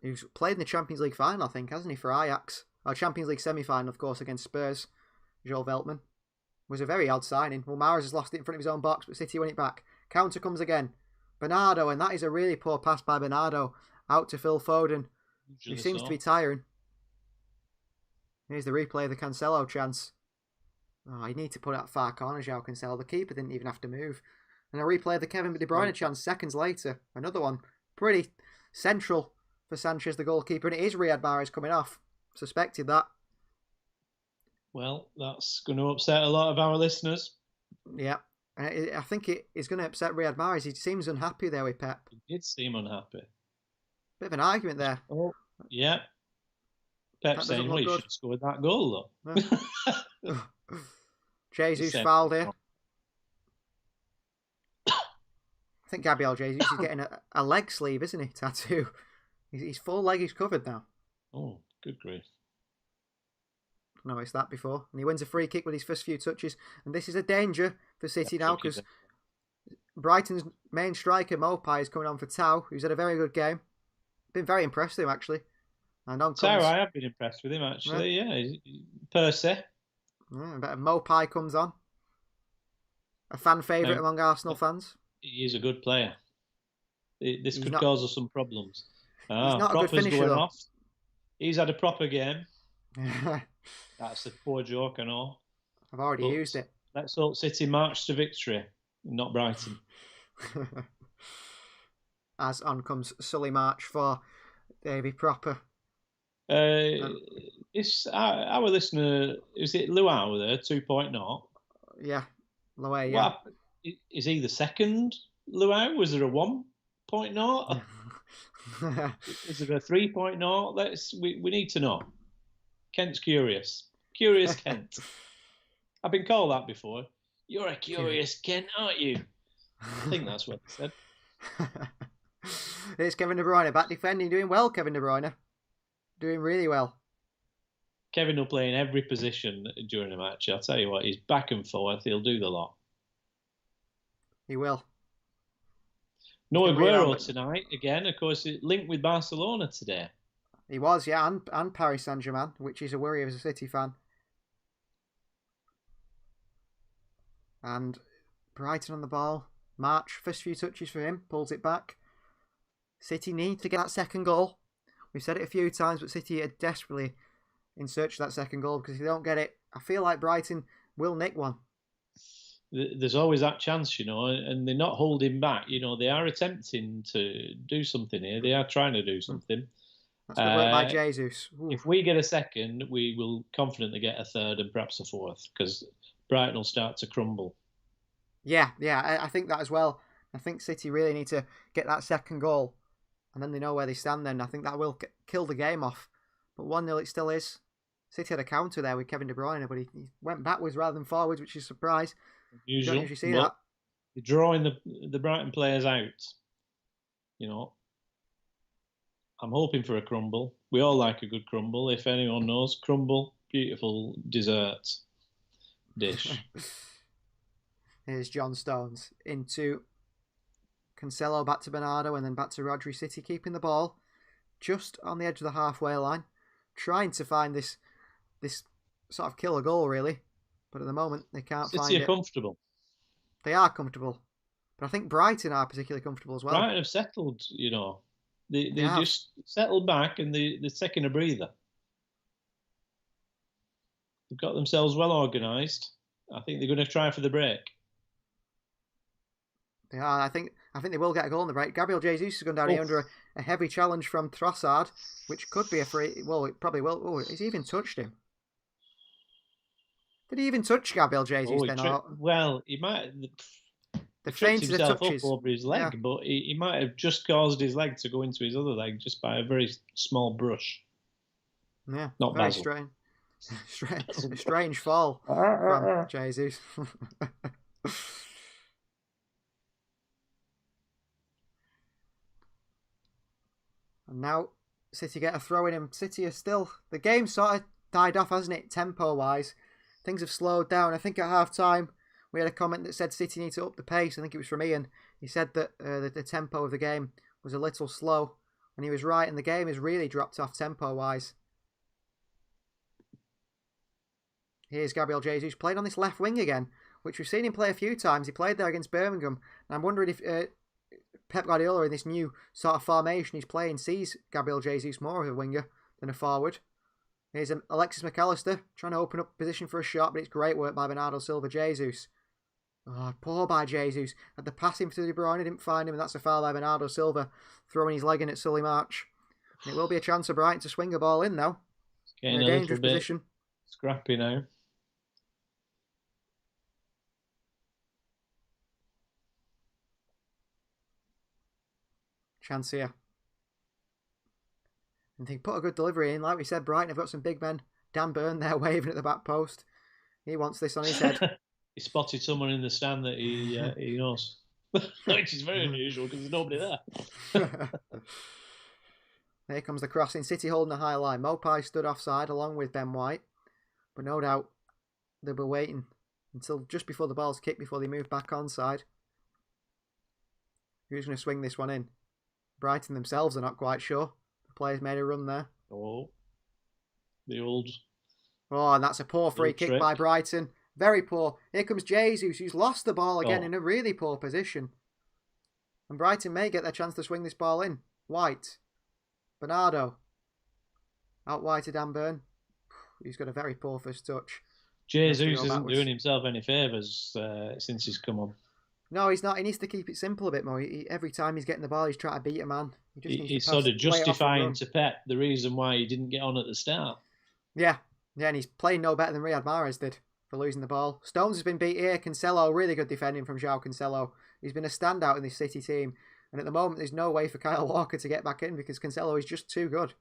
E: who's played in the Champions League final, I think, hasn't he, for Ajax? Or Champions League semi-final, of course, against Spurs. Joel Veltman was a very odd signing. Well, Mahrez has lost it in front of his own box, but City win it back. Counter comes again. Bernardo, and that is a really poor pass by Bernardo out to Phil Foden, who seems to be tiring. Here's the replay of the Cancelo chance. Oh, you need to put it at far corner, João Cancelo. The keeper didn't even have to move. And a replay of the Kevin De Bruyne chance seconds later. Another one. Pretty central for Sanchez, the goalkeeper. And it is Riyad Mahrez coming off. Suspected that.
F: Well, that's going to upset a lot of our listeners.
E: Yeah. I think it is going to upset Riyad Mahrez. He seems unhappy there with Pep.
F: He did seem unhappy.
E: Bit of an argument there.
F: Oh, yeah. Pep saying, well, you should have scored that goal, though.
E: Jesus fouled here. I think Gabriel Jesus is getting a leg sleeve, isn't he? Tattoo. His full leg is covered now.
F: Oh, good grief.
E: I've noticed that before. And he wins a free kick with his first few touches. And this is a danger for City now, because Brighton's main striker, Mopai, is coming on for Tau, who's had a very good game. Been very impressed with him, actually. And on
F: Tau, I have been impressed with him, actually. Yeah, Percy.
E: Yeah, but Mopai comes on. A fan favourite
F: No.
E: among Arsenal fans?
F: He is a good player. This could
E: not-
F: cause us some problems.
E: He's not a good
F: Proper's
E: finisher,
F: going
E: though.
F: off. He's had a proper game. That's a poor joke, I know.
E: I've already
F: But
E: used it.
F: Let's hope City march to victory, not Brighton.
E: As on comes Sully March for Davy Proper.
F: Our listener, is it Luau there, 2.0?
E: Yeah, Lowe, yeah.
F: Is he the second Luau? Was there a 1.0? Is there a 3.0? We need to know. Kent's curious. Curious Kent. I've been called that before. You're a curious Kent, aren't you? I think that's what they said.
E: It's Kevin De Bruyne back defending, doing well, Kevin De Bruyne. Doing really well.
F: Kevin will play in every position during a match. I'll tell you what, he's back and forth. He'll do the lot.
E: He will.
F: No Aguero tonight. Again, of course, linked with Barcelona today.
E: He was, yeah, and Paris Saint-Germain, which is a worry as a City fan. And Brighton on the ball. March, first few touches for him, pulls it back. City need to get that second goal. We've said it a few times, but City are desperately in search of that second goal, because if they don't get it, I feel like Brighton will nick one.
F: There's always that chance, and they're not holding back. They are attempting to do something here. They are trying to do something.
E: That's good work by Jesus. Ooh.
F: If we get a second, we will confidently get a third and perhaps a fourth, because Brighton will start to crumble.
E: Yeah, I think that as well. I think City really need to get that second goal, and then they know where they stand then. I think that will kill the game off. But 1-0 it still is. City had a counter there with Kevin De Bruyne, but he went backwards rather than forwards, which is a surprise. You don't usually see that.
F: You're drawing the Brighton players out. I'm hoping for a crumble. We all like a good crumble. If anyone knows, crumble, beautiful dessert dish.
E: Here's John Stones into Cancelo, back to Bernardo, and then back to Rodri. City keeping the ball just on the edge of the halfway line, trying to find this sort of killer goal, really. But at the moment, they can't find it.
F: City are comfortable.
E: They are comfortable. But I think Brighton are particularly comfortable as well.
F: Brighton have settled, They just settled back and they're taking a breather. They've got themselves well organised. I think they're going to try for the break.
E: They are. I think they will get a goal in the break. Gabriel Jesus has gone down here under a heavy challenge from Trossard, which could be a free. Well, it probably will. Oh, he's even touched him. Did he even touch Gabriel Jesus then?
F: Well, he might.
E: The fainted
F: himself
E: touches
F: up over his leg, but he might have just caused his leg to go into his other leg just by a very small brush.
E: Yeah,
F: not
E: very
F: Basil.
E: strange fall from Jesus. And now City get a throw in him. City are still... The game sort of died off, hasn't it, tempo-wise? Things have slowed down. I think at half-time we had a comment that said City need to up the pace. I think it was from Ian. He said that the tempo of the game was a little slow. And he was right, and the game has really dropped off tempo-wise. Here's Gabriel Jesus playing on this left wing again, which we've seen him play a few times. He played there against Birmingham. And I'm wondering if Pep Guardiola in this new sort of formation he's playing sees Gabriel Jesus more of a winger than a forward. Here's Alexis McAllister trying to open up position for a shot, but it's great work by Bernardo Silva. Jesus. Oh, poor by Jesus. Had the pass in to De Bruyne, didn't find him, and that's a foul by Bernardo Silva, throwing his leg in at Sully March. And it will be a chance for Brighton to swing a ball in now.
F: Getting
E: in a dangerous position.
F: Scrappy now.
E: Chance here. And they put a good delivery in. Like we said, Brighton have got some big men. Dan Burn there waving at the back post. He wants this on his head.
F: He spotted someone in the stand that he knows. Which is very unusual because there's nobody there.
E: Here comes the crossing. City holding the high line. Mopai stood offside along with Ben White. But no doubt they'll be waiting until just before the ball's kicked before they move back onside. Who's going to swing this one in? Brighton themselves are not quite sure. The players made a run there.
F: Oh, the old...
E: Oh, and that's a poor free kick by Brighton. Very poor. Here comes Jesus, who's lost the ball again
F: Oh.
E: in a really poor position. And Brighton may get their chance to swing this ball in. White. Bernardo. Out wide to Dan Burn. He's got a very poor first touch.
F: Jesus isn't doing himself any favours since he's come on.
E: No, he's not. He needs to keep it simple a bit more. Every time he's getting the ball, he's trying to beat a man.
F: He's sort of justifying to Pep the reason why he didn't get on at the start.
E: Yeah, and he's playing no better than Riyad Mahrez did for losing the ball. Stones has been beat here. Cancelo, really good defending from João Cancelo. He's been a standout in this City team. And at the moment, there's no way for Kyle Walker to get back in because Cancelo is just too good.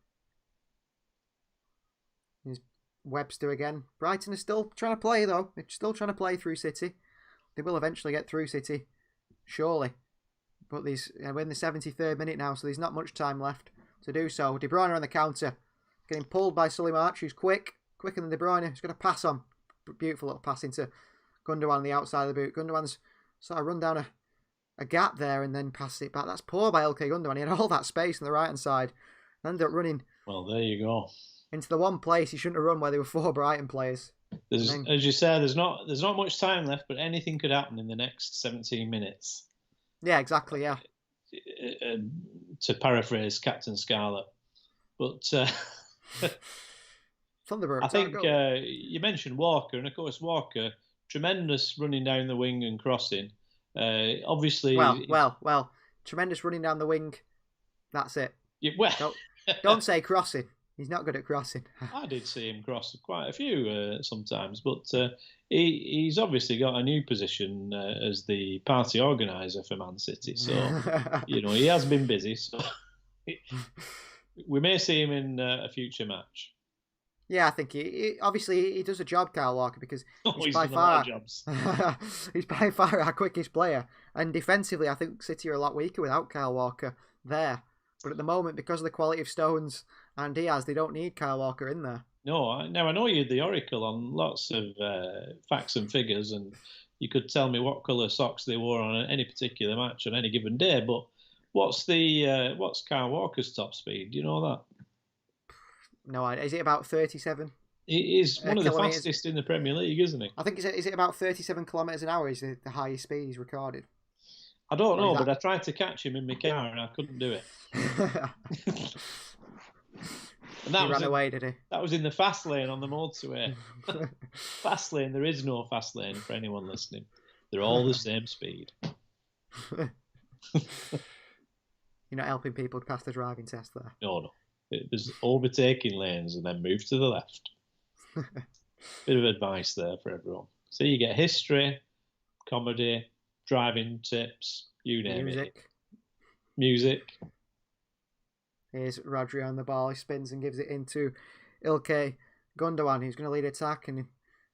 E: Here's Webster again. Brighton is still trying to play, though. They're still trying to play through City. They will eventually get through City, surely. But we're in the 73rd minute now, so there's not much time left to do so. De Bruyne on the counter. Getting pulled by Sully March, who's quicker than De Bruyne. He's going to pass on. Beautiful little pass into Gundogan on the outside of the boot. Gundogan's sort of run down a gap there and then pass it back. That's poor by LK Gundogan. He had all that space on the right-hand side. Ended up running.
F: Well, there you go.
E: Into the one place he shouldn't have run where there were 4 Brighton players.
F: As you say, there's not much time left, but anything could happen in the next 17 minutes.
E: Yeah, exactly, yeah.
F: To paraphrase Captain Scarlet. But
E: Thunderbird.
F: I think you mentioned Walker, and of course Walker, tremendous running down the wing and crossing. Obviously...
E: Well, tremendous running down the wing. That's it. Don't say crossing. He's not good at crossing.
F: I did see him cross quite a few sometimes, but he's obviously got a new position as the party organiser for Man City. So, he has been busy. So we may see him in a future match.
E: Yeah, I think he does a job, Kyle Walker, because
F: he's by far
E: he's by far our quickest player. And defensively, I think City are a lot weaker without Kyle Walker there. But at the moment, because of the quality of Stones and Diaz, they don't need Kyle Walker in there.
F: No, I know you're the oracle on lots of facts and figures, and you could tell me what colour socks they wore on any particular match on any given day. But what's Kyle Walker's top speed? Do you know that?
E: No, is it about 37?
F: He is one of the fastest in the Premier League, isn't he?
E: I think is it about 37 kilometres an hour is the highest speed he's recorded.
F: I don't know, but I tried to catch him in my car and I couldn't do it. And
E: he ran away, did he?
F: That was in the fast lane on the motorway. Fast lane, there is no fast lane for anyone listening. They're all the same speed.
E: You're not helping people pass the driving test there.
F: No. There's overtaking lanes and then move to the left. Bit of advice there for everyone. So you get history, comedy, driving tips, you name it. Music.
E: Here's Rodri on the ball. He spins and gives it into Ilkay Gundogan, who's going to lead attack and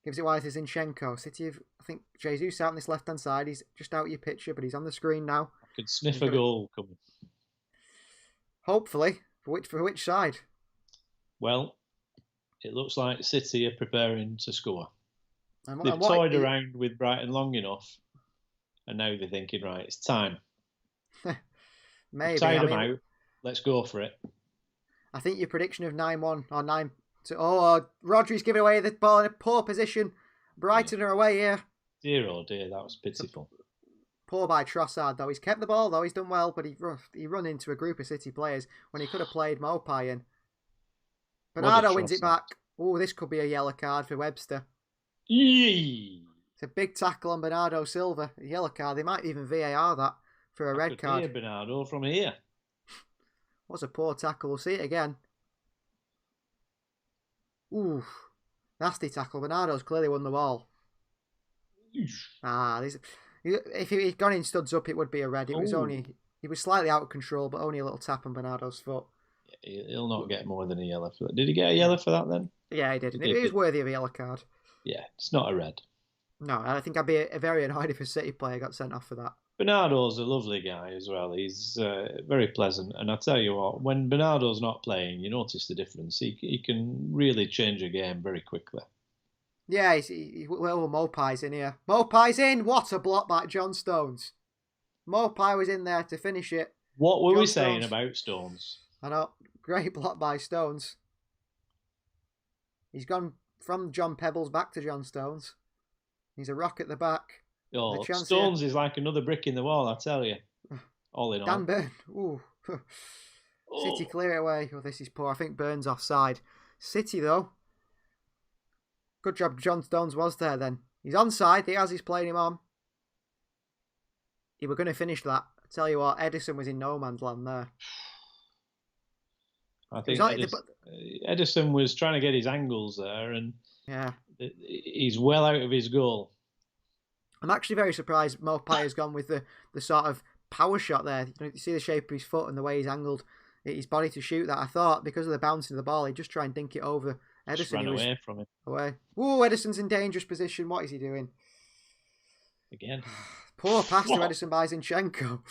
E: gives it wide to Zinchenko. City, I think Jesus out on this left-hand side. He's just out of your picture, but he's on the screen now.
F: I could sniff a goal coming.
E: Hopefully. For which side?
F: Well, it looks like City are preparing to score. They've toyed around with Brighton long enough, and now they're thinking, right, it's time.
E: Maybe.
F: Tired them out. Let's go for it.
E: I think your prediction of 9-1 or 9-2. Oh, Rodri's giving away the ball in a poor position. Brighton are away here.
F: Dear, oh dear, that was pitiful.
E: Poor by Trossard, though. He's kept the ball, though. He's done well, but he run into a group of City players when he could have played Mopai in. Bernardo wins it back. Oh, this could be a yellow card for Webster.
F: Yee!
E: It's a big tackle on Bernardo Silva. A yellow card. They might even VAR that for a red card.
F: Hear Bernardo from here.
E: Was a poor tackle. We'll see it again. Ooh, nasty tackle. Bernardo's clearly won the ball. If he'd gone in studs up, it would be a red. He was slightly out of control, but only a little tap on Bernardo's foot.
F: He'll not get more than a yellow for that. Did he get a yellow for that then?
E: Yeah, he did. It was worthy of a yellow card.
F: Yeah, it's not a red.
E: No, I think I'd be very annoyed if a City player got sent off for that.
F: Bernardo's a lovely guy as well. He's very pleasant. And I tell you what, when Bernardo's not playing, you notice the difference. He can really change a game very quickly. Yeah,
E: Mopai's in here. Mopai's in! What a block by John Stones. Mopai was in there to finish it.
F: What were we saying about Stones?
E: I know. Great block by Stones. He's gone from John Pebbles back to John Stones. He's a rock at the back.
F: Oh,
E: The chance
F: Stones is like another brick in the wall, I tell you. All in all.
E: Dan Burn. Ooh. City clear it away. Oh, this is poor. I think Burns offside. City, though. Good job John Stones was there then. He's onside. He's playing him on. He were going to finish that. I tell you what, Edison was in no man's land there.
F: I think Edison was trying to get his angles there, and he's well out of his goal.
E: I'm actually very surprised Mopai has gone with the sort of power shot there. You see the shape of his foot and the way he's angled his body to shoot that. I thought because of the bouncing of the ball, he'd just try and dink it over Edison.
F: Just ran away from him.
E: Away. Ooh, Edison's in dangerous position. What is he doing?
F: Again.
E: Poor pass to Edison by Zinchenko.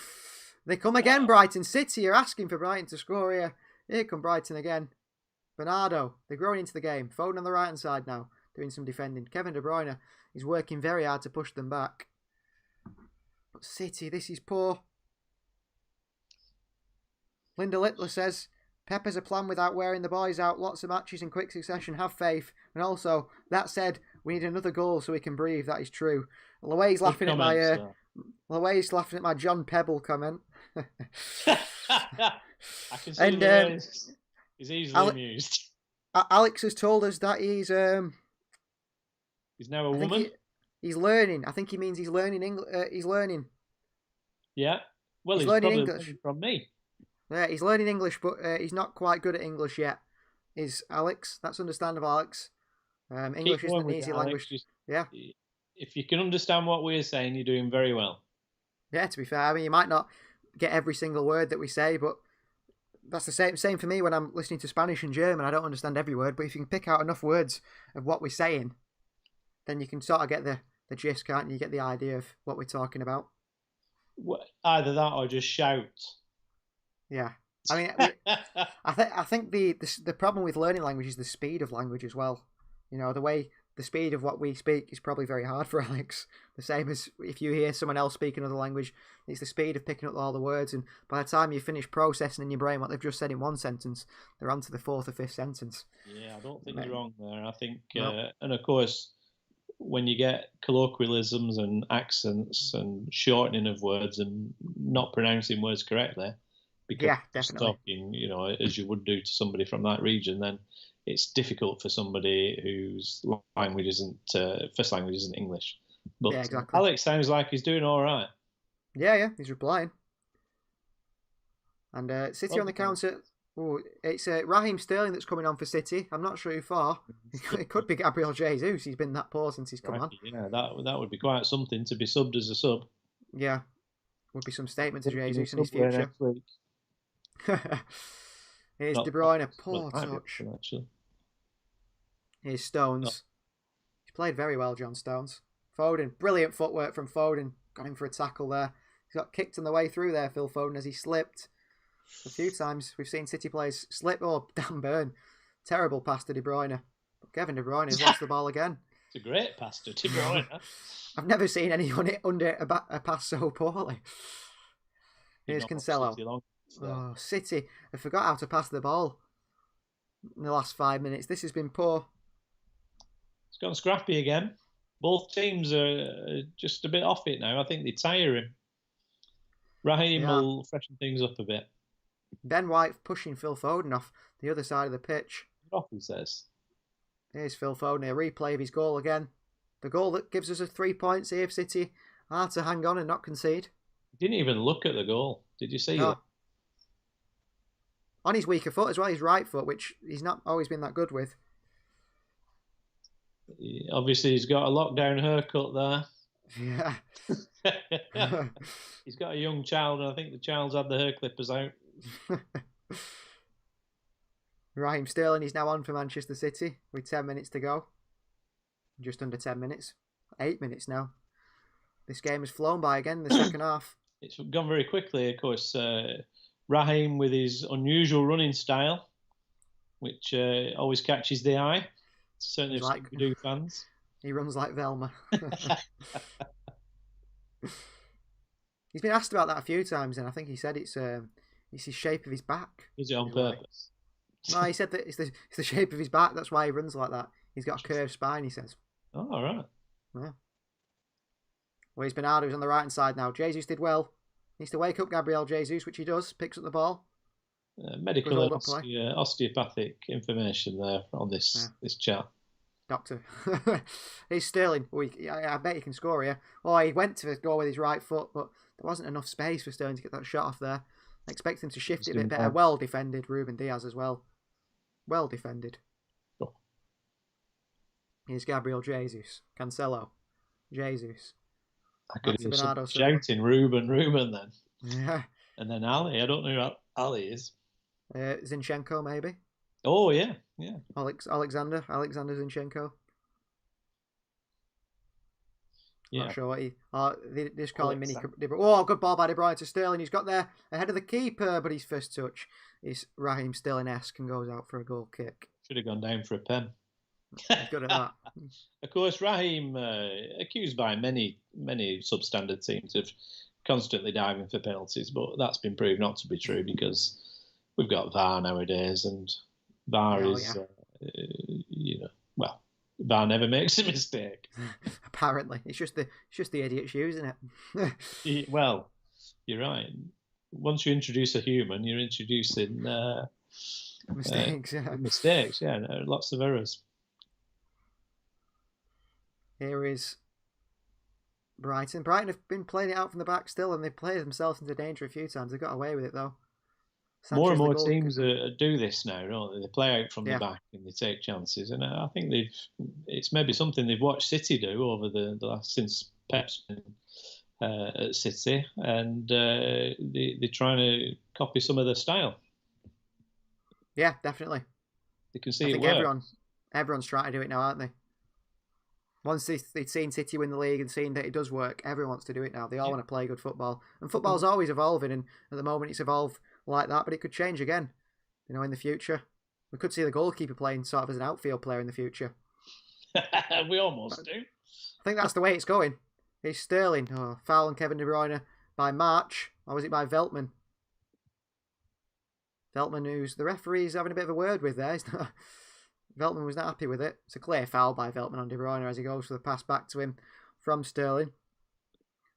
E: They come again, Brighton. City are asking for Brighton to score here. Here come Brighton again. Bernardo, they're growing into the game. Foden on the right-hand side now, doing some defending. Kevin De Bruyne is working very hard to push them back. But City, this is poor. Linda Littler says, Pep has a plan without wearing the boys out. Lots of matches in quick succession. Have faith. And also, that said, we need another goal so we can breathe. That is true. Louay's laughing at my Louay's laughing at my John Pebble comment.
F: I can see he's easily amused.
E: Alex has told us that he's
F: now a woman.
E: He's learning. I think he means he's learning English. He's learning.
F: Yeah. Well, he's
E: learning
F: probably
E: English
F: from me.
E: Yeah, he's learning English, but he's not quite good at English yet. Is Alex? That's understandable, Alex. English isn't an easy language. Yeah.
F: If you can understand what we're saying, you're doing very well.
E: Yeah, to be fair, I mean, you might not get every single word that we say, but that's the same for me when I'm listening to Spanish and German. I don't understand every word, but if you can pick out enough words of what we're saying, then you can sort of get the gist, can't you? You get the idea of what we're talking about.
F: Either that or just shout.
E: Yeah. I mean, I think the problem with learning language is the speed of language as well. You know, the speed of what we speak is probably very hard for Alex. The same as if you hear someone else speak another language, it's the speed of picking up all the words. And by the time you finish processing in your brain what they've just said in one sentence, they're on to the fourth or fifth sentence.
F: Yeah, I don't think you're wrong there. I think, and of course, when you get colloquialisms and accents and shortening of words and not pronouncing words correctly, because
E: definitely.
F: Talking, you know, as you would do to somebody from that region, then it's difficult for somebody whose language isn't first language isn't English. But
E: exactly.
F: Alex sounds like he's doing all right.
E: Yeah, he's replying. And City on the counter. Oh, it's Raheem Sterling that's coming on for City. I'm not sure who for. It could be Gabriel Jesus. He's been that poor since he's come on.
F: Yeah, that would be quite something to be subbed as a sub.
E: Yeah, would be some statement to Jesus in his future. Here's De Bruyne, poor touch. Here's Stones. He's played very well, John Stones. Foden, brilliant footwork from Foden. Got him for a tackle there. He's got kicked on the way through there, Phil Foden, as he slipped. A few times we've seen City players slip. Oh, Dan Burn. Terrible pass to De Bruyne. But Kevin De Bruyne has lost the ball again.
F: It's a great pass to De Bruyne.
E: I've never seen anyone hit under a pass so poorly. Here's Cancelo. Oh, City have forgot how to pass the ball in the last 5 minutes. This has been poor.
F: It's gone scrappy again. Both teams are just a bit off it now. I think they tire him. Raheem will freshen things up a bit.
E: Ben White pushing Phil Foden off the other side of the pitch.
F: Off, he says.
E: Here's Phil Foden, a replay of his goal again. The goal that gives us 3 points here, City are to hang on and not concede.
F: He didn't even look at the goal. Did you see that?
E: On his weaker foot as well, his right foot, which he's not always been that good with.
F: Obviously, he's got a lockdown haircut
E: Yeah.
F: there. He's got a young child, and I think the child's had the hair clippers out.
E: Raheem Sterling is now on for Manchester City with 10 minutes to go. Just under 10 minutes. 8 minutes now. This game has flown by again in the second half.
F: It's gone very quickly, of course. Raheem with his unusual running style, which always catches the eye. Certainly like Scooby-Doo fans.
E: He runs like Velma. He's been asked about that a few times, and I think he said it's his shape of his back.
F: Is it on purpose?
E: No, he said that it's the shape of his back. That's why he runs like that. He's got a curved spine, he says.
F: Oh, all right.
E: Yeah. Well, it's Bernardo's on the right-hand side now. Jesus did well. Needs to wake up Gabriel Jesus, which he does. Picks up the ball.
F: Medical and osteopathic information there on this chat.
E: Doctor. He's Sterling. I bet he can score here. Oh, he went to go with his right foot, but there wasn't enough space for Sterling to get that shot off there. I expect him to shift it a bit better. Well defended, Ruben Diaz as well. Well defended.
F: Oh.
E: Here's Gabriel Jesus. Cancelo. Jesus.
F: I could hear some shouting Ruben then.
E: Yeah.
F: And then Ali. I don't know who Ali is.
E: Zinchenko, maybe.
F: Oh, yeah.
E: Alexander Zinchenko.
F: Yeah.
E: Not sure what they just call him Mini. Oh, good ball by De Bruyne to Sterling. He's got there ahead of the keeper, but his first touch is Raheem Sterling-esque and goes out for a goal kick.
F: Should have gone down for a pen.
E: He's good at that.
F: Of course, Raheem, accused by many substandard teams of constantly diving for penalties, but that's been proved not to be true because we've got VAR nowadays, and VAR VAR never makes a mistake.
E: Apparently, it's just the idiots using
F: it. Well, you're right. Once you introduce a human, you're introducing
E: mistakes.
F: Mistakes, lots of errors.
E: Here is Brighton. Brighton have been playing it out from the back still, and they've played themselves into danger a few times. They've got away with it, though.
F: More and more teams do this now, don't they? They play out from the back and they take chances. And I think it's maybe something they've watched City do over the last, since Pep's been at City. And they're trying to copy some of their style.
E: Yeah, definitely.
F: You can see
E: I think everyone's trying to do it now, aren't they? Once they'd seen City win the league and seen that it does work, everyone wants to do it now. They all want to play good football. And football's always evolving, and at the moment it's evolved like that, but it could change again, in the future. We could see the goalkeeper playing sort of as an outfield player in the future.
F: We almost do.
E: I think that's the way it's going. It's Sterling. Oh, foul on Kevin De Bruyne by March, or was it by Veltman? Veltman, who's the referee's having a bit of a word with there. Veltman was not happy with it. It's a clear foul by Veltman on De Bruyne as he goes for the pass back to him from Sterling.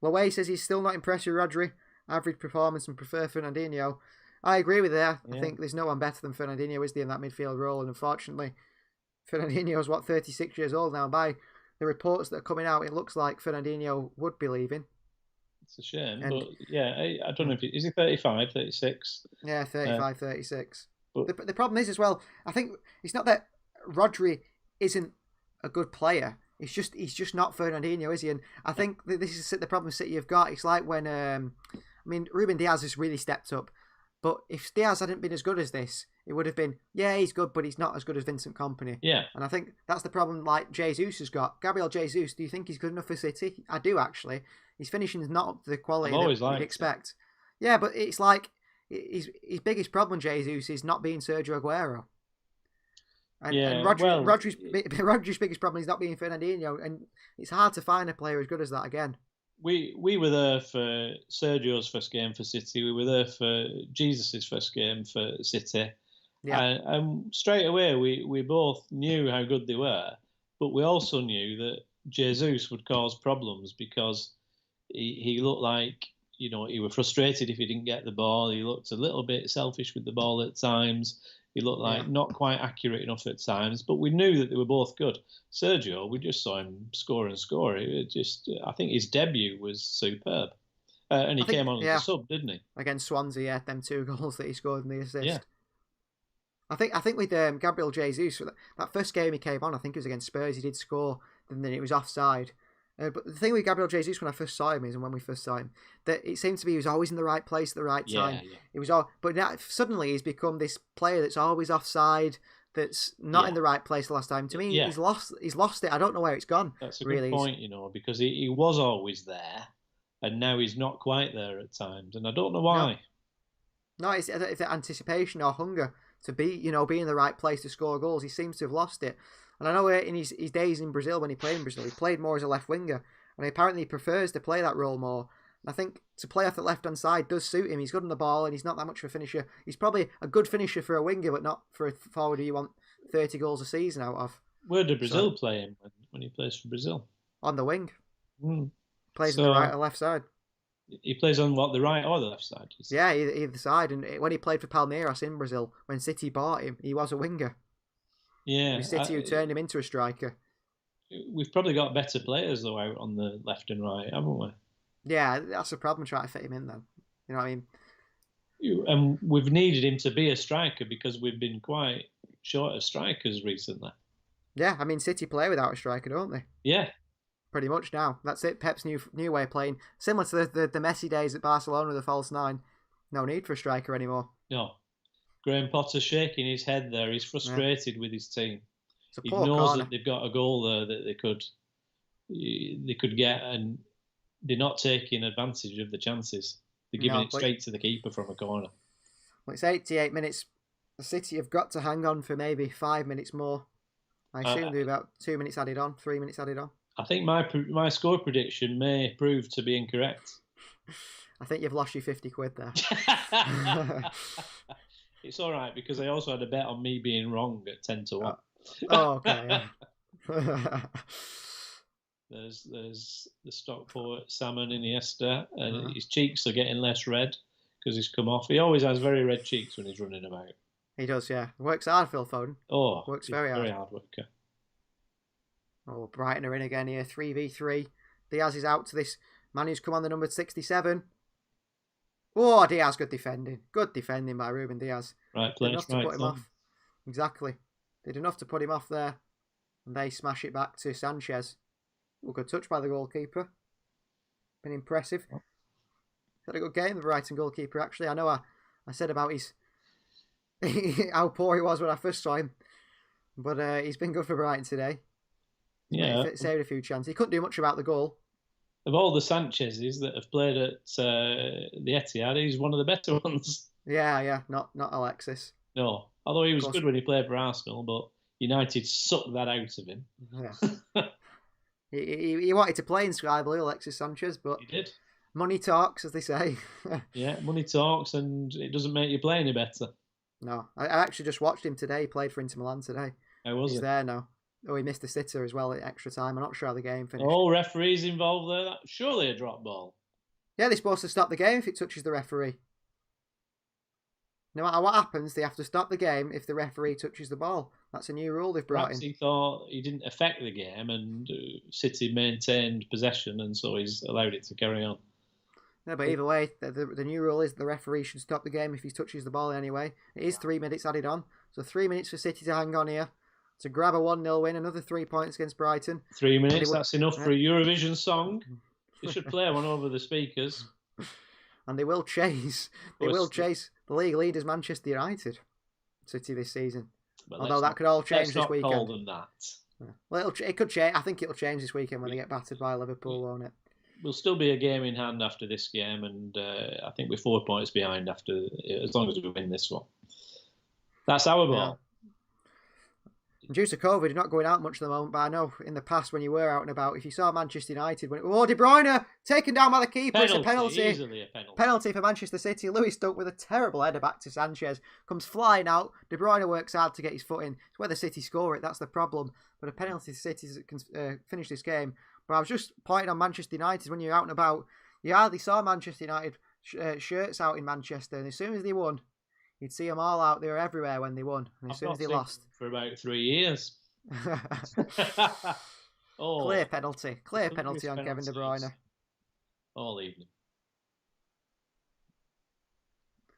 E: Lowe says he's still not impressed with Rodri. Average performance and prefer Fernandinho. I agree with that. Yeah. I think there's no one better than Fernandinho, is there, in that midfield role? And unfortunately, Fernandinho's 36 years old now. By the reports that are coming out, it looks like Fernandinho would be leaving.
F: It's a shame, but I don't know if is he 35, 36?
E: Yeah, 35, 36. But the problem is as well, I think it's not that Rodri isn't a good player. He's just not Fernandinho, is he? And I think this is the problem City have got. It's like when Ruben Diaz has really stepped up. But if Diaz hadn't been as good as this, it would have been, he's good, but he's not as good as Vincent Kompany.
F: Yeah.
E: And I think that's the problem like Jesus has got. Gabriel Jesus, do you think he's good enough for City? I do, actually. His finishing is not up to the quality that you'd expect. Yeah, but it's like his biggest problem, Jesus, is not being Sergio Aguero. And Rodri's biggest problem is not being Fernandinho, and it's hard to find a player as good as that again.
F: We were there for Sergio's first game for City. We were there for Jesus' first game for City. Yeah. And straight away we both knew how good they were, but we also knew that Jesus would cause problems because he looked like, he was frustrated if he didn't get the ball. He looked a little bit selfish with the ball at times. He looked like not quite accurate enough at times, but we knew that they were both good. Sergio, we just saw him score and score. I think his debut was superb. And he came on as a sub, didn't he?
E: Against Swansea, them 2 goals that he scored in the assist. Yeah. I think with Gabriel Jesus, that first game he came on, I think it was against Spurs, he did score, and then it was offside. But the thing with Gabriel Jesus when I first saw him is, and when we first saw him, that it seemed to be he was always in the right place at the right time. Yeah. It was but now, suddenly he's become this player that's always offside, that's not in the right place the last time. To me, he's lost it. I don't know where it's gone.
F: That's a good point, because he was always there, and now he's not quite there at times, and I don't know why.
E: No, it's anticipation or hunger to be in the right place to score goals. He seems to have lost it. And I know in his days in Brazil, when he played in Brazil, he played more as a left winger. And apparently he prefers to play that role more. And I think to play off the left-hand side does suit him. He's good on the ball and he's not that much of a finisher. He's probably a good finisher for a winger, but not for a forward who you want 30 goals a season out of.
F: Where did Brazil play him when he plays for Brazil?
E: On the wing.
F: Mm.
E: Plays on the right or left side.
F: He plays on what, the right or the left side?
E: Yeah, either side. And when he played for Palmeiras in Brazil, when City bought him, he was a winger.
F: Yeah.
E: It was City who turned him into a striker.
F: We've probably got better players, though, out on the left and right, haven't we?
E: Yeah, that's the problem, trying to fit him in then. You know what I mean?
F: And we've needed him to be a striker because we've been quite short of strikers recently.
E: Yeah, I mean, City play without a striker, don't they?
F: Yeah.
E: Pretty much now. That's it. Pep's new way of playing. Similar to the Messi days at Barcelona with the false nine. No need for a striker anymore.
F: No. Graham Potter's shaking his head there. He's frustrated with his team. He knows that they've got a goal there that they could get, and they're not taking advantage of the chances. They're giving it straight to the keeper from a corner.
E: Well, it's 88 minutes. The City have got to hang on for maybe 5 minutes more. I assume there'll be about 2 minutes added on, 3 minutes added on.
F: I think my score prediction may prove to be incorrect.
E: I think you've lost your 50 quid there.
F: It's all right, because I also had a bet on me being wrong at 10-1.
E: Oh, okay. Yeah.
F: There's the Stockport Salmon Iniesta, and his cheeks are getting less red because he's come off. He always has very red cheeks when he's running about.
E: He does, yeah. Works hard, Phil Foden.
F: Oh,
E: works very hard.
F: Very hard worker.
E: Oh, Brighton are in again here, 3v3. Diaz is out to this man who's come on the number 67. Oh, Diaz, good defending. Good defending by Ruben Diaz.
F: Right place,
E: enough to put him off. Exactly. Did enough to put him off there. And they smash it back to Sanchez. Oh, good touch by the goalkeeper. Been impressive. Had a good game, the Brighton goalkeeper, actually. I know I said about his how poor he was when I first saw him. But he's been good for Brighton today.
F: Yeah.
E: Saved a few chances. He couldn't do much about the goal.
F: Of all the Sanchez's that have played at the Etihad, he's one of the better ones.
E: Yeah. Not Alexis.
F: No. Although he was good when he played for Arsenal, but United sucked that out of him.
E: Yeah. he wanted to play in Sky Blue, Alexis Sanchez, but
F: he did.
E: Money talks, as they say.
F: Yeah, money talks, and it doesn't make you play any better.
E: No. I actually just watched him today. He played for Inter Milan today.
F: How was
E: He's
F: it?
E: there now. Oh, he missed a sitter as well at extra time. I'm not sure how the game finished.
F: Oh, referees involved there. That's surely a drop ball.
E: Yeah, they're supposed to stop the game if it touches the referee. No matter what happens, they have to stop the game if the referee touches the ball. That's a new rule they've brought in.
F: He thought he didn't affect the game, and City maintained possession, and so he's allowed it to carry on.
E: No, but either way, the new rule is the referee should stop the game if he touches the ball anyway. It is 3 minutes added on. So 3 minutes for City to hang on here. To grab a 1-0 win, another 3 points against Brighton.
F: 3 minutes, that's enough for a Eurovision song. You should play one over the speakers.
E: And they will chase. They will chase the league leaders, Manchester United, City this season.
F: But
E: although that could all change this weekend.
F: Call them that.
E: Well, it could change. I think it'll change this weekend when they get battered by Liverpool, won't it?
F: We'll still be a game in hand after this game, and I think we're 4 points behind after, as long as we win this one. That's our ball.
E: Yeah. Due to COVID, you're not going out much at the moment, but I know in the past when you were out and about, if you saw Manchester United, De Bruyne taken down by the keeper, it's a penalty.
F: Easily a penalty.
E: Penalty for Manchester City. Lewis Dunk with a terrible header back to Sanchez. Comes flying out. De Bruyne works hard to get his foot in. It's whether City score it, that's the problem. But a penalty to City can finish this game. But I was just pointing on Manchester United, when you're out and about, you hardly saw Manchester United shirts out in Manchester. And as soon as they won, you'd see them all out there everywhere when they won. And as soon as they lost.
F: For about 3 years.
E: Clear penalty on Kevin De Bruyne.
F: All evening.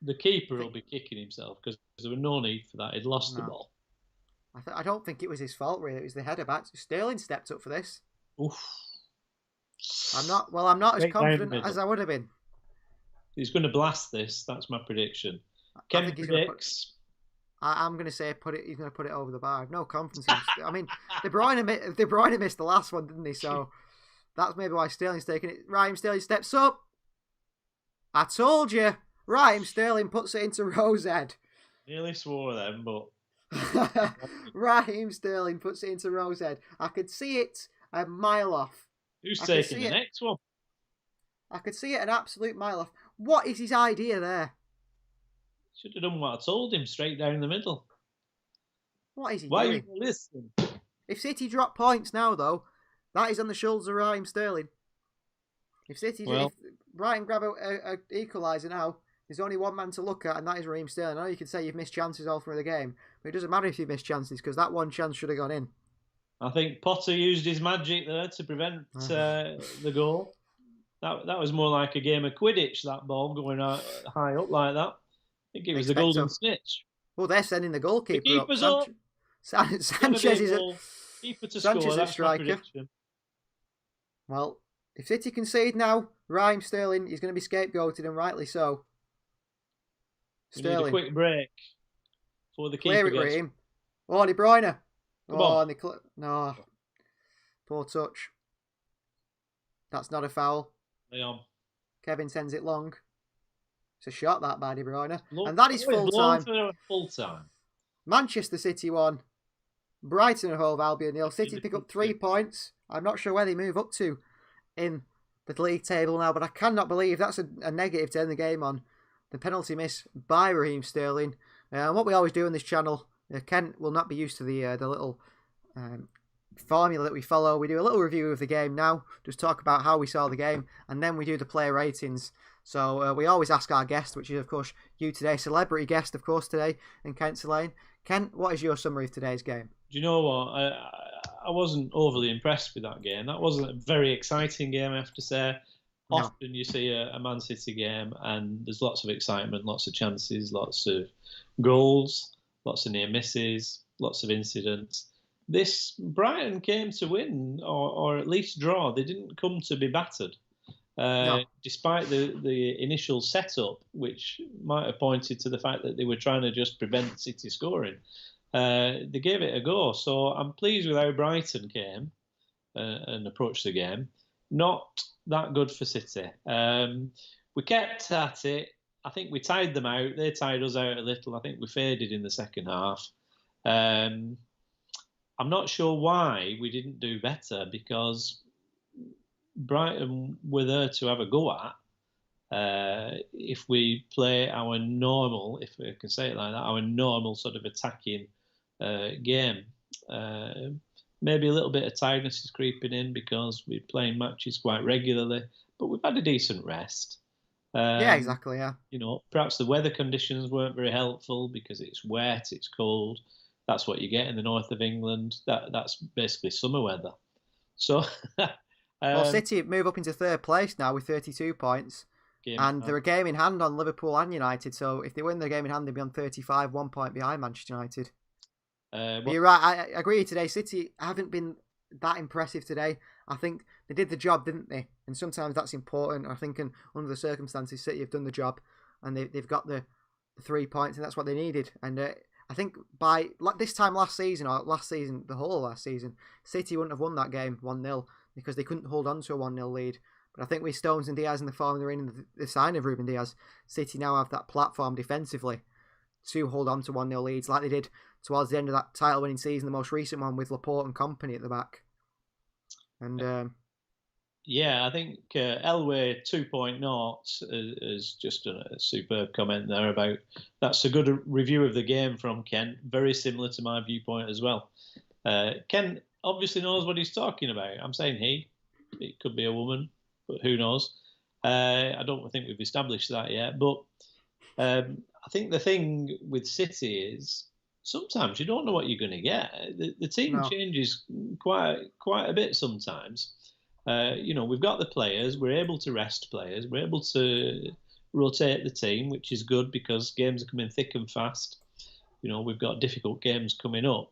F: The keeper will be kicking himself because there was no need for that. He'd lost the ball.
E: I don't think it was his fault, really. It was the header back. Sterling stepped up for this.
F: Oof.
E: I'm not as confident as I would have been.
F: He's going to blast this. That's my prediction. Kevin predicts.
E: I'm going to say he's going to put it over the bar. I have no confidence in him. I mean, De Bruyne missed the last one, didn't he? So that's maybe why Sterling's taking it. Raheem Sterling steps up. I told you. Raheem Sterling puts it into Rosehead.
F: Nearly swore then, but...
E: Raheem Sterling puts it into Rosehead. I could see it a mile off.
F: Who's taking the next one?
E: I could see it an absolute mile off. What is his idea there?
F: Should have done what I told him, straight down the middle.
E: What is he doing?
F: Why are you listening?
E: If City drop points now, though, that is on the shoulders of Raheem Sterling. If Brighton grab a equaliser now, there's only one man to look at, and that is Raheem Sterling. I know you could say you've missed chances all through the game, but it doesn't matter if you've missed chances because that one chance should have gone in.
F: I think Potter used his magic there to prevent the goal. That was more like a game of Quidditch, that ball going out high up like that. I think it was the golden snitch.
E: Well, they're sending the goalkeeper
F: the keeper's up.
E: Sanchez is a striker. Well, if City concede now, Raheem Sterling is going to be scapegoated, and rightly so.
F: Sterling. We need a quick break for the keeper.
E: Clear it, Raheem. Oh, De Bruyne.
F: On.
E: No. Poor touch. That's not a foul.
F: Leon.
E: Kevin sends it long. It's a shot that by De Bruyne. And that is full time.
F: Full time.
E: Manchester City 1. Brighton and Hove Albion 0. City pick up 3 points. I'm not sure where they move up to in the league table now, but I cannot believe that's a negative to end the game on. The penalty miss by Raheem Sterling. And what we always do on this channel, Ken will not be used to the little formula that we follow. We do a little review of the game now, just talk about how we saw the game, and then we do the player ratings. So we always ask our guest, which is of course you today, celebrity guest of course today, and Kent CELAIN. Ken, what is your summary of today's game?
F: Do you know what? I wasn't overly impressed with that game. That wasn't a very exciting game, I have to say.
E: No.
F: Often you see a Man City game and there's lots of excitement, lots of chances, lots of goals, lots of near misses, lots of incidents. This Brighton came to win, or at least draw. They didn't come to be battered.
E: No.
F: Despite the initial setup, which might have pointed to the fact that they were trying to just prevent City scoring, they gave it a go. So I'm pleased with how Brighton came and approached the game. Not that good for City. We kept at it. I think we tired them out. They tired us out a little. I think we faded in the second half. I'm not sure why we didn't do better, because Brighton were there to have a go at. If we play our normal, if we can say it like that, our normal sort of attacking game. Maybe a little bit of tiredness is creeping in because we're playing matches quite regularly, but we've had a decent rest.
E: Yeah, exactly, yeah.
F: You know, perhaps the weather conditions weren't very helpful because it's wet, it's cold. That's what you get in the north of England. That's basically summer weather. So,
E: well, City move up into third place now with 32 points. And they're a game in hand on Liverpool and United. So if they win their game in hand, they'll be on 35, 1 point behind Manchester United. But you're right, I agree today. City haven't been that impressive today. I think they did the job, didn't they? And sometimes that's important. I think under the circumstances, City have done the job and they've got the 3 points, and that's what they needed. And I think by this time last season, the whole of last season, City wouldn't have won that game 1-0 because they couldn't hold on to a 1-0 lead. But I think with Stones and Diaz in the form they're in, the sign of Ruben Diaz, City now have that platform defensively to hold on to 1-0 leads like they did towards the end of that title-winning season, the most recent one with Laporte and company at the back. And
F: yeah, I think Elway 2.0 is just a superb comment there about that's a good review of the game from Ken, very similar to my viewpoint as well. Ken obviously knows what he's talking about. I'm saying he. It could be a woman, but who knows? I don't think we've established that yet. But I think the thing with City is sometimes you don't know what you're going to get. The team changes quite a bit sometimes. You know, we've got the players. We're able to rest players. We're able to rotate the team, which is good because games are coming thick and fast. You know, we've got difficult games coming up.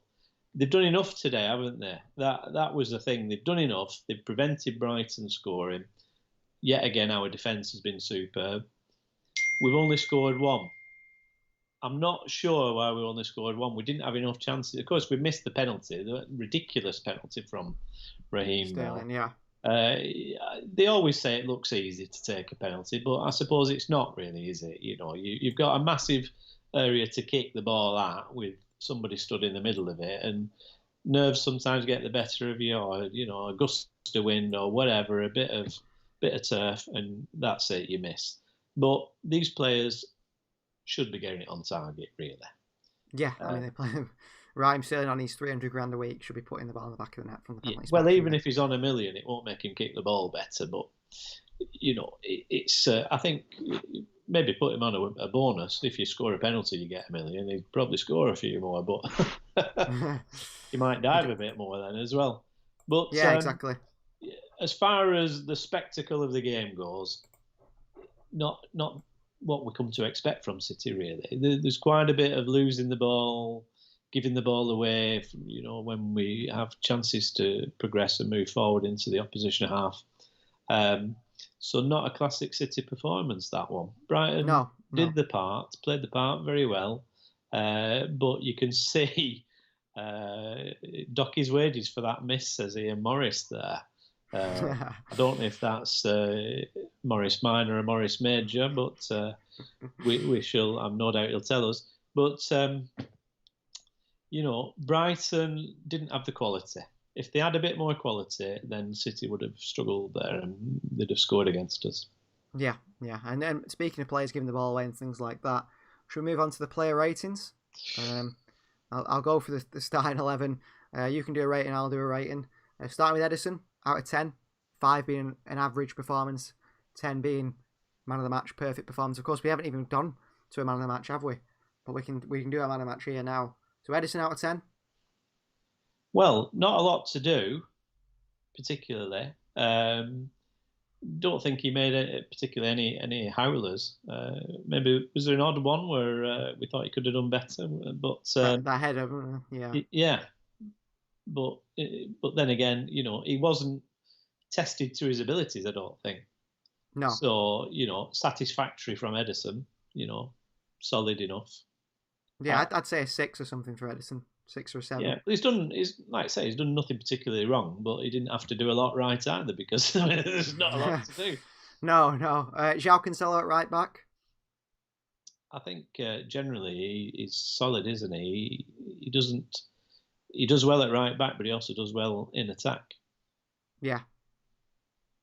F: They've done enough today, haven't they? That was the thing. They've done enough. They've prevented Brighton scoring. Yet again, our defence has been superb. We've only scored one. I'm not sure why we only scored one. We didn't have enough chances. Of course, we missed the penalty, the ridiculous penalty from Raheem
E: Sterling, yeah.
F: They always say it looks easy to take a penalty, but I suppose it's not really, is it? You know, you've got a massive area to kick the ball at with somebody stood in the middle of it, and nerves sometimes get the better of you, or you know, a gust of wind or whatever, a bit of turf, and that's it, you miss. But these players should be getting it on target, really. Yeah,
E: I mean, they play Raheem Sterling on his 300 grand a week should be putting the ball in the back of the net from the penalty.
F: Well, even if he's on $1 million, it won't make him kick the ball better. But it's I think maybe put him on a bonus. If you score a penalty, you get 1 million. He'd probably score a few more, but he might dive a bit more then as well. But
E: yeah, exactly.
F: As far as the spectacle of the game goes, not what we come to expect from City, really. There's quite a bit of losing the ball, giving the ball away, when we have chances to progress and move forward into the opposition half. So not a classic City performance, that one. Brighton did the part, played the part very well, but you can see Docky's wages for that miss, says Ian Morris there. I don't know if that's Morris Minor or Morris Major, but we shall. I've no doubt he'll tell us. But Brighton didn't have the quality. If they had a bit more quality, then City would have struggled there and they'd have scored against us.
E: Yeah. And then speaking of players giving the ball away and things like that, should we move on to the player ratings? I'll go for the starting 11. You can do a rating, I'll do a rating. Starting with Ederson, out of 10. 5 being an average performance, 10 being man of the match, perfect performance. Of course, we haven't even done to a man of the match, have we? But we can do a man of the match here now. So Ederson out of 10.
F: Well, not a lot to do, particularly. Don't think he made particularly any howlers. Maybe was there an odd one where we thought he could have done better, but
E: that header, yeah.
F: Yeah. But then again, he wasn't tested to his abilities, I don't think.
E: No.
F: So, satisfactory from Ederson, solid enough.
E: Yeah, I'd say a 6 or something for Ederson. 6 or 7.
F: Yeah, he's done nothing particularly wrong, but he didn't have to do a lot right either because there's not a lot to do.
E: No. João Cancelo at right back?
F: I think generally he's solid, isn't he? He does well at right back, but he also does well in attack.
E: Yeah.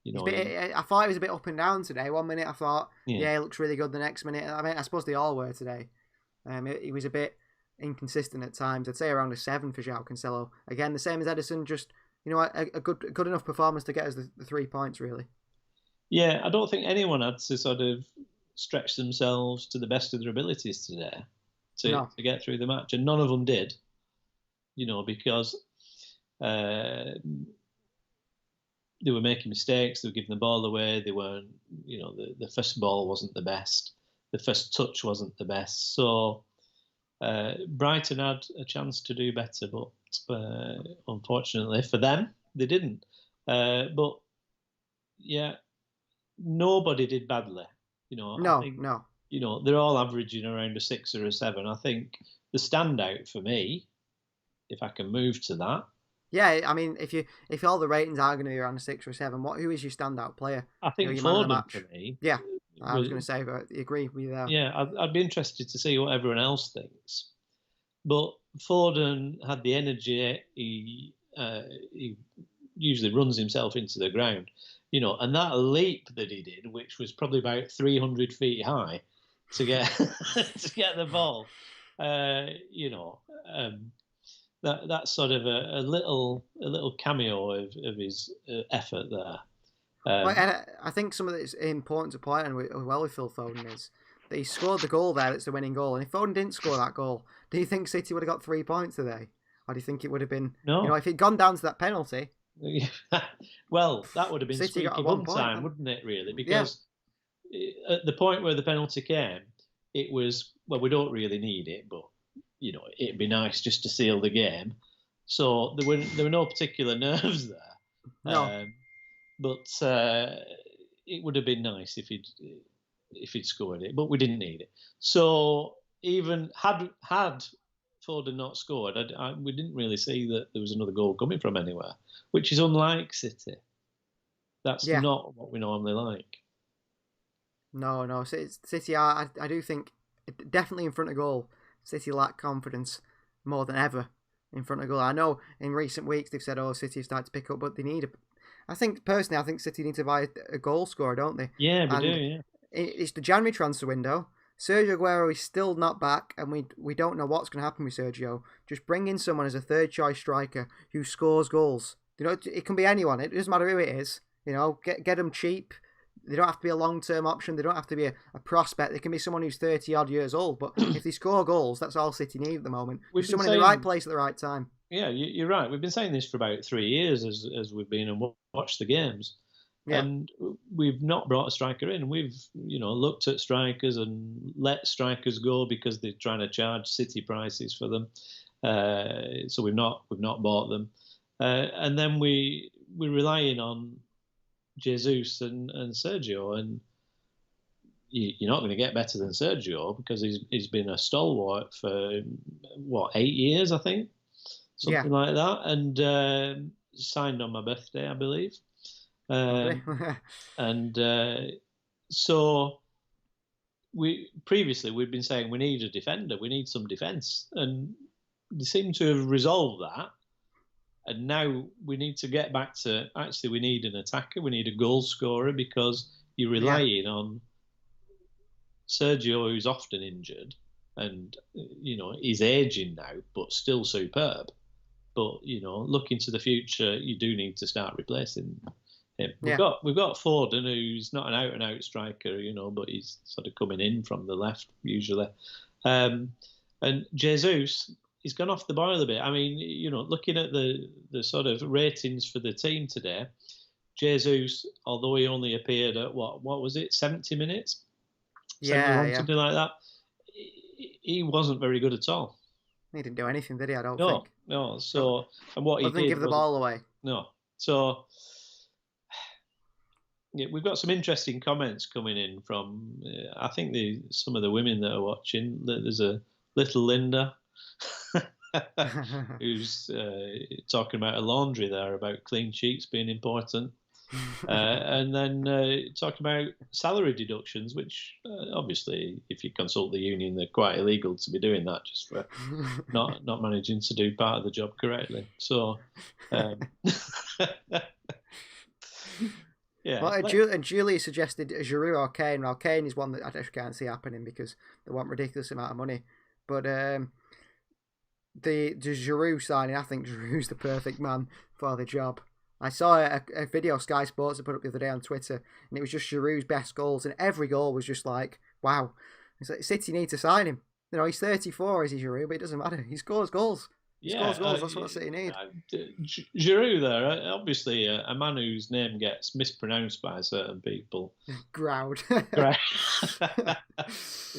E: I thought he was a bit up and down today. 1 minute I thought, he looks really good. The next minute, I suppose they all were today. He was a bit inconsistent at times. I'd say around a 7 for João Cancelo. Again, the same as Ederson, just a good enough performance to get us the 3 points, really.
F: Yeah, I don't think anyone had to sort of stretch themselves to the best of their abilities today to get through the match, and none of them did. Because they were making mistakes, they were giving the ball away, they weren't, the first ball wasn't the best, the first touch wasn't the best. So Brighton had a chance to do better, but unfortunately for them, they didn't. But yeah, nobody did badly.
E: No.
F: They're all averaging around a 6 or a 7. I think the standout for me, if I can move to that.
E: Yeah, I mean, if all the ratings are going to be around a 6 or a 7, who is your standout player?
F: I think Foden for me.
E: Yeah, I was going to say, but I agree with you there.
F: Yeah, I'd be interested to see what everyone else thinks. But Foden had the energy. He usually runs himself into the ground, and that leap that he did, which was probably about 300 feet high, to get to get the ball. That's sort of a little cameo of his effort there.
E: And I think some of it's important to point out with Phil Foden is that he scored the goal there. It's the winning goal. And if Foden didn't score that goal, do you think City would have got 3 points today? Or do you think it would have been...
F: No.
E: If he'd gone down to that penalty...
F: Well, that would have been
E: City
F: squeaky bum time, wouldn't it, really? Because at the point where the penalty came, it was, well, we don't really need it, but, it'd be nice just to seal the game. So there were no particular nerves there.
E: No.
F: But it would have been nice if he'd scored it, but we didn't need it. So even had Foden not scored, we didn't really see that there was another goal coming from anywhere, which is unlike City. That's not what we normally like.
E: No. City I do think, definitely in front of goal, City lack confidence more than ever in front of goal. I know in recent weeks they've said, City have started to pick up, but they need I think City need to buy a goal scorer, don't they?
F: Yeah, we do, yeah.
E: It's the January transfer window. Sergio Aguero is still not back, and we don't know what's going to happen with Sergio. Just bring in someone as a third choice striker who scores goals. It can be anyone. It doesn't matter who it is. Get them cheap. They don't have to be a long-term option. They don't have to be a prospect. They can be someone who's 30-odd years old. But if they score goals, that's all City need at the moment. With someone in the right place at the right time.
F: Yeah, you're right. We've been saying this for about 3 years as we've been and watched the games. Yeah. And we've not brought a striker in. We've, looked at strikers and let strikers go because they're trying to charge City prices for them. So we've not bought them. And then we're relying on Jesus and Sergio, and you're not going to get better than Sergio because he's been a stalwart for 8 years, I think, something like that, and signed on my birthday, I believe. So we've been saying we need a defender, we need some defence, and they seem to have resolved that. And now we need to get back to, actually, we need an attacker, we need a goal scorer, because you're relying on Sergio, who's often injured, and, he's aging now, but still superb. But, looking to the future, you do need to start replacing him. We've got Foden, who's not an out-and-out striker, but he's sort of coming in from the left, usually. And Jesus, he's gone off the boil a bit. I mean, looking at the sort of ratings for the team today, Jesus, although he only appeared at what was it, 70 minutes? Something like that. He wasn't very good at all.
E: He didn't do anything, did he? I don't think.
F: No. So, and what he did,
E: give the ball away.
F: No. So, we've got some interesting comments coming in from, I think some of the women that are watching. There's a little Linda who's talking about a laundry there, about clean sheets being important. And then talking about salary deductions, which obviously, if you consult the union, they're quite illegal to be doing that, just for not managing to do part of the job correctly. So,
E: Well, and Julie suggested Giroud or Kane. Well, Kane is one that I just can't see happening because they want a ridiculous amount of money. But the Giroud signing, I think Giroud's the perfect man for the job. I saw a video Sky Sports had put up the other day on Twitter, and it was just Giroud's best goals, and every goal was just like, wow. It's like City need to sign him. He's 34, is he, Giroud? But it doesn't matter. He scores goals. Scores goals. That's what City need.
F: Giroud there, obviously a man whose name gets mispronounced by certain people.
E: Groud.
F: There's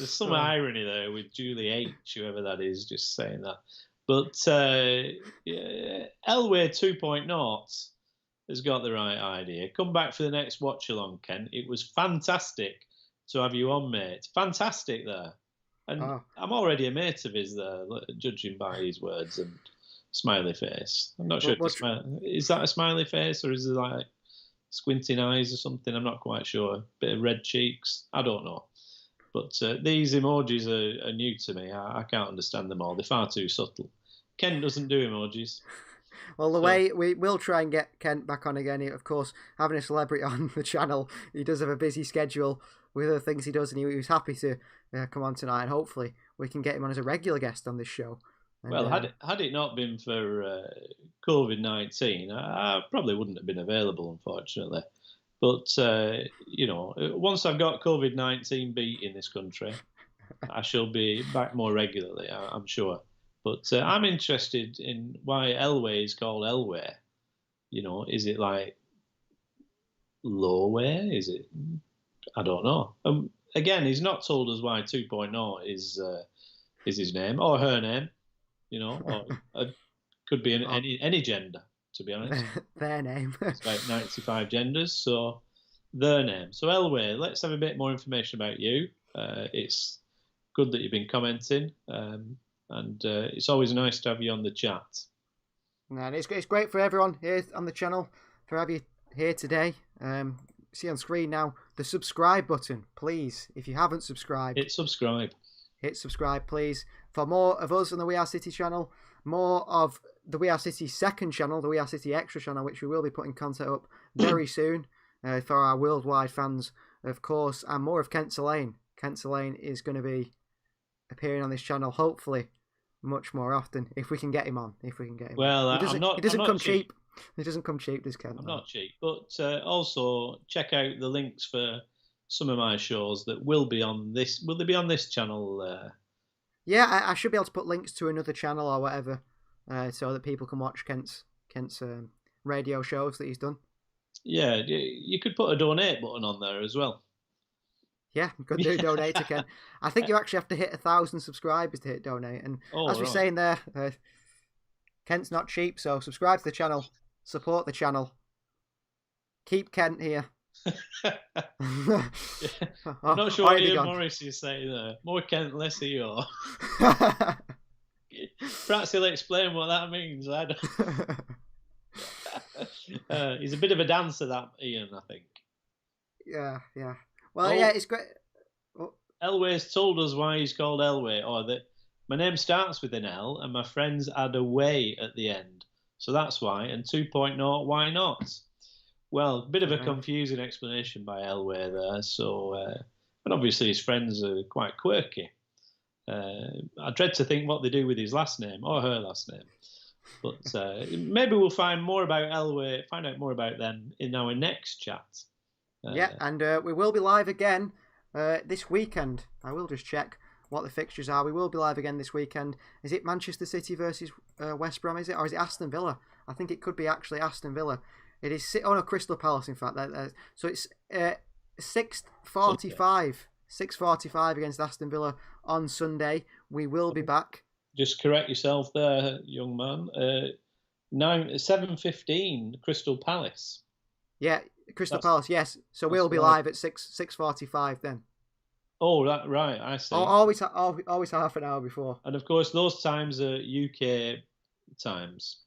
F: some irony there with Julie H, whoever that is, just saying that. But Elway 2.0 has got the right idea. Come back for the next watch along, Ken. It was fantastic to have you on, mate. Fantastic there. And I'm already a mate of his there, judging by his words and smiley face. I'm not sure is that a smiley face or is it like squinting eyes or something? I'm not quite sure. Bit of red cheeks. I don't know. But these emojis are new to me. I can't understand them all. They're far too subtle. Ken doesn't do emojis.
E: Well, the way we will try and get Kent back on again, of course, having a celebrity on the channel, he does have a busy schedule with other things he does, and he was happy to come on tonight, and hopefully we can get him on as a regular guest on this show. And,
F: well, had it not been for COVID-19, I probably wouldn't have been available, unfortunately. But, once I've got COVID-19 beat in this country, I shall be back more regularly, I'm sure. But I'm interested in why Elway is called Elway. Is it like Lowway? Is it? I don't know. Again, he's not told us why 2.0 is his name or her name. Or could be any gender, to be honest.
E: Their name.
F: It's about 95 genders, so their name. So Elway, let's have a bit more information about you. It's good that you've been commenting. And it's always nice to have you on the chat.
E: And it's great for everyone here on the channel to have you here today. See on screen now the subscribe button, please. If you haven't subscribed,
F: hit subscribe.
E: Hit subscribe, please. For more of us on the We Are City channel, more of the We Are City second channel, the We Are City Extra channel, which we will be putting content up very soon for our worldwide fans, of course, and more of Kent CELAIN. Kent CELAIN is going to be appearing on this channel, hopefully, much more often if we can get him on.
F: Well,
E: he doesn't come cheap. He doesn't come cheap, does Kent?
F: I'm not cheap, but also check out the links for some of my shows that will be on this. Will they be on this channel?
E: Yeah, I should be able to put links to another channel or whatever, so that people can watch Kent's radio shows that he's done.
F: Yeah, you could put a donate button on there as well.
E: Yeah, good do donate to Ken. I think you actually have to hit 1,000 subscribers to hit donate. And as we're saying there, Kent's not cheap, so subscribe to the channel, support the channel, keep Kent here.
F: I'm not sure what Ian Morris is saying there. More Kent, less EO. Perhaps he'll explain what that means. I don't. He's a bit of a dancer, that Ian, I think.
E: Yeah. Well, yeah, it's great.
F: Elway's told us why he's called Elway, or that my name starts with an L and my friends add a way at the end. So that's why. And 2.0, why not? Well, a bit of a confusing explanation by Elway there. So, but obviously his friends are quite quirky. I dread to think what they do with his last name or her last name. But maybe we'll find more about Elway, find out more about them in our next chat.
E: Yeah, and we will be live again this weekend. I will just check what the fixtures are. We will be live again this weekend. Is it Manchester City versus West Brom, is it? Or is it Aston Villa? I think it could be actually Aston Villa. It is, Crystal Palace, in fact. So it's 6:45. 6:45 against Aston Villa on Sunday. We will be back.
F: Just correct yourself there, young man. 7:15, Crystal Palace.
E: Yeah, Crystal Palace, yes. So we'll be live at 6:45 then.
F: Oh, right, I see.
E: Always half an hour before.
F: And of course, those times are UK times.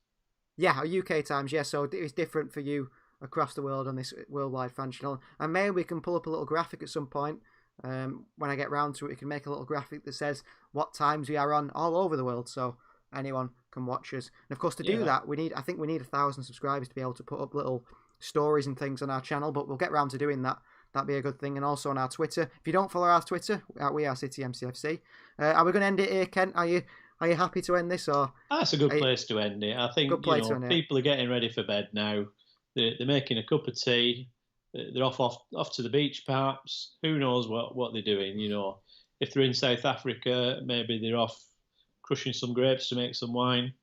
E: Yeah, UK times, yeah. So it's different for you across the world on this worldwide fan channel. And maybe we can pull up a little graphic at some point. When I get round to it, we can make a little graphic that says what times we are on all over the world, so anyone can watch us. And of course, to do that, I think we need 1,000 subscribers to be able to put up little stories and things on our channel. But we'll get round to doing that. That'd be a good thing. And also on our Twitter. If you don't follow our Twitter, we are City MCFC. Are we going to end it here, Kent? Are you happy to end this? Or
F: that's a good place to end it. I think people are getting ready for bed now. They're making a cup of tea. They're off to the beach, perhaps. Who knows what they're doing? If they're in South Africa, maybe they're off crushing some grapes to make some wine.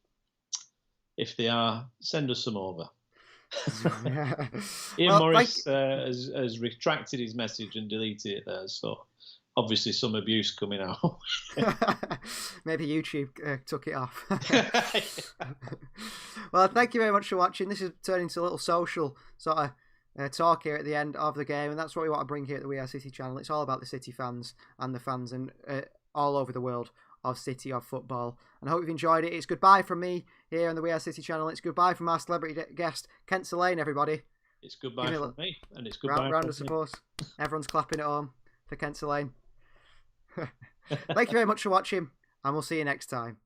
F: If they are, send us some over. Ian Morris has retracted his message and deleted it there, so obviously some abuse coming out.
E: Maybe YouTube took it off. Well, thank you very much for watching. This is turning into a little social sort of talk here at the end of the game, and that's what we want to bring here at the We Are City channel. It's all about the City fans and the fans and all over the world of City, of football. And I hope you've enjoyed it. It's goodbye from me here on the We Are City channel. It's goodbye from our celebrity guest, Kent CELAIN, everybody.
F: It's goodbye from me, and it's goodbye
E: round of support. Everyone's clapping at home for Kent CELAIN. Thank you very much for watching, and we'll see you next time.